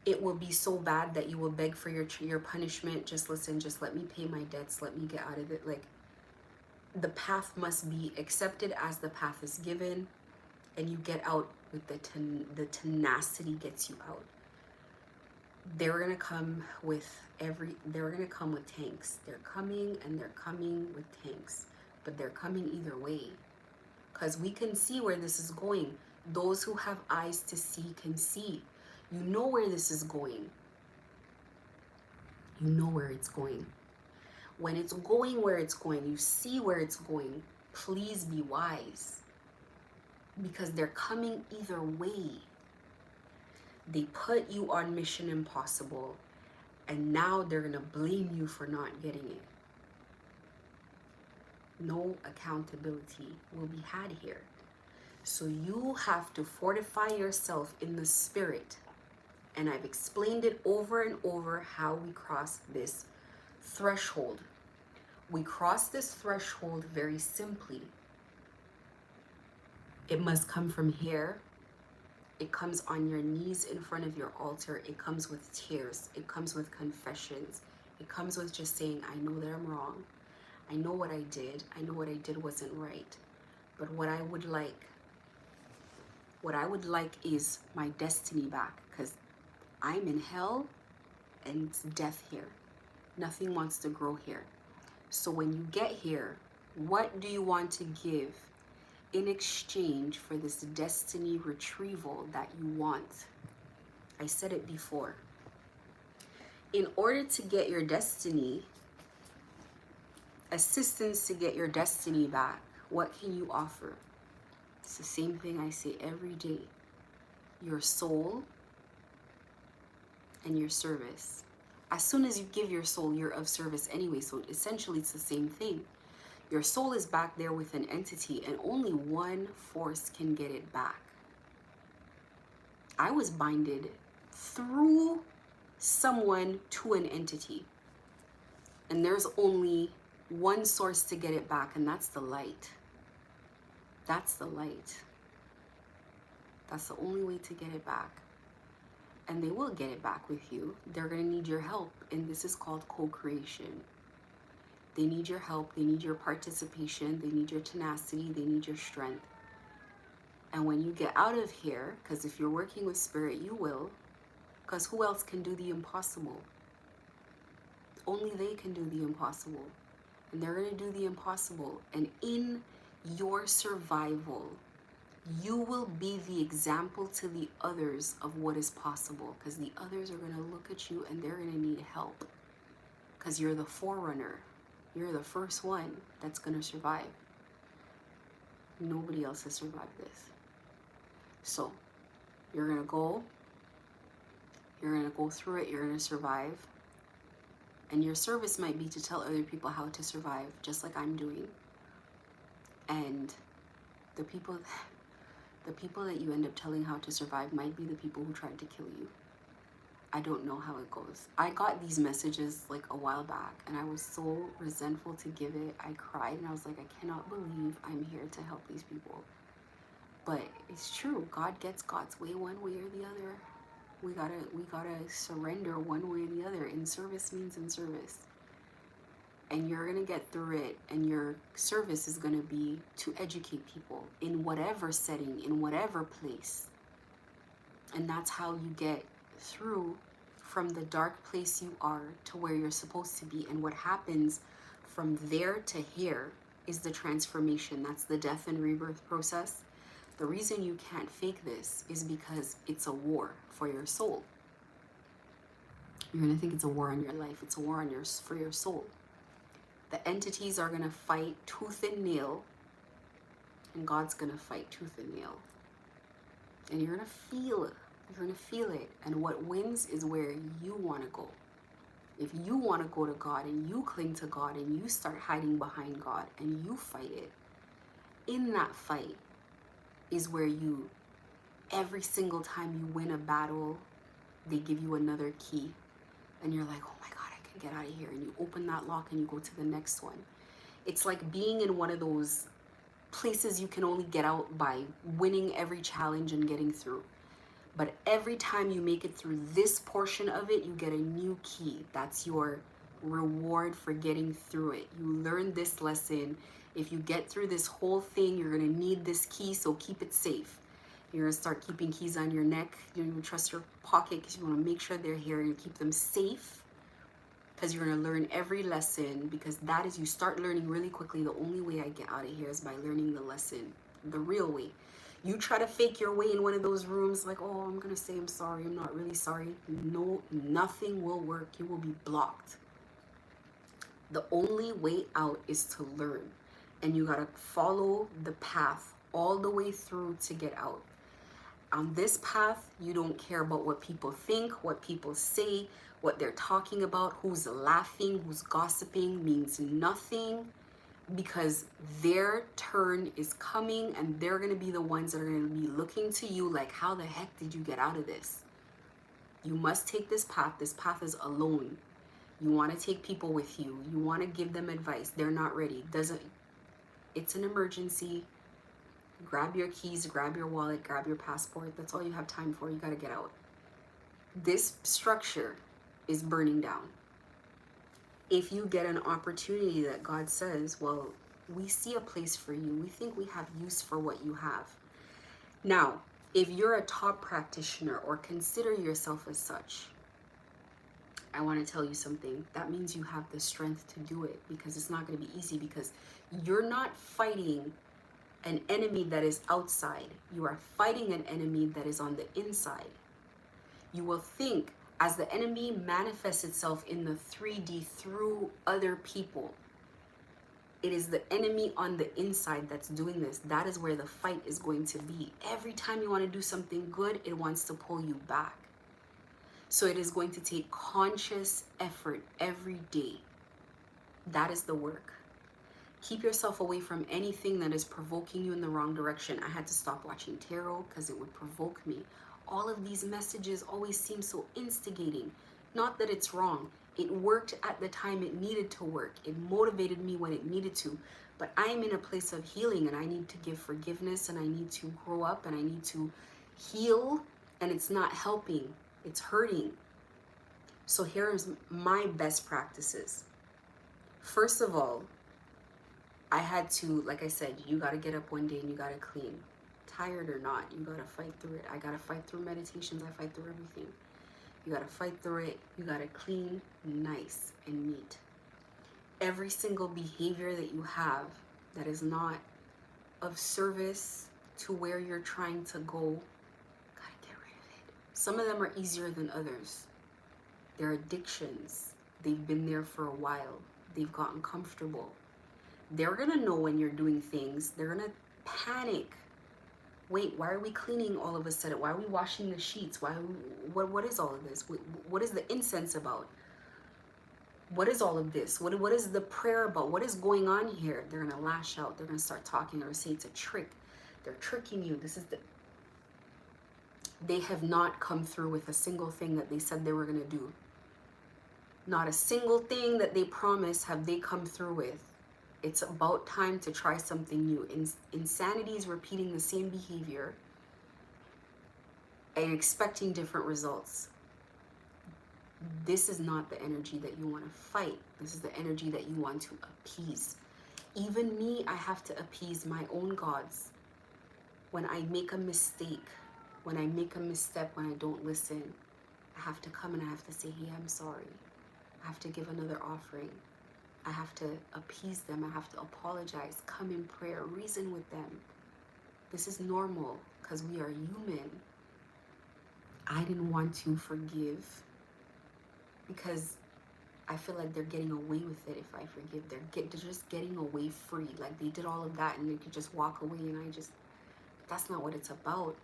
It will be so bad that you will beg for your punishment. Just listen, just let me pay my debts. Let me get out of it. Like, the path must be accepted as the path is given, and you get out with the tenacity gets you out. They're gonna come with tanks. They're coming and they're coming with tanks, but they're coming either way, because we can see where this is going. Those who have eyes to see can see. You know where this is going. You know where it's going. When it's going where it's going, you see where it's going, please be wise. Because they're coming either way. They put you on Mission Impossible, and now they're going to blame you for not getting it. No accountability will be had here. So you have to fortify yourself in the spirit. And I've explained it over and over how we cross this threshold. We cross this threshold very simply. It must come from here. It comes on your knees in front of your altar. It comes with tears. It comes with confessions. It comes with just saying, I know that I'm wrong. I know what I did. I know what I did wasn't right. But what I would like is my destiny back, because I'm in hell and it's death here. Nothing wants to grow here. So when you get here, what do you want to give in exchange for this destiny retrieval that you want? I said it before. In order to get your destiny, assistance to get your destiny back, what can you offer? It's the same thing I say every day. Your soul and your service. As soon as you give your soul, you're of service anyway. So essentially it's the same thing. Your soul is back there with an entity, and only one force can get it back. I was binded through someone to an entity. And there's only one source to get it back, and that's the light. That's the light. That's the only way to get it back. And they will get it back with you. They're going to need your help, and this is called co-creation. They need your help. They need your participation. They need your tenacity. They need your strength. And when you get out of here, because if you're working with spirit, you will, because who else can do the impossible? Only they can do the impossible. And they're going to do the impossible. And in your survival, you will be the example to the others of what is possible, because the others are going to look at you and they're going to need help, because you're the forerunner. You're the first one that's going to survive. Nobody else has survived this. So you're going to go through it, you're going to survive. And your service might be to tell other people how to survive, just like I'm doing. And the people that you end up telling how to survive might be the people who tried to kill you. I don't know how it goes. I got these messages like a while back, and I was so resentful to give it. I cried, and I was like, I cannot believe I'm here to help these people. But it's true. God gets God's way one way or the other. We gotta surrender one way or the other. In service means in service. And you're gonna get through it, and your service is gonna be to educate people in whatever setting, in whatever place. And that's how you get through from the dark place you are to where you're supposed to be. And what happens from there to here is the transformation. That's the death and rebirth process. The reason you can't fake this is because it's a war for your soul. You're gonna think it's a war on your life. It's a war on for your soul. The entities are gonna fight tooth and nail, and God's gonna fight tooth and nail. And you're gonna feel it. You're gonna feel it. And what wins is where you wanna go. If you wanna go to God and you cling to God and you start hiding behind God and you fight it, in that fight is where you, every single time you win a battle, they give you another key. And you're like, oh my God, I can get out of here. And you open that lock and you go to the next one. It's like being in one of those places you can only get out by winning every challenge and getting through. But every time you make it through this portion of it, you get a new key. That's your reward for getting through it. You learn this lesson. If you get through this whole thing, you're gonna need this key, so keep it safe. You're gonna start keeping keys on your neck. You don't even trust your pocket because you wanna make sure they're here and keep them safe, because you're gonna learn every lesson, because that is, you start learning really quickly. The only way I get out of here is by learning the lesson, the real way. You try to fake your way in one of those rooms like, oh, I'm gonna say I'm sorry, I'm not really sorry. No, nothing will work. You will be blocked. The only way out is to learn. And you gotta follow the path all the way through to get out. On this path, you don't care about what people think, what people say, what they're talking about, who's laughing, who's gossiping, means nothing, because their turn is coming and they're going to be the ones that are going to be looking to you like, how the heck did you get out of this? You must take this path. This path is alone. You want to take people with you. You want to give them advice. They're not ready. It's an emergency. Grab your keys, grab your wallet, grab your passport. That's all you have time for. You got to get out. This structure is burning down. If you get an opportunity that God says, well, we see a place for you. We think we have use for what you have. Now, if you're a top practitioner or consider yourself as such, I want to tell you something. That means you have the strength to do it, because it's not going to be easy, because you're not fighting an enemy that is outside. You are fighting an enemy that is on the inside. You will think, as the enemy manifests itself in the 3D through other people, it is the enemy on the inside that's doing this. That is where the fight is going to be. Every time you want to do something good, it wants to pull you back. So it is going to take conscious effort every day. That is the work. Keep yourself away from anything that is provoking you in the wrong direction. I had to stop watching tarot because it would provoke me. All of these messages always seem so instigating. Not that it's wrong. It worked at the time it needed to work. It motivated me when it needed to. But I am in a place of healing, and I need to give forgiveness, and I need to grow up, and I need to heal, and it's not helping. It's hurting. So here's my best practices. First of all, I had to, like I said, you got to get up one day and you got to clean. Tired or not, you got to fight through it. I got to fight through meditations. I fight through everything. You got to fight through it. You got to clean nice and neat. Every single behavior that you have that is not of service to where you're trying to go, got to get rid of it. Some of them are easier than others. They're addictions. They've been there for a while. They've gotten comfortable. They're going to know when you're doing things. They're going to panic. Wait, why are we cleaning all of a sudden? Why are we washing the sheets? What is all of this? What is the incense about? What is all of this? What is the prayer about? What is going on here? They're going to lash out. They're going to start talking or say it's a trick. They're tricking you. They have not come through with a single thing that they said they were going to do. Not a single thing that they promised have they come through with. It's about time to try something new. Insanity is repeating the same behavior and expecting different results. This is not the energy that you want to fight. This is the energy that you want to appease. Even me, I have to appease my own gods. When I make a mistake, when I make a misstep, when I don't listen, I have to come and I have to say, hey, I'm sorry. I have to give another offering. I have to appease them. I have to apologize, come in prayer, reason with them. This is normal because we are human. I didn't want to forgive because I feel like they're getting away with it if I forgive. They're just getting away free. Like they did all of that and they could just walk away, and that's not what it's about.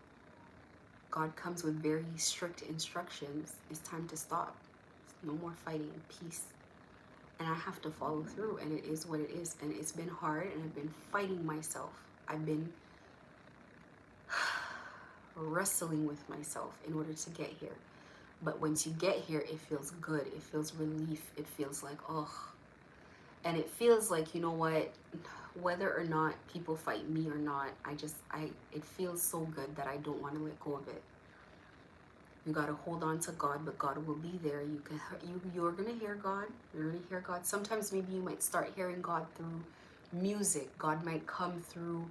God comes with very strict instructions. It's time to stop. No more fighting. Peace. And I have to follow through, and it is what it is. And it's been hard, and I've been fighting myself. I've been wrestling with myself in order to get here. But once you get here, it feels good. It feels relief. It feels like, oh. And it feels like, you know what, whether or not people fight me or not, it feels so good that I don't want to let go of it. You got to hold on to God, but God will be there. You're going to hear God. You're going to hear God. Sometimes maybe you might start hearing God through music. God might come through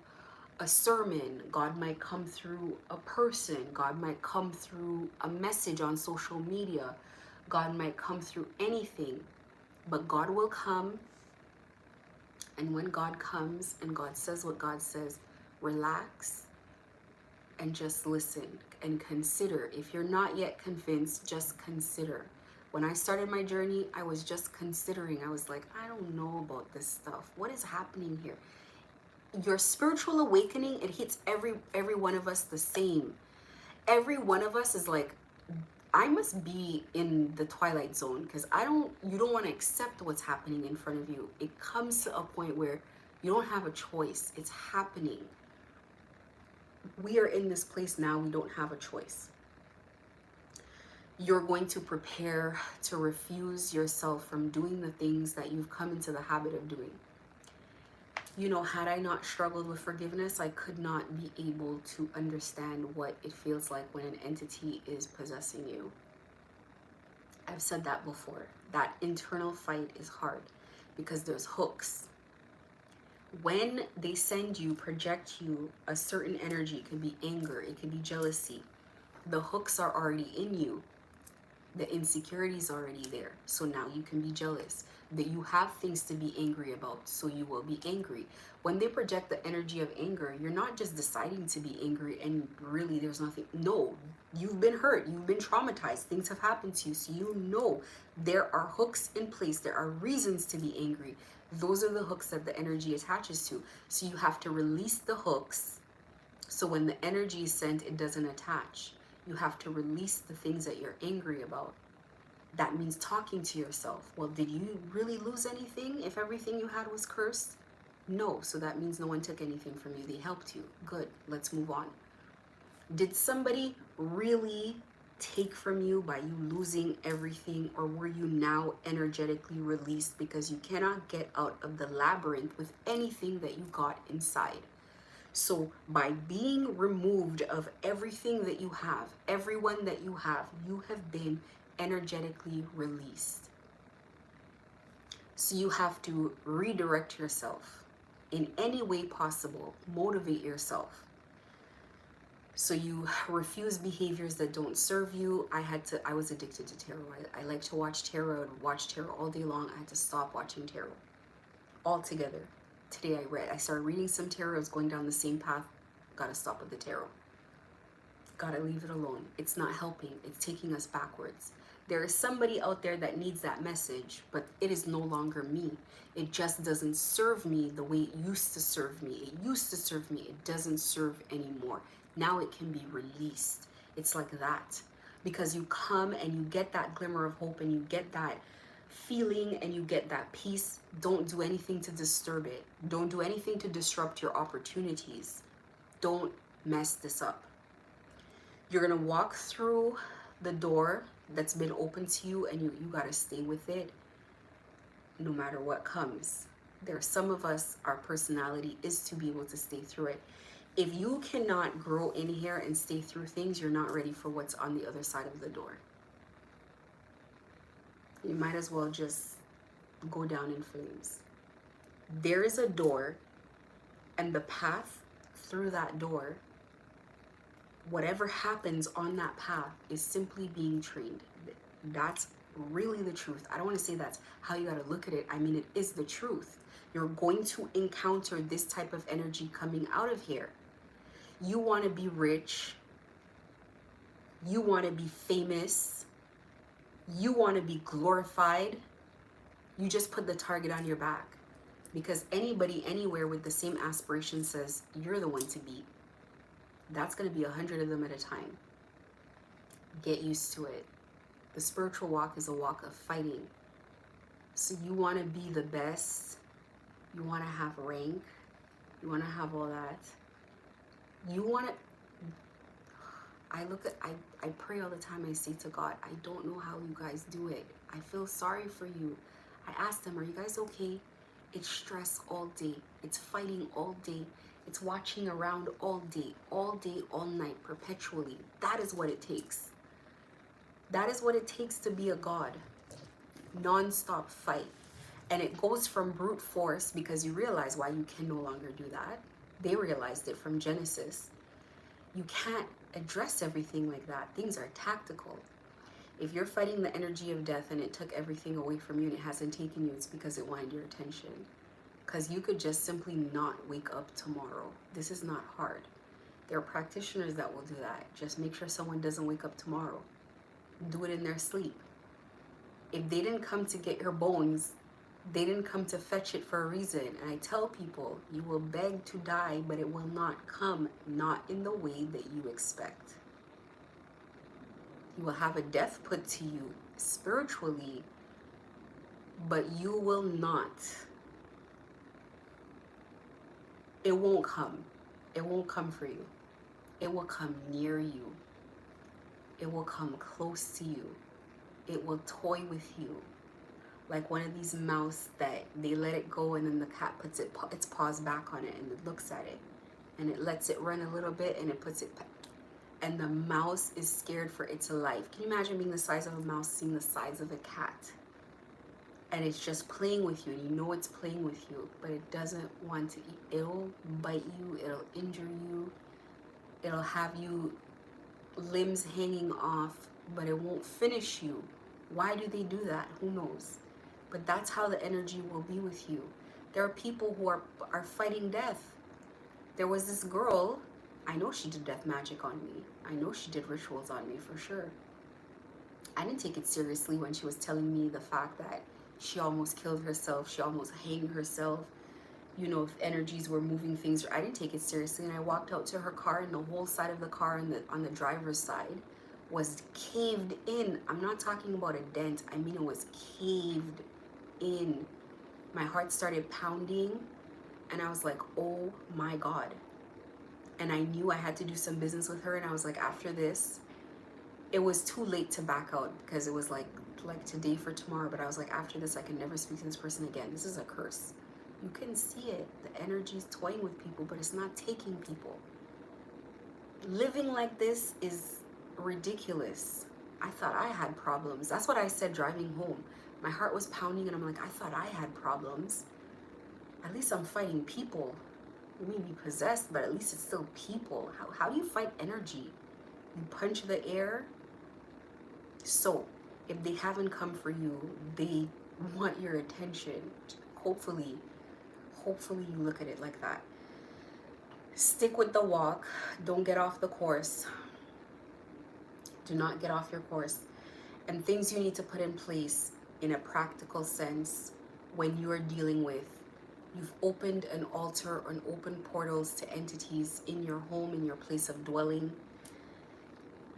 a sermon. God might come through a person. God might come through a message on social media. God might come through anything. But God will come. And when God comes and God says what God says, relax and just listen and consider. If you're not yet convinced, just consider. When I started my journey, I was just considering. I was like, I don't know about this stuff. What is happening here? Your spiritual awakening, it hits every one of us the same. Every one of us is like, I must be in the twilight zone, because you don't want to accept what's happening in front of you. It comes to a point where you don't have a choice. It's happening. We are in this place now. We don't have a choice. You're going to prepare to refuse yourself from doing the things that you've come into the habit of doing. You know, had I not struggled with forgiveness, I could not be able to understand what it feels like when an entity is possessing you. I've said that before. That internal fight is hard because there's hooks. When they send you, project you a certain energy, it could be anger, it could be jealousy. The hooks are already in you. The insecurity is already there. So now you can be jealous. That you have things to be angry about, so you will be angry. When they project the energy of anger, you're not just deciding to be angry and really there's nothing. No, you've been hurt, you've been traumatized, things have happened to you, so you know there are hooks in place, there are reasons to be angry. Those are the hooks that the energy attaches to. So you have to release the hooks, so when the energy is sent, it doesn't attach. You have to release the things that you're angry about. That means talking to yourself. Well, did you really lose anything if everything you had was cursed? No, so that means no one took anything from you. They helped you. Good, let's move on. Did somebody really take from you by you losing everything, or were you now energetically released because you cannot get out of the labyrinth with anything that you got inside? So by being removed of everything that you have, everyone that you have been energetically released. So you have to redirect yourself in any way possible, motivate yourself. So you refuse behaviors that don't serve you. I was addicted to tarot. I like to watch tarot. I would watch tarot all day long. I had to stop watching tarot altogether. Today I started reading some tarot. I was going down the same path. Gotta stop with the tarot. Gotta leave it alone. It's not helping. It's taking us backwards. There is somebody out there that needs that message, but it is no longer me. It just doesn't serve me the way it used to serve me. It used to serve me. It doesn't serve anymore. Now it can be released. It's like that. Because you come and you get that glimmer of hope and you get that feeling and you get that peace. Don't do anything to disturb it. Don't do anything to disrupt your opportunities. Don't mess this up. You're gonna walk through the door that's been open to you, and you gotta stay with it no matter what comes. There are some of us, our personality is to be able to stay through it. If you cannot grow in here and stay through things, you're not ready for what's on the other side of the door. You might as well just go down in flames. There is a door, and the path through that door, whatever happens on that path is simply being trained. That's really the truth. I don't want to say that's how you got to look at it. I mean, it is the truth. You're going to encounter this type of energy coming out of here. You want to be rich. You want to be famous. You want to be glorified. You just put the target on your back, because anybody anywhere with the same aspiration says you're the one to beat. That's going to be 100 of them at a time. Get used to it. The spiritual walk is a walk of fighting. So you want to be the best. You want to have rank. You want to have all that. You want to... I pray all the time. I say to God, I don't know how you guys do it. I feel sorry for you. I ask them, are you guys okay? It's stress all day. It's fighting all day. It's watching around all day, all night, perpetually. That is what it takes. That is what it takes to be a god. Non-stop fight. And it goes from brute force, because you realize why you can no longer do that. They realized it from Genesis. You can't address everything like that. Things are tactical. If you're fighting the energy of death and it took everything away from you and it hasn't taken you, it's because it wanted your attention. Because you could just simply not wake up tomorrow. This is not hard. There are practitioners that will do that. Just make sure someone doesn't wake up tomorrow. Do it in their sleep. If they didn't come to get your bones, they didn't come to fetch it for a reason. And I tell people, you will beg to die, but it will not come, not in the way that you expect. You will have a death put to you spiritually, but you will not. It won't come. It won't come for you. It will come near you. It will come close to you. It will toy with you. Like one of these mouse that they let it go and then the cat puts its paws back on it and it looks at it. And it lets it run a little bit and it puts it back. And the mouse is scared for its life. Can you imagine being the size of a mouse, seeing the size of a cat? And it's just playing with you, and you know it's playing with you, but it doesn't want to eat. It'll bite you, it'll injure you, it'll have you limbs hanging off, but it won't finish you. Why do they do that? Who knows? But that's how the energy will be with you. There are people who are fighting death. There was this girl, I know she did death magic on me. I know she did rituals on me for sure. I didn't take it seriously when she was telling me the fact that she almost killed herself, she almost hanged herself, you know, if energies were moving things. I didn't take it seriously, and I walked out to her car, and the whole side of the car on the driver's side was caved in. I'm not talking about a dent, I mean it was caved in. My heart started pounding, and I was like, oh my God. And I knew I had to do some business with her, and I was like, after this, it was too late to back out because it was like today for tomorrow, but I was like, after this I can never speak to this person again. This is a curse. You can see it. The energy's toying with people, but it's not taking people. Living like this is ridiculous. I thought I had problems. That's what I said driving home. My heart was pounding and I'm like, I thought I had problems. At least I'm fighting people. You may be possessed, but at least it's still people. How do you fight energy? You punch the air. So if they haven't come for you, they want your attention. Hopefully you look at it like that. Stick with the walk. Don't get off the course. Do not get off your course. And things you need to put in place in a practical sense when you are dealing with, you've opened an altar and opened portals to entities in your home, in your place of dwelling.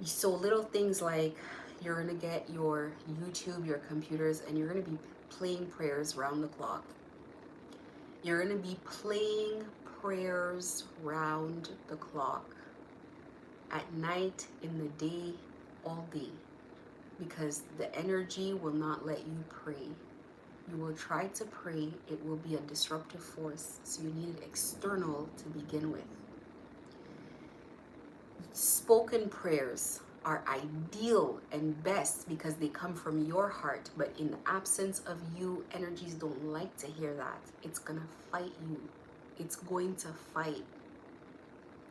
So little things like you're going to get your YouTube, your computers, and you're going to be playing prayers round the clock. You're going to be playing prayers round the clock, at night, in the day, all day, because the energy will not let you pray. You will try to pray, it will be a disruptive force, so you need it external to begin with. Spoken prayers are ideal and best because they come from your heart, but in the absence of you, energies don't like to hear that. It's gonna fight you. It's going to fight.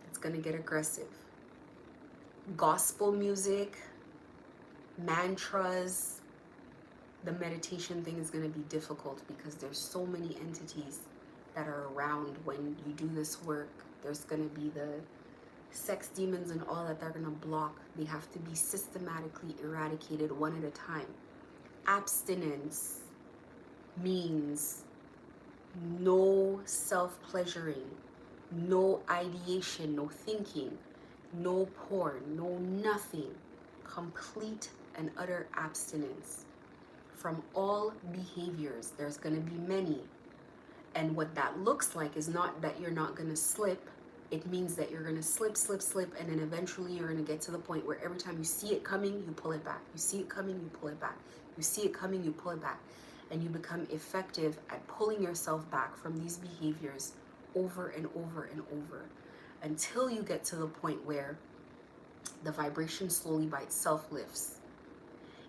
It's gonna get aggressive. Gospel music, mantras, the meditation thing is gonna be difficult because there's so many entities that are around when you do this work. There's gonna be the sex demons and all that they're gonna block. They have to be systematically eradicated one at a time. Abstinence means no self-pleasuring, no ideation, no thinking, no porn, no nothing. Complete and utter abstinence from all behaviors. There's gonna be many. And what that looks like is not that you're not gonna slip. It means that you're gonna slip, and then eventually you're gonna get to the point where every time you see it coming, you pull it back. You see it coming, you pull it back. You see it coming, you pull it back. And you become effective at pulling yourself back from these behaviors over and over and over until you get to the point where the vibration slowly by itself lifts.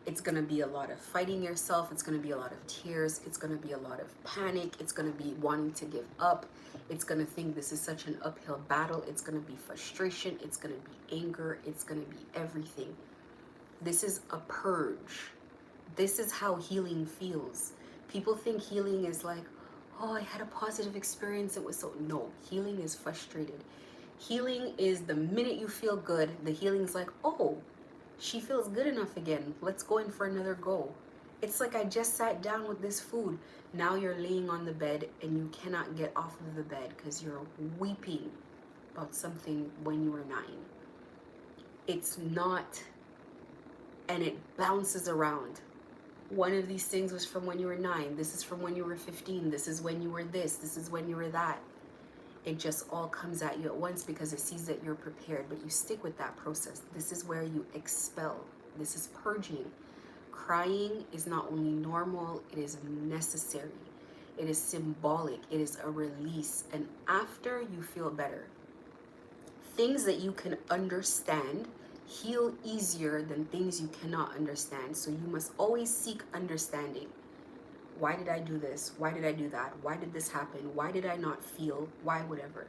It's gonna be a lot of fighting yourself. It's gonna be a lot of tears. It's gonna be a lot of panic. It's gonna be wanting to give up. It's gonna think this is such an uphill battle. It's gonna be frustration. It's gonna be anger. It's gonna be everything. This is a purge. This is how healing feels. People think healing is like, oh, I had a positive experience. It was so, no, healing is frustrated. Healing is the minute you feel good, the healing's like, oh, she feels good enough again. Let's go in for another go. It's like I just sat down with this food. Now you're laying on the bed and you cannot get off of the bed because you're weeping about something when you were 9. It's not, and it bounces around. One of these things was from when you were 9. This is from when you were 15. This is when you were this. This is when you were that. It just all comes at you at once because it sees that you're prepared, but you stick with that process. This is where you expel. This is purging. Crying is not only normal, it is necessary. It is symbolic. It is a release. And after you feel better, things that you can understand heal easier than things you cannot understand. So you must always seek understanding. Why did I do this? Why did I do that? Why did this happen? Why did I not feel? Why whatever?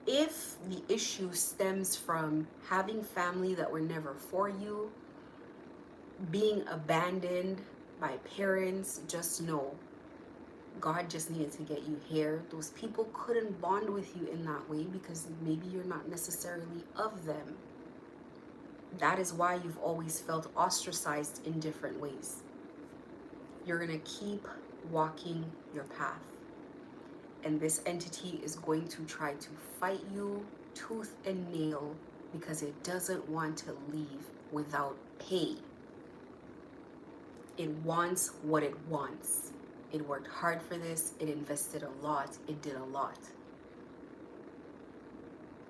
If the issue stems from having family that were never for you, being abandoned by parents, just know God just needed to get you here. Those people couldn't bond with you in that way because maybe you're not necessarily of them. That is why you've always felt ostracized in different ways. You're going to keep walking your path. And this entity is going to try to fight you tooth and nail because it doesn't want to leave without pay. It wants what it wants. It worked hard for this. It invested a lot. It did a lot.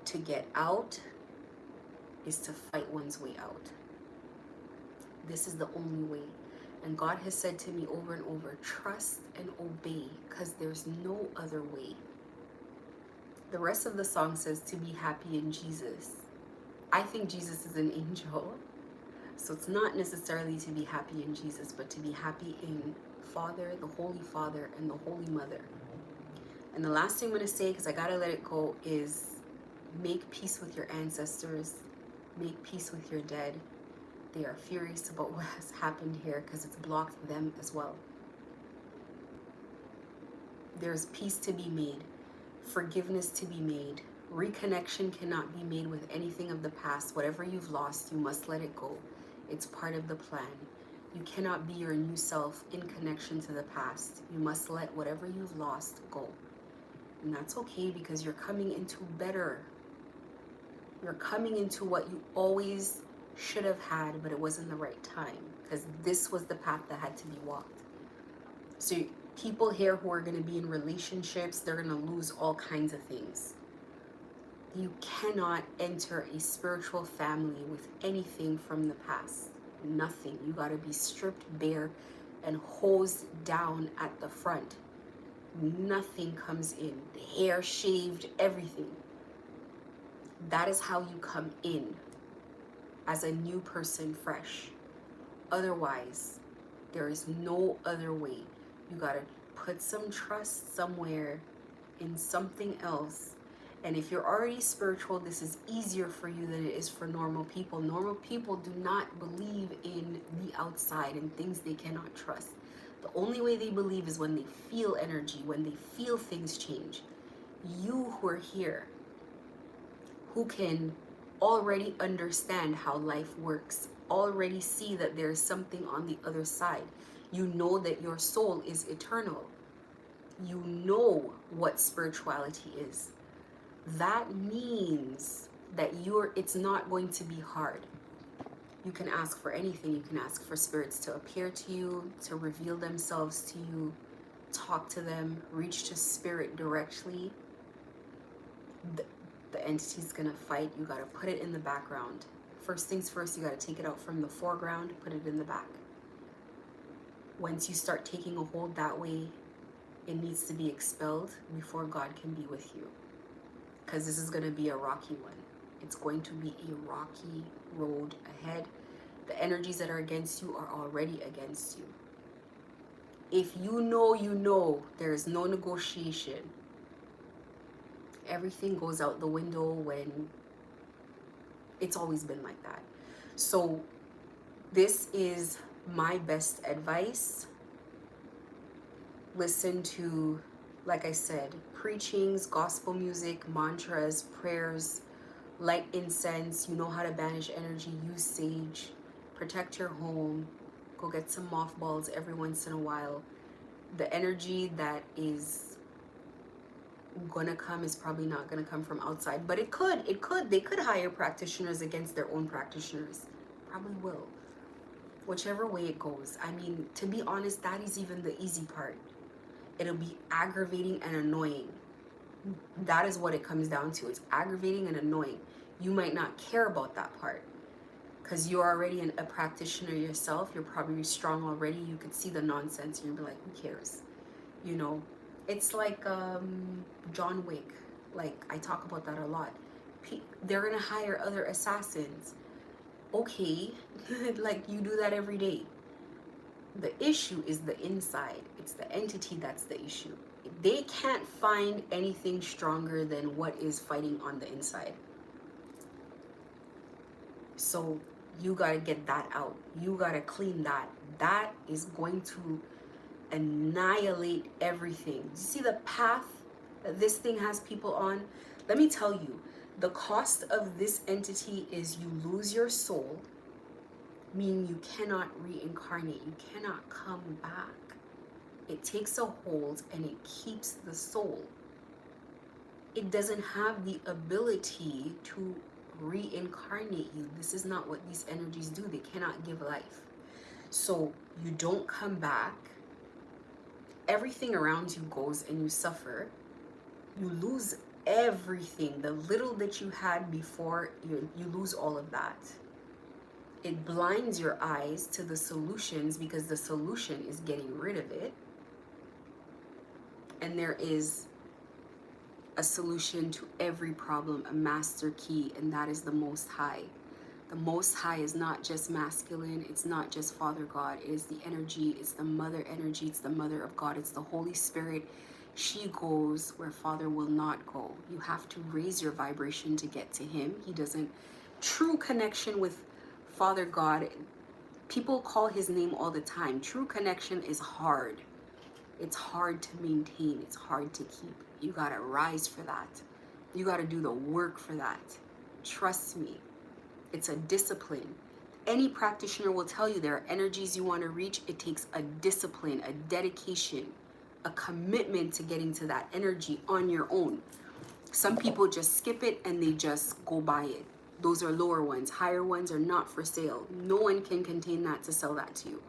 To get out is to fight one's way out. This is the only way. And God has said to me over and over, trust and obey, because there's no other way. The rest of the song says to be happy in Jesus. I think Jesus is an angel. So it's not necessarily to be happy in Jesus, but to be happy in Father, the Holy Father, and the Holy Mother. And the last thing I'm going to say, because I got to let it go, is make peace with your ancestors. Make peace with your dead. They are furious about what has happened here because it's blocked them as well. There's peace to be made, forgiveness to be made. Reconnection cannot be made with anything of the past. Whatever you've lost, you must let it go. It's part of the plan. You cannot be your new self in connection to the past. You must let whatever you've lost go. And that's okay because you're coming into better. You're coming into what you always should have had, but it wasn't the right time because this was the path that had to be walked. So people here who are going to be in relationships, they're going to lose all kinds of things. You cannot enter a spiritual family with anything from the past. Nothing. You got to be stripped bare and hosed down at the front. Nothing comes in. The hair shaved, everything. That is how you come in as a new person, fresh. Otherwise, there is no other way. You gotta put some trust somewhere in something else. And if you're already spiritual, this is easier for you than it is for normal people. Normal people do not believe in the outside and things they cannot trust. The only way they believe is when they feel energy, when they feel things change. You who are here, who can already understand how life works, already see that there is something on the other side. You know that your soul is eternal. You know what spirituality is. That means that it's not going to be hard. You can ask for anything. You can ask for spirits to appear to you, to reveal themselves to you, talk to them, reach to spirit directly. The entity's gonna fight. You gotta put it in the background. First things first, you gotta take it out from the foreground, put it in the back. Once you start taking a hold that way, it needs to be expelled before God can be with you. Because this is gonna be a rocky one. It's going to be a rocky road ahead. The energies that are against you are already against you. If you know, there is no negotiation. Everything goes out the window when it's always been like that. So this is my best advice. Listen to, like I said, preachings, gospel music, mantras, prayers, light incense. You know how to banish energy, use sage, protect your home, Go get some mothballs every once in a while. The energy that is gonna come is probably not gonna come from outside, but they could hire practitioners against their own practitioners. Probably will. Whichever way it goes. I mean, to be honest, that is even the easy part. It'll be aggravating and annoying. That is what it comes down to. It's aggravating and annoying. You might not care about that part because you're already a practitioner yourself. You're probably strong already. You could see the nonsense and you'd be like, who cares? You know, it's like John Wick. Like, I talk about that a lot. They're gonna hire other assassins. Okay, like you do that every day. The issue is the inside. It's the entity that's the issue. They can't find anything stronger than what is fighting on the inside. So you gotta get that out. You gotta clean that. That is going to annihilate everything. You see the path that this thing has people on? Let me tell you, the cost of this entity is you lose your soul, meaning you cannot reincarnate. You cannot come back. It takes a hold and it keeps the soul. It doesn't have the ability to reincarnate you. This is not what these energies do. They cannot give life. So you don't come back. Everything around you goes and you suffer. You lose everything. The little that you had before, you lose all of that. It blinds your eyes to the solutions because the solution is getting rid of it. And there is a solution to every problem, a master key, and that is the Most High. The Most High is not just masculine, it's not just Father God, it is the energy, it's the mother energy, it's the mother of God, it's the Holy Spirit. She goes where Father will not go. You have to raise your vibration to get to him. He doesn't. True connection with Father God, people call his name all the time. True connection is hard. It's hard to maintain. It's hard to keep. You gotta rise for that. You gotta do the work for that. Trust me. It's a discipline. Any practitioner will tell you there are energies you want to reach. It takes a discipline, a dedication, a commitment to getting to that energy on your own. Some people just skip it and they just go by it. Those are lower ones. Higher ones are not for sale. No one can contain that to sell that to you.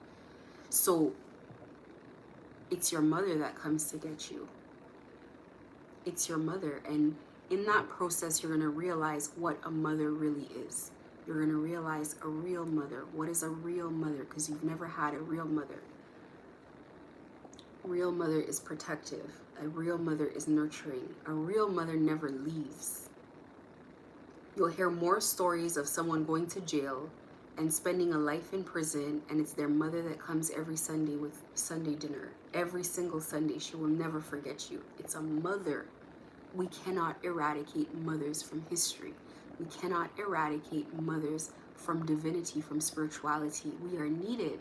So it's your mother that comes to get you. It's your mother. And in that process, you're going to realize what a mother really is. You're going to realize a real mother. What is a real mother? Because you've never had a real mother. A real mother is protective. A real mother is nurturing. A real mother never leaves. You'll hear more stories of someone going to jail and spending a life in prison, and it's their mother that comes every Sunday with Sunday dinner. Every single Sunday, she will never forget you. It's a mother. We cannot eradicate mothers from history. We cannot eradicate mothers from divinity, from spirituality. We are needed.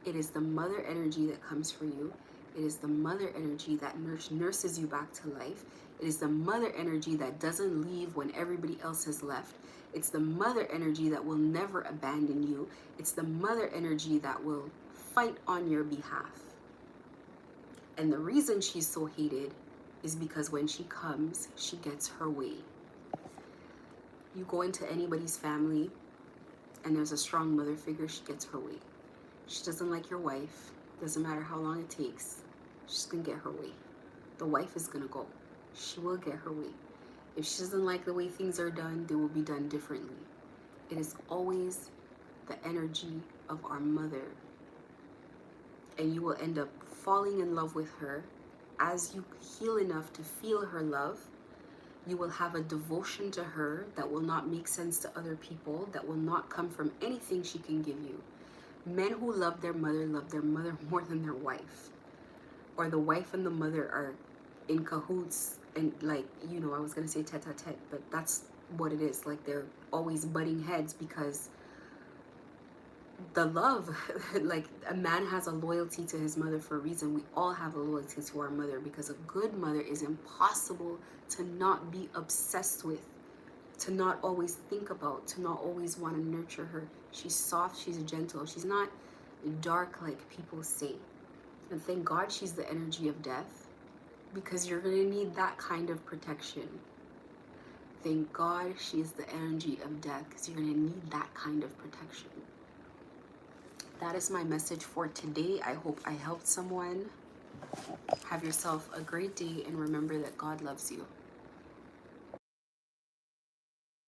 It is the mother energy that comes for you. It is the mother energy that nurses you back to life. It is the mother energy that doesn't leave when everybody else has left. It's the mother energy that will never abandon you. It's the mother energy that will fight on your behalf. And the reason she's so hated is because when she comes, she gets her way. You go into anybody's family and there's a strong mother figure, she gets her way. She doesn't like your wife. Doesn't matter how long it takes. She's gonna get her way. The wife is gonna go. She will get her way. If she doesn't like the way things are done, they will be done differently. It is always the energy of our mother. And you will end up falling in love with her. As you heal enough to feel her love, you will have a devotion to her that will not make sense to other people, that will not come from anything she can give you. Men who love their mother more than their wife. Or the wife and the mother are in cahoots and like, you know, I was going to say tete-a-tete, but that's what it is. Like they're always butting heads because the love, like a man has a loyalty to his mother for a reason. We all have a loyalty to our mother because a good mother is impossible to not be obsessed with, to not always think about, to not always want to nurture her. She's soft, she's gentle. She's not dark like people say. And thank God she's the energy of death, because you're going to need that kind of protection. Thank God she's the energy of death, because you're going to need that kind of protection. That is my message for today. I hope I helped someone. Have yourself a great day, and remember that God loves you.